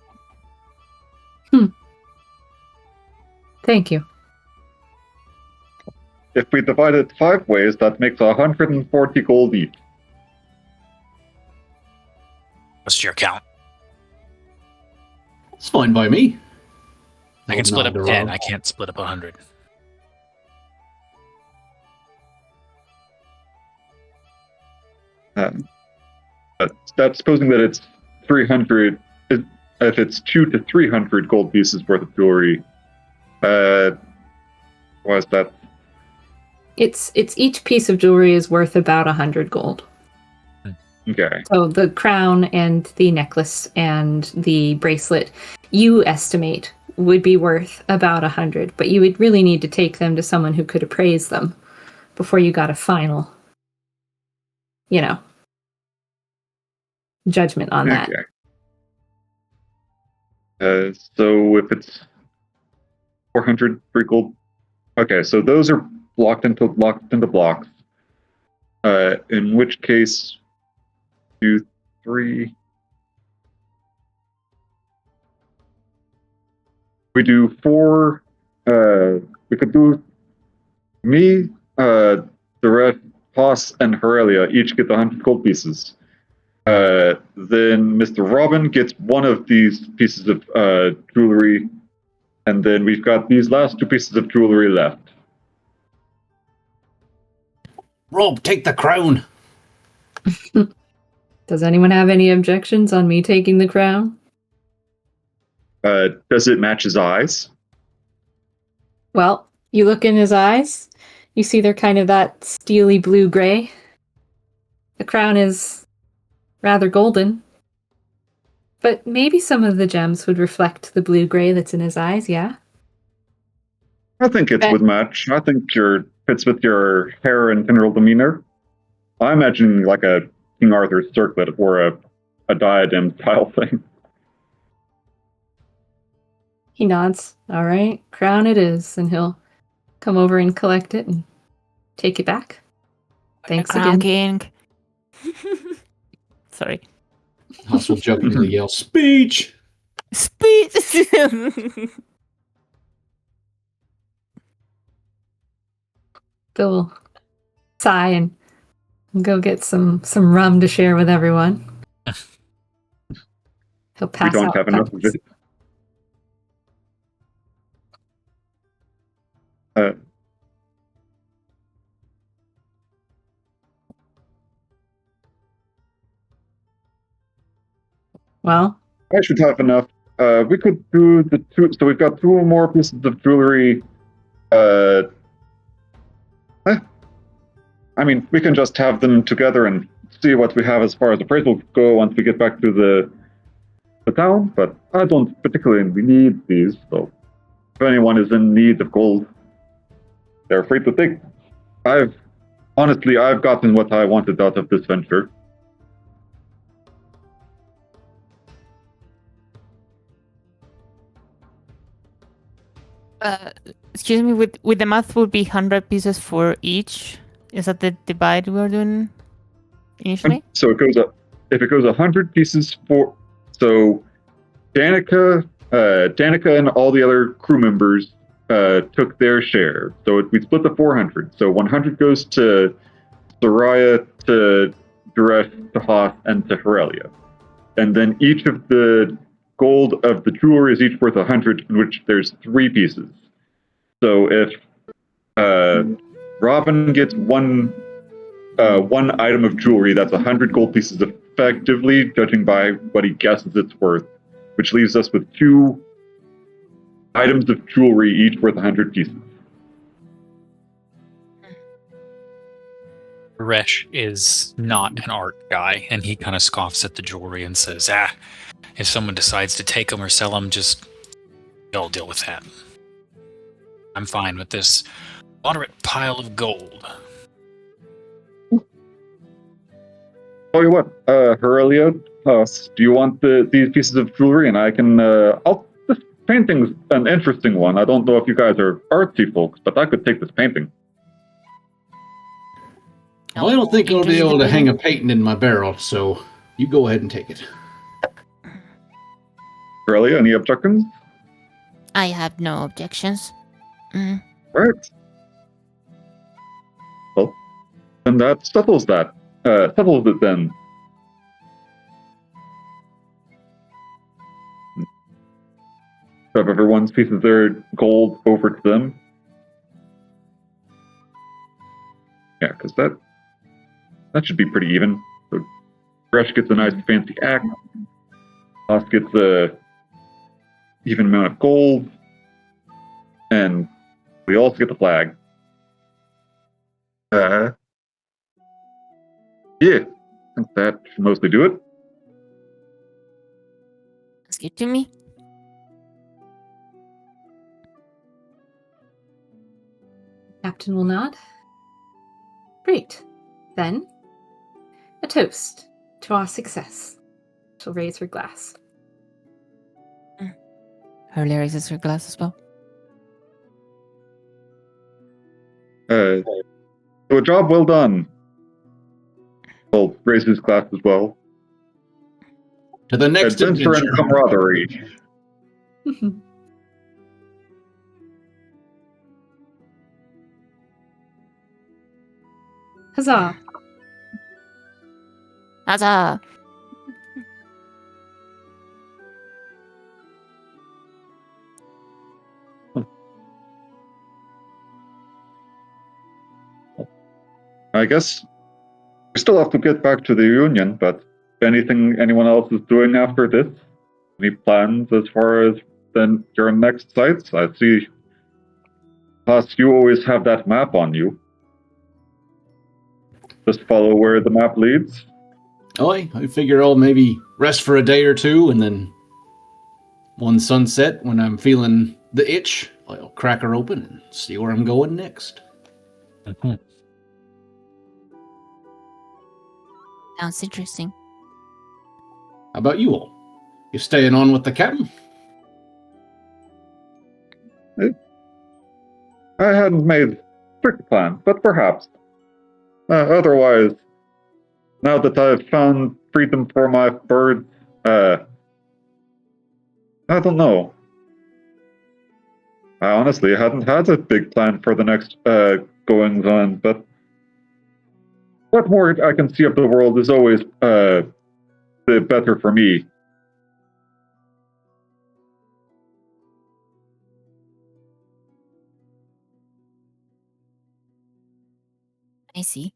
Thank you. If we divide it 5 ways, that makes 140 gold each. What's your count? It's fine by me. I can split up Nod to 10. Rob. I can't split up 100. That's supposing that it's 300. If it's 2 to 300 gold pieces worth of jewelry, what is that? It's each piece of jewelry is worth about 100 gold. Okay. So the crown and the necklace and the bracelet, you estimate, would be worth about 100, but you would really need to take them to someone who could appraise them before you got a final, judgment on that. Okay. So if it's 400 free gold, okay. So those are locked into blocks. In which case, 2, 3. We do 4. We could do me, the red Haas, and Aurelia each get the 100 gold pieces. Then Mr. Robin gets 1 of these pieces of jewelry, and then we've got these last 2 pieces of jewelry left. Rob, take the crown. Does anyone have any objections on me taking the crown? Does it match his eyes? Well, you look in his eyes, you see they're kind of that steely blue-gray. The crown is rather golden. But maybe some of the gems would reflect the blue-gray that's in his eyes, yeah? I think it Okay. would match. I think fits with your hair and general demeanor. I imagine like a King Arthur's circlet or a diadem style thing. He nods. All right, crown it is. And he'll come over and collect it and take it back. Thanks Crown again. King. Sorry. Haas will jokingly yell, speech! Speed. Bill will sigh and go get some rum to share with everyone. He'll We pass don't out have enough of buckets. it. Well, I should have enough. We could do the 2. So we've got 2 more pieces of jewelry. I mean, we can just have them together and see what we have as far as appraisal go once we get back to the town. But I don't particularly need these. So if anyone is in need of gold, they're free to take. I've gotten what I wanted out of this venture. Excuse me, with the math would be 100 pieces for each. Is that the divide we were doing initially? So it goes up. If it goes 100 pieces for, so Danica Danica and all the other crew members took their share. So we split the 400. So 100 goes to Soraya, to Duresh, to Haas, and to Aurelia. And then each of the gold of the jewelry is each worth 100, in which there's 3 pieces. So if Robin gets one item of jewelry, that's 100 gold pieces effectively, judging by what he guesses it's worth, which leaves us with 2 items of jewelry, each worth 100 pieces. Resh is not an art guy, and he kind of scoffs at the jewelry and says, if someone decides to take them or sell them, just y'all deal with that. I'm fine with this moderate pile of gold. Tell you what, Aurelia, do you want these pieces of jewelry? And I can, this painting's an interesting one. I don't know if you guys are artsy folks, but I could take this painting. Well, I don't think I'll be able to hang a painting in my barrel, so you go ahead and take it. Aurelia, any objections? I have no objections. Right. Well, then that settles that. Settles it then. Have everyone's pieces of their gold over to them. Yeah, because that should be pretty even. So Gresh gets a nice fancy axe. Haas gets a even amount of gold. And we also get the flag. Yeah, I think that should mostly do it. Let's give it to me. Captain will nod. Great. Then, a toast to our success. She'll raise her glass. Hurley raises her glass as well. So a job well done. He'll raise his glass as well. To the next Adventure and camaraderie. Huzzah! Huzzah! I guess we still have to get back to the Union, but anything anyone else is doing after this? Any plans as far as then your next sites? I see, Haas, you always have that map on you. Just follow where the map leads. Oh, I figure I'll maybe rest for a day or two, and then one sunset, when I'm feeling the itch, I'll crack her open and see where I'm going next. Mm-hmm. Sounds interesting. How about you all? You staying on with the captain? I hadn't made strict plans, but perhaps. Otherwise, now that I've found freedom for my birds, I don't know. I honestly hadn't had a big plan for the next goings on, but what more I can see of the world is always the better for me. I see.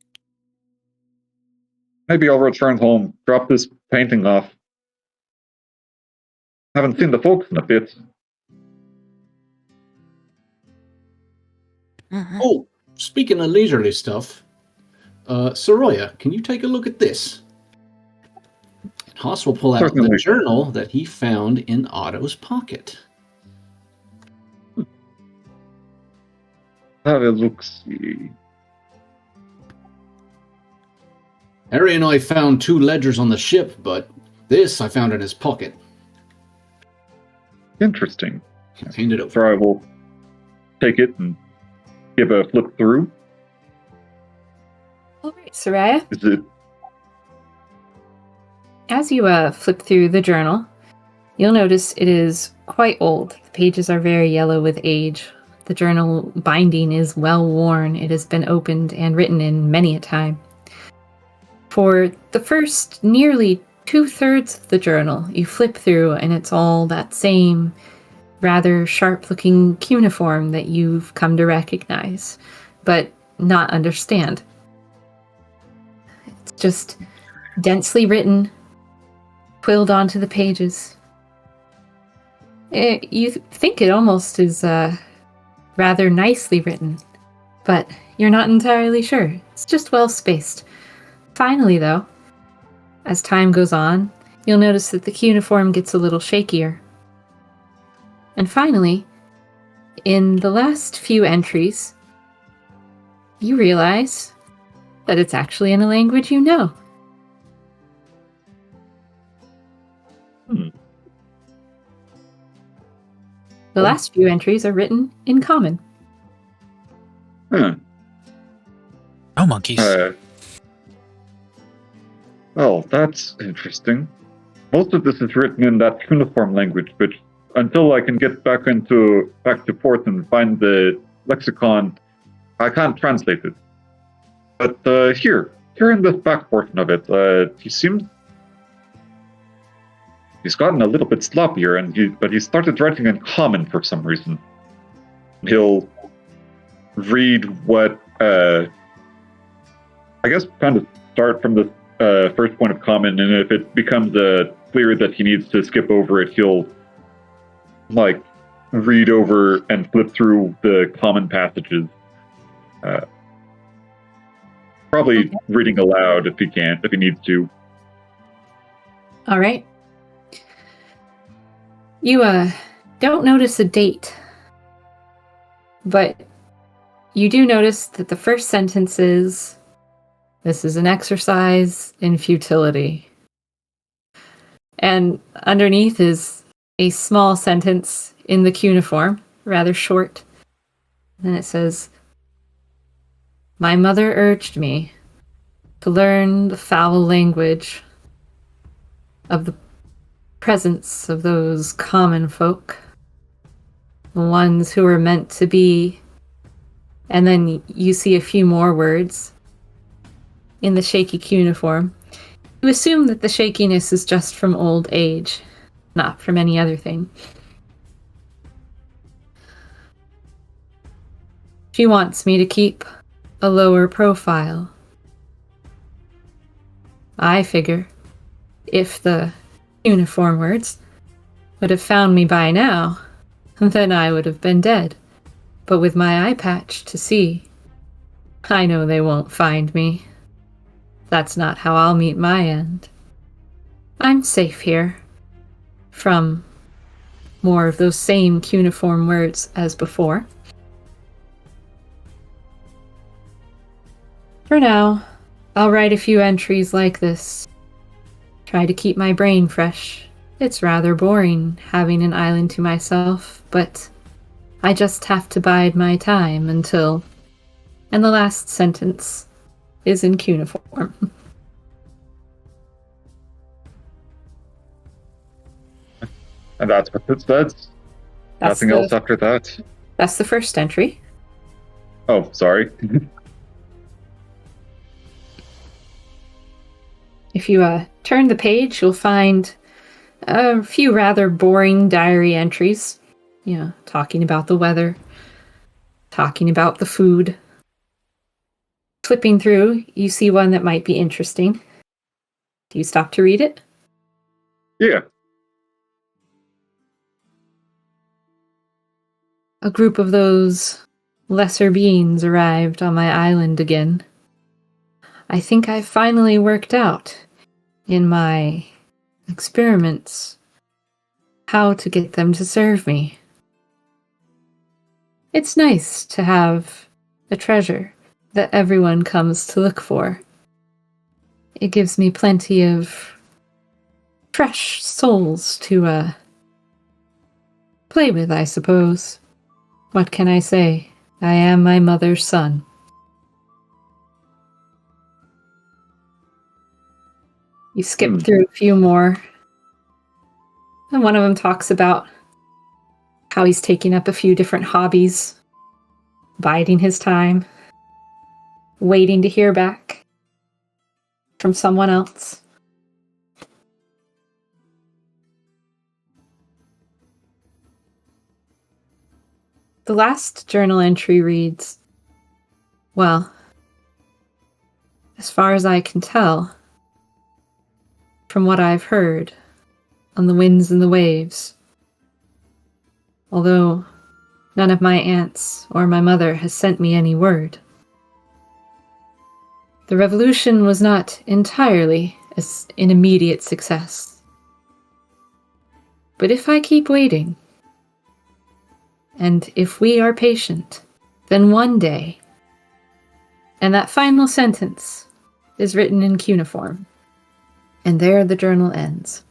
Maybe I'll return home, drop this painting off. Haven't seen the folks in a bit. Mhm. Oh, speaking of leisurely stuff, Soraya, can you take a look at this? And Haas will pull out Certainly. the journal that he found in Otto's pocket. Have a look-see. Harry and I found 2 ledgers on the ship, but this I found in his pocket. Interesting. I handed it over. So I will take it and give a flip through. All right, Soraya. Is it? As you flip through the journal, You'll notice it is quite old. The pages are very yellow with age. The journal binding is well worn. It has been opened and written in many a time. For the first nearly 2/3 of the journal, you flip through and it's all that same rather sharp-looking cuneiform that you've come to recognize, but not understand. It's just densely written, quilled onto the pages. You think it almost is rather nicely written, but you're not entirely sure. It's just well spaced. Finally, though, as time goes on, you'll notice that the cuneiform gets a little shakier. And finally, in the last few entries, you realize that it's actually in a language you know. The last few entries are written in common. Huh. Oh, monkeys. Well, that's interesting. Most of this is written in that cuneiform language, but until I can get back to port and find the lexicon, I can't translate it. But here in this back portion of it, he's gotten a little bit sloppier, but he started writing in common for some reason. He'll read what, I guess, kind of start from the first point of common, and if it becomes clear that he needs to skip over it, he'll read over and flip through the common passages. Probably reading aloud if he needs to. All right. You don't notice a date, but you do notice that the first sentence is, "This is an exercise in futility." And underneath is a small sentence in the cuneiform, rather short. And it says, "My mother urged me to learn the foul language of the presence of those common folk, the ones who were meant to be." And then you see a few more words in the shaky cuneiform. You assume that the shakiness is just from old age, not from any other thing. She wants me to keep a lower profile. I figure if the cuneiform words would have found me by now, then I would have been dead. But with my eye patch to see, I know they won't find me. That's not how I'll meet my end. I'm safe here from more of those same cuneiform words as before. For now, I'll write a few entries like this. Try to keep my brain fresh. It's rather boring having an island to myself, but I just have to bide my time until... And the last sentence is in cuneiform. And that's what it says. Nothing else after that. That's the first entry. Oh, sorry. If you turn the page, you'll find a few rather boring diary entries. Talking about the weather, talking about the food. Flipping through, you see one that might be interesting. Do you stop to read it? Yeah. A group of those lesser beings arrived on my island again. I think I've finally worked out in my experiments how to get them to serve me. It's nice to have a treasure that everyone comes to look for. It gives me plenty of fresh souls to play with, I suppose. What can I say? I am my mother's son. You skip through a few more. And one of them talks about how he's taking up a few different hobbies, biding his time, waiting to hear back from someone else. The last journal entry reads, well, as far as I can tell, from what I've heard on the winds and the waves, although none of my aunts or my mother has sent me any word, the revolution was not entirely an immediate success. But if I keep waiting, and if we are patient, then one day, and that final sentence is written in cuneiform, and there the journal ends.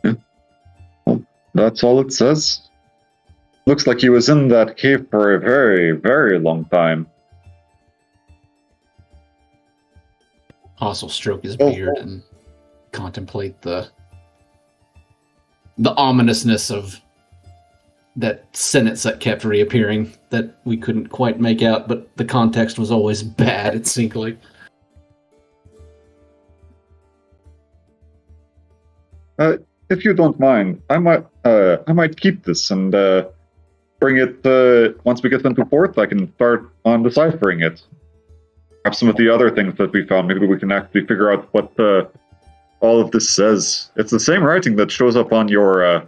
Yeah. Well, that's all it says. Looks like he was in that cave for a very, very long time. Haas will stroke his beard and contemplate the ominousness of that sentence that kept reappearing that we couldn't quite make out, but the context was always bad, it seemed like. If you don't mind, I might keep this and bring it once we get into port. I can start on deciphering it. Perhaps some of the other things that we found, maybe we can actually figure out what all of this says. It's the same writing that shows up on your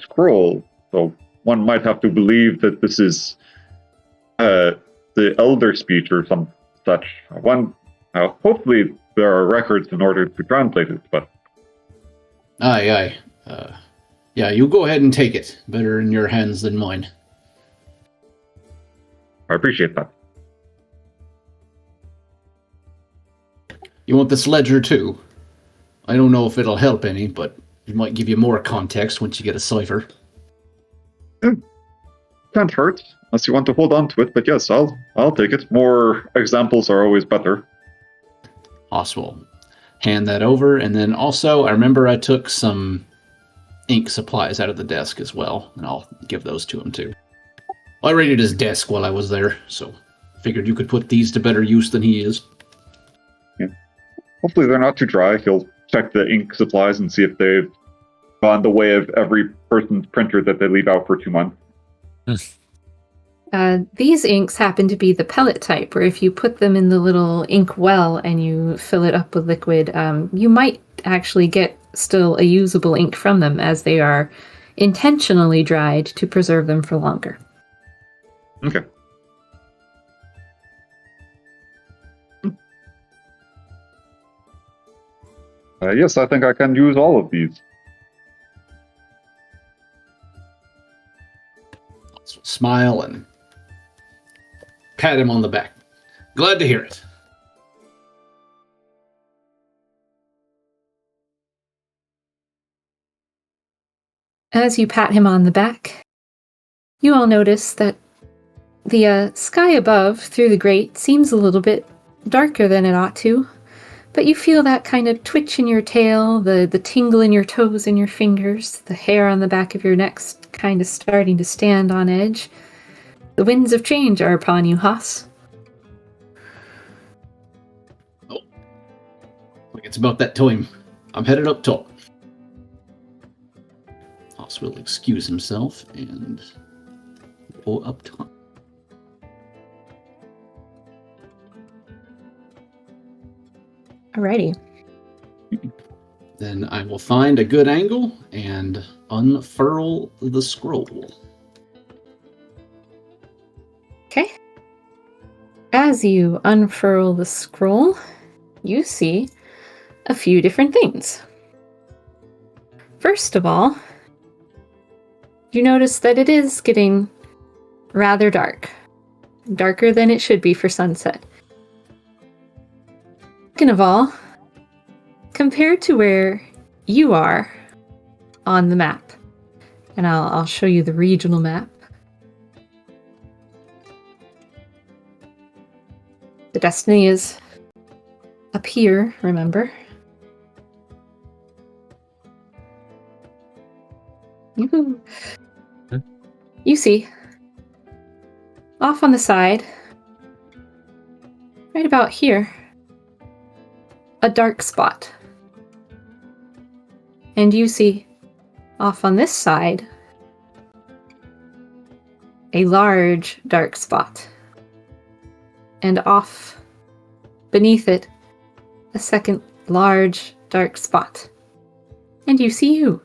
scroll, so one might have to believe that this is the elder speech or some such. Hopefully there are records in order to translate it, but... Aye. Yeah, you go ahead and take it. Better in your hands than mine. I appreciate that. You want this ledger too? I don't know if it'll help any, but it might give you more context once you get a cipher. Can't hurt, unless you want to hold on to it, but yes, I'll take it. More examples are always better. Awesome. Hand that over, and then also, I remember I took some ink supplies out of the desk as well, and I'll give those to him too. I raided his desk while I was there, so figured you could put these to better use than he is. Yeah. Hopefully they're not too dry. He'll check the ink supplies and see if they've gone the way of every person's printer that they leave out for 2 months. These inks happen to be the pellet type, where if you put them in the little ink well and you fill it up with liquid, you might actually get still a usable ink from them, as they are intentionally dried to preserve them for longer. Okay. Yes, I think I can use all of these. Smile and pat him on the back. Glad to hear it. As you pat him on the back, you all notice that the sky above through the grate seems a little bit darker than it ought to, but you feel that kind of twitch in your tail, the tingle in your toes and your fingers, the hair on the back of your neck kind of starting to stand on edge. The winds of change are upon you, Haas. Oh, like it's about that time. I'm headed up top. Haas will excuse himself and go up top. Alrighty. Then I will find a good angle and unfurl the scroll. Okay. As you unfurl the scroll, you see a few different things. First of all, you notice that it is getting rather dark. Darker than it should be for sunset. Second of all, compared to where you are on the map, and I'll show you the regional map. The destiny is up here, remember? Yoo-hoo. You see, off on the side, right about here, a dark spot. And you see, off on this side, a large dark spot. And off beneath it, a second large dark spot. And you see you.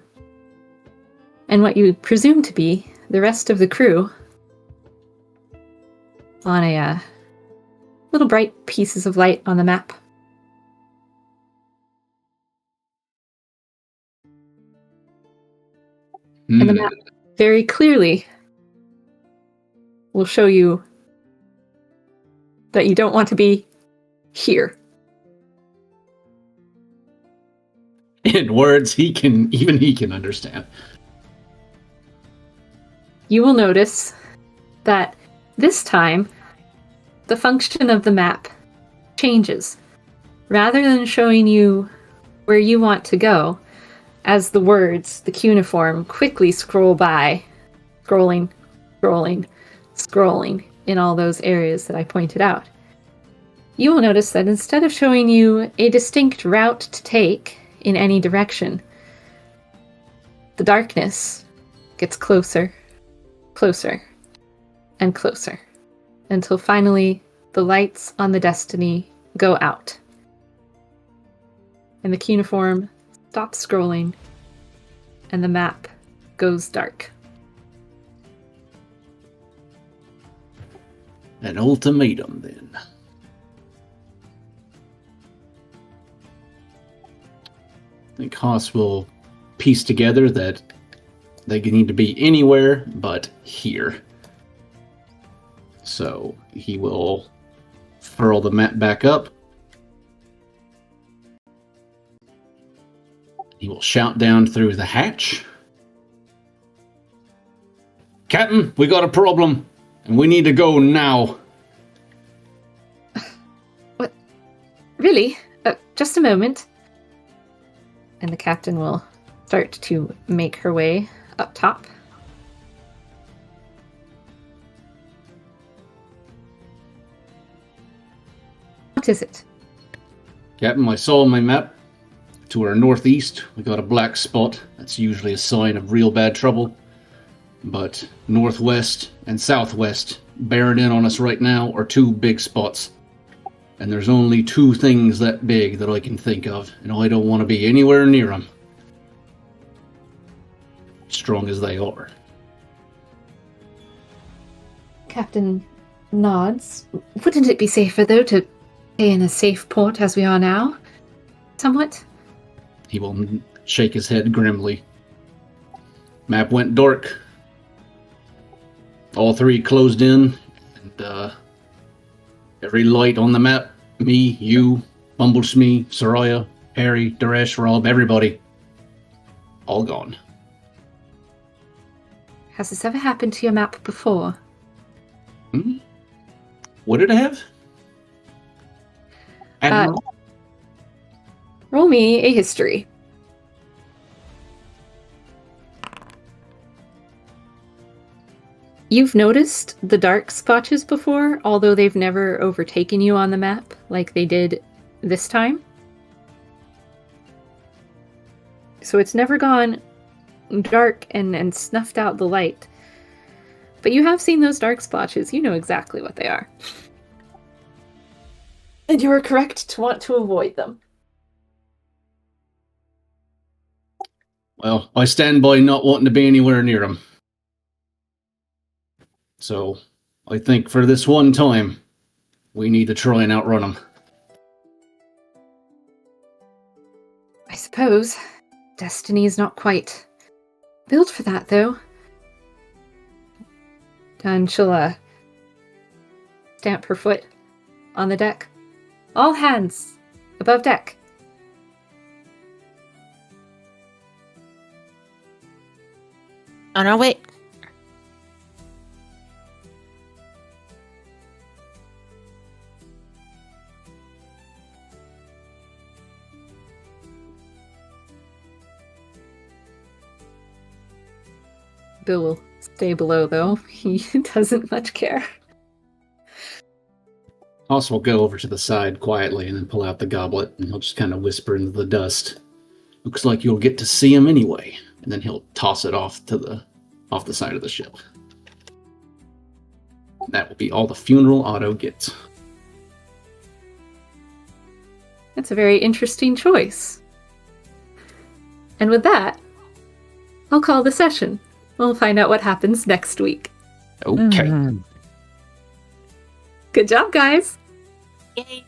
And what you presume to be the rest of the crew on a little bright pieces of light on the map. And the map very clearly will show you that you don't want to be here. In words he can understand. You will notice that this time the function of the map changes. Rather than showing you where you want to go, as the words, the cuneiform, quickly scroll by, scrolling in all those areas that I pointed out, you will notice that instead of showing you a distinct route to take in any direction, the darkness gets closer, and closer, until finally the lights on the destiny go out. And the cuneiform stops scrolling, and the map goes dark. An ultimatum, then. I think Haas will piece together that they need to be anywhere but here. So he will furl the map back up. He will shout down through the hatch. Captain, we got a problem, and we need to go now. What? Really? Just a moment. And the captain will start to make her way up top. What is it? Captain, I saw on my map, to our northeast, we got a black spot. That's usually a sign of real bad trouble. But northwest and southwest, bearing in on us right now, are two big spots. And there's only two things that big that I can think of, and I don't want to be anywhere near them. Strong as they are. Captain nods. Wouldn't it be safer, though, to stay in a safe port as we are now? Somewhat? He will shake his head grimly. Map went dark. All three closed in, and every light on the map, me, you, Bumblesmee, Soraya, Harry, Daresh, Rob, everybody, all gone. Has this ever happened to your map before? Would it have? Admiral? Roll me a history. You've noticed the dark spotches before, although they've never overtaken you on the map like they did this time. So it's never gone dark and snuffed out the light. But you have seen those dark splotches. You know exactly what they are. And you are correct to want to avoid them. Well, I stand by not wanting to be anywhere near them. So, I think for this one time, we need to try and outrun them. I suppose. Destiny is not quite built for that, though. And she'll stamp her foot on the deck. All hands above deck. On our way. Bill will stay below, though. He doesn't much care. Hoss will go over to the side quietly and then pull out the goblet, and he'll just kind of whisper into the dust. Looks like you'll get to see him anyway. And then he'll toss it off the side of the ship. That will be all the funeral Otto gets. That's a very interesting choice. And with that, I'll call the session. We'll find out what happens next week. Okay. Good job, guys. Yay.